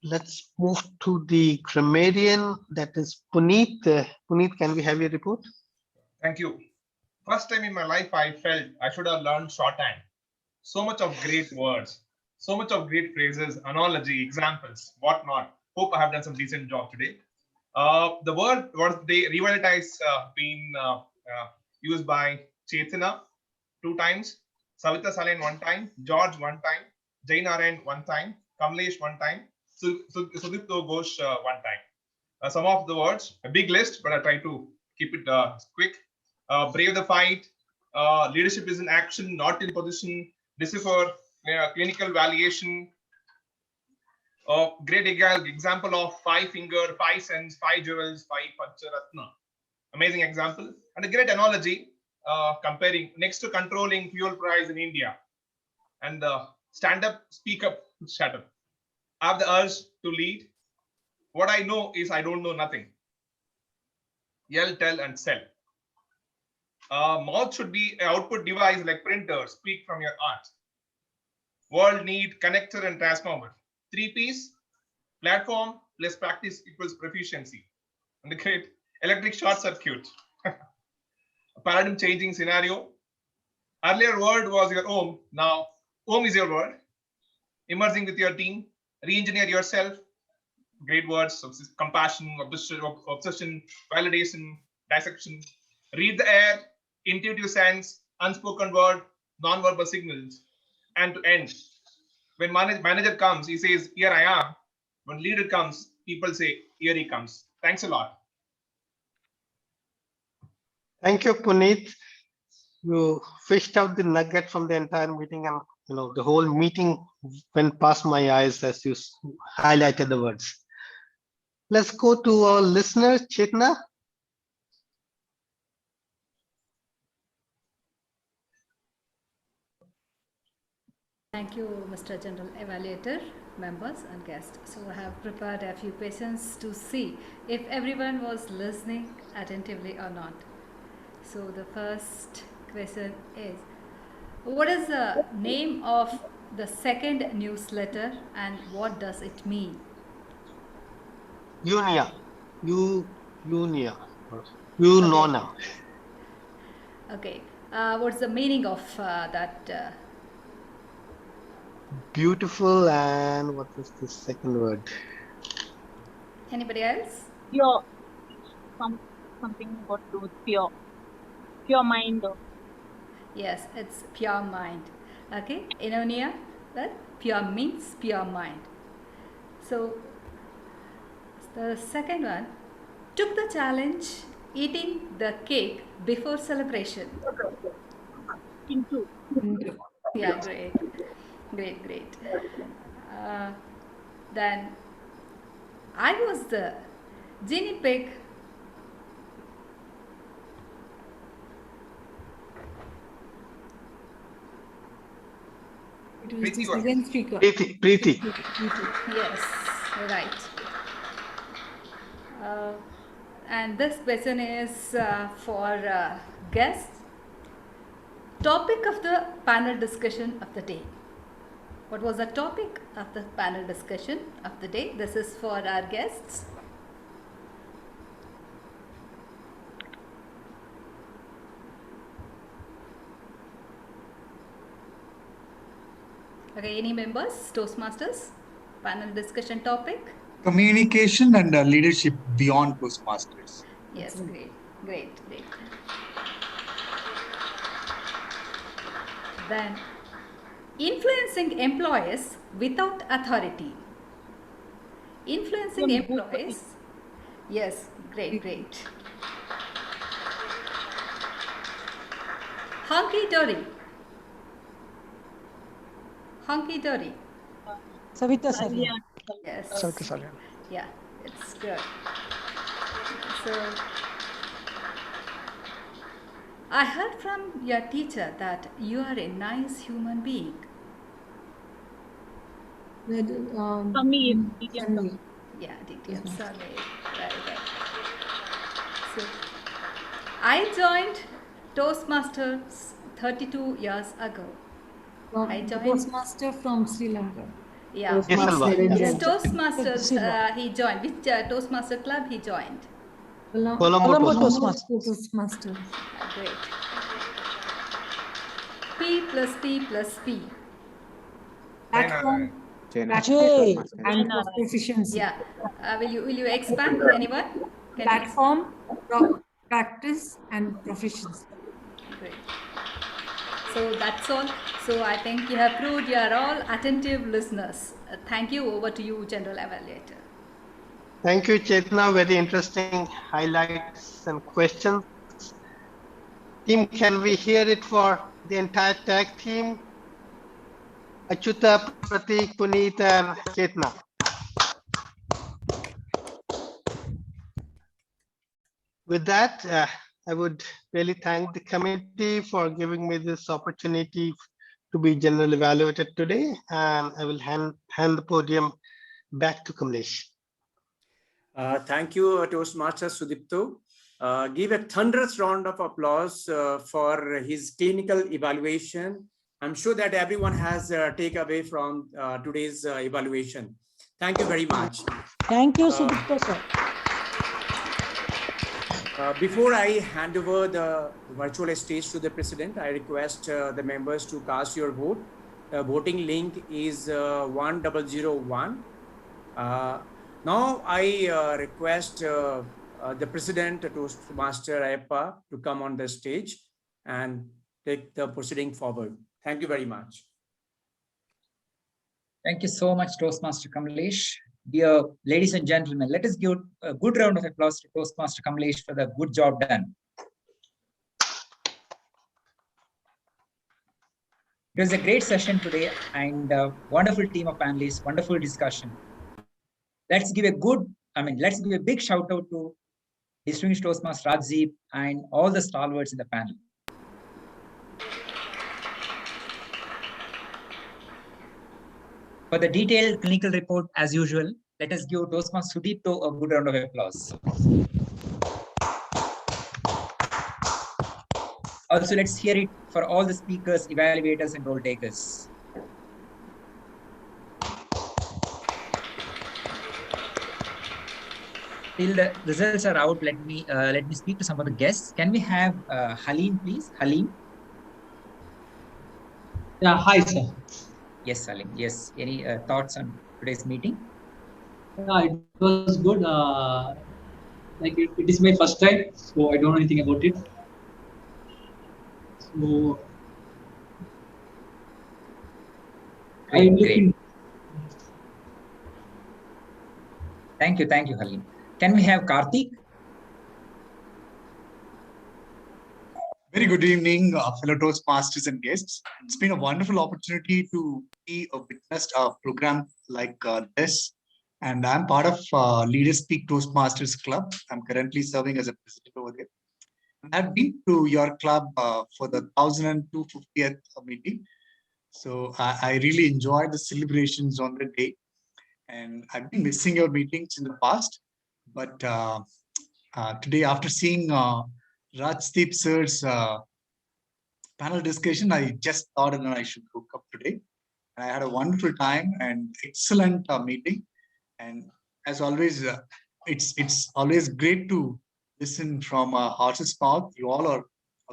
Let's move to the grammarian, that is Puneet. Puneet, can we have your report? Thank you. First time in my life, I felt I should have learned shorthand. So much of great words, so much of great phrases, analogy, examples, whatnot. Hope I have done some decent job today. The word was they revitalize being used by Chetana 2 times, Savita Salen 1 time, George 1 time, Jai Narayan 1 time, Kamlesh 1 time, Sudipto Ghosh 1 time. Some of the words, a big list, but I try to keep it quick. Brave the fight, leadership is in action, not in position, decipher, clinical valuation, great example of 5 finger, 5 cents, 5 jewels, 5 Pancharatna. Amazing example. And a great analogy comparing next to controlling fuel price in India. And stand up, speak up, shut up. I have the urge to lead. What I know is I don't know nothing. Yell, tell, and sell. Mouth should be an output device like printer. Speak from your heart. World need connector and transformer. 3 P's. Platform plus practice equals proficiency. And the great electric short circuit. A paradigm changing scenario. Earlier word was your home. Now home is your word. Immersing with your team. Re-engineer yourself. Great words. Compassion, obsession, validation, dissection. Read the air. Intuitive sense. Unspoken word. Non-verbal signals. And to end. When manager comes, he says, here I am. When leader comes, people say, here he comes. Thanks a lot. Thank you, Puneet. You fished out the nugget from the entire meeting, and the whole meeting went past my eyes as you highlighted the words. Let's go to our listener, Chetna. Thank you, Mr. General Evaluator, members and guests. So I have prepared a few questions to see if everyone was listening attentively or not. So the first question is, what is the name of the second newsletter and what does it mean? Unia. Unia. Unona. Okay. What's the meaning of that? Beautiful, and what was the second word? Anybody else? Pure. Something got to do with pure. Pure mind. Yes, it's pure mind. Okay. Inonia, well, pure means pure mind. So the second one, took the challenge eating the cake before celebration. into. Yeah, great. Great. Then I was the guinea pig. It was the Preeti, second speaker. Preeti. Yes, right. And this question is for guests. Topic of the panel discussion of the day. What was the topic of the panel discussion of the day? This is for our guests. Okay, any members, Toastmasters? Panel discussion topic? Communication and leadership beyond Toastmasters. Yes, great. Then, influencing employees without authority. Influencing employees. Yes, great. Hunky-dory. Savita Salya. Yes. Savita Salya. Yeah, it's good. So, I heard from your teacher that you are a nice human being. Samir. Yeah, DTM survey. Right. So, I joined Toastmasters 32 years ago. I joined Toastmaster from Sri Lanka. Yeah, Yes, Alva. yes, Toastmasters he joined. Which Toastmaster club he joined? Colombo Toastmaster. Great. P plus P. Platform, J and proficiency. Yeah. Will you expand, anyone? Platform, practice, and proficiency. Great. So that's all. So I think you have proved you are all attentive listeners. Thank you. Over to you, General Evaluator. Thank you, Chetna. Very interesting highlights and questions. Team, can we hear it for the entire tag team? Achyuta, Pratik, Puneet, and Chetna. With that, I would really thank the committee for giving me this opportunity to be general evaluated today, and I will hand the podium back to Kamlesh. Thank you, Toastmaster Sudipto. Give a thunderous round of applause for his clinical evaluation. I'm sure that everyone has takeaway from today's evaluation. Thank you very much. Thank you, Sudipto sir. Before I hand over the virtual stage to the President, I request the members to cast your vote. The voting link is 1001. Now I request the President, Toastmaster Ayappa, to come on the stage and take the proceeding forward. Thank you very much. Thank you so much, Toastmaster Kamlesh. Dear ladies and gentlemen, let us give a good round of applause to Toastmaster Kamlesh for the good job done. It was a great session today and a wonderful team of panelists, wonderful discussion. Let's give a big shout out to distinguished Toastmaster Rajdeep and all the stalwarts in the panel. For the detailed clinical report, as usual, let us give Toastmaster Sudipto a good round of applause. Also, let's hear it for all the speakers, evaluators, and role takers. Till the results are out, let me speak to some of the guests. Can we have Halim, please? Halim. Yeah, hi, sir. Yes, Halim. Yes. Any thoughts on today's meeting? Yeah, it was good. Like it is my first time, so I don't know anything about it. So I'm looking. Thank you, Halim. Can we have Karthik? Very good evening, fellow Toastmasters and guests. It's been a wonderful opportunity to be a witness a program like this. And I'm part of Leaders Speak Toastmasters Club. I'm currently serving as a president over there. I've been to your club for the 1250th meeting. So I really enjoyed the celebrations on the day. And I've been missing your meetings in the past. But today, after seeing Rajdeep sir's panel discussion, I just thought that I should hook up today. And I had a wonderful time and excellent meeting. And as always, it's always great to listen from a horse's mouth. You all are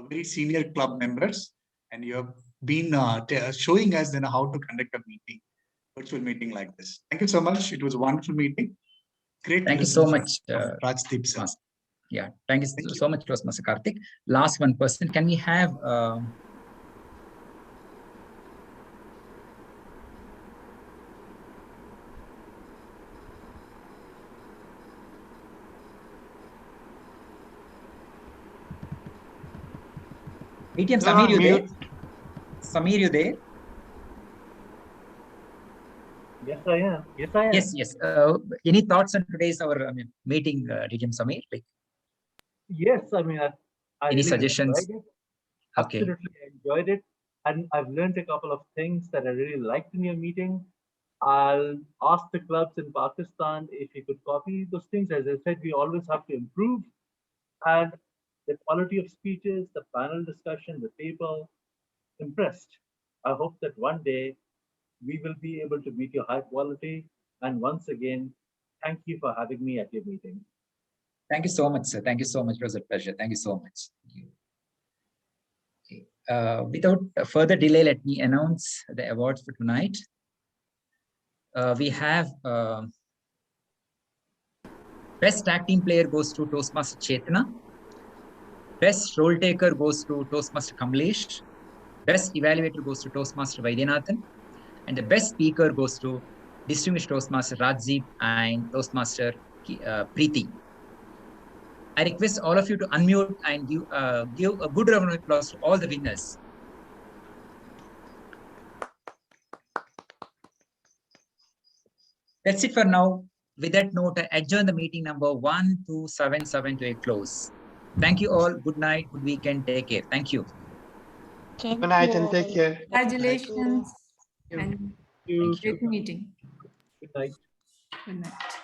very senior club members, and you have been showing us then how to conduct a meeting, virtual meeting like this. Thank you so much. It was a wonderful meeting. Great. Thank you so much, Rajdeep sir. Yeah, thank you so much, Toastmaster Karthik. Last one person. Can we have ATM Samir, you there? Samir, you there? Yes, I am. Yes, I am. Yes. Any thoughts on today's our meeting, ATM Samir? Like, yes, I mean, I any really suggestions? enjoyed it. Okay. Absolutely enjoyed it. And I've learned a couple of things that I really liked in your meeting. I'll ask the clubs in Pakistan if you could copy those things. As I said, we always have to improve. And the quality of speeches, the panel discussion, the paper, impressed. I hope that one day we will be able to meet your high quality. And once again, thank you for having me at your meeting. Thank you so much, sir. Thank you so much. It was a pleasure. Thank you so much. Okay. Without further delay, let me announce the awards for tonight. We have Best Tag Team Player goes to Toastmaster Chetna. Best Role Taker goes to Toastmaster Kamlesh. Best Evaluator goes to Toastmaster Vaidyanathan. And the Best Speaker goes to Distinguished Toastmaster Rajdeep and Toastmaster Preeti. I request all of you to unmute and give a good round of applause to all the winners. That's it for now. With that note, I adjourn the meeting number 1277 to a close. Thank you all. Good night, good weekend. Take care. Thank you. Good night and take care. Congratulations and Thank you. great meeting. Good night. Good night.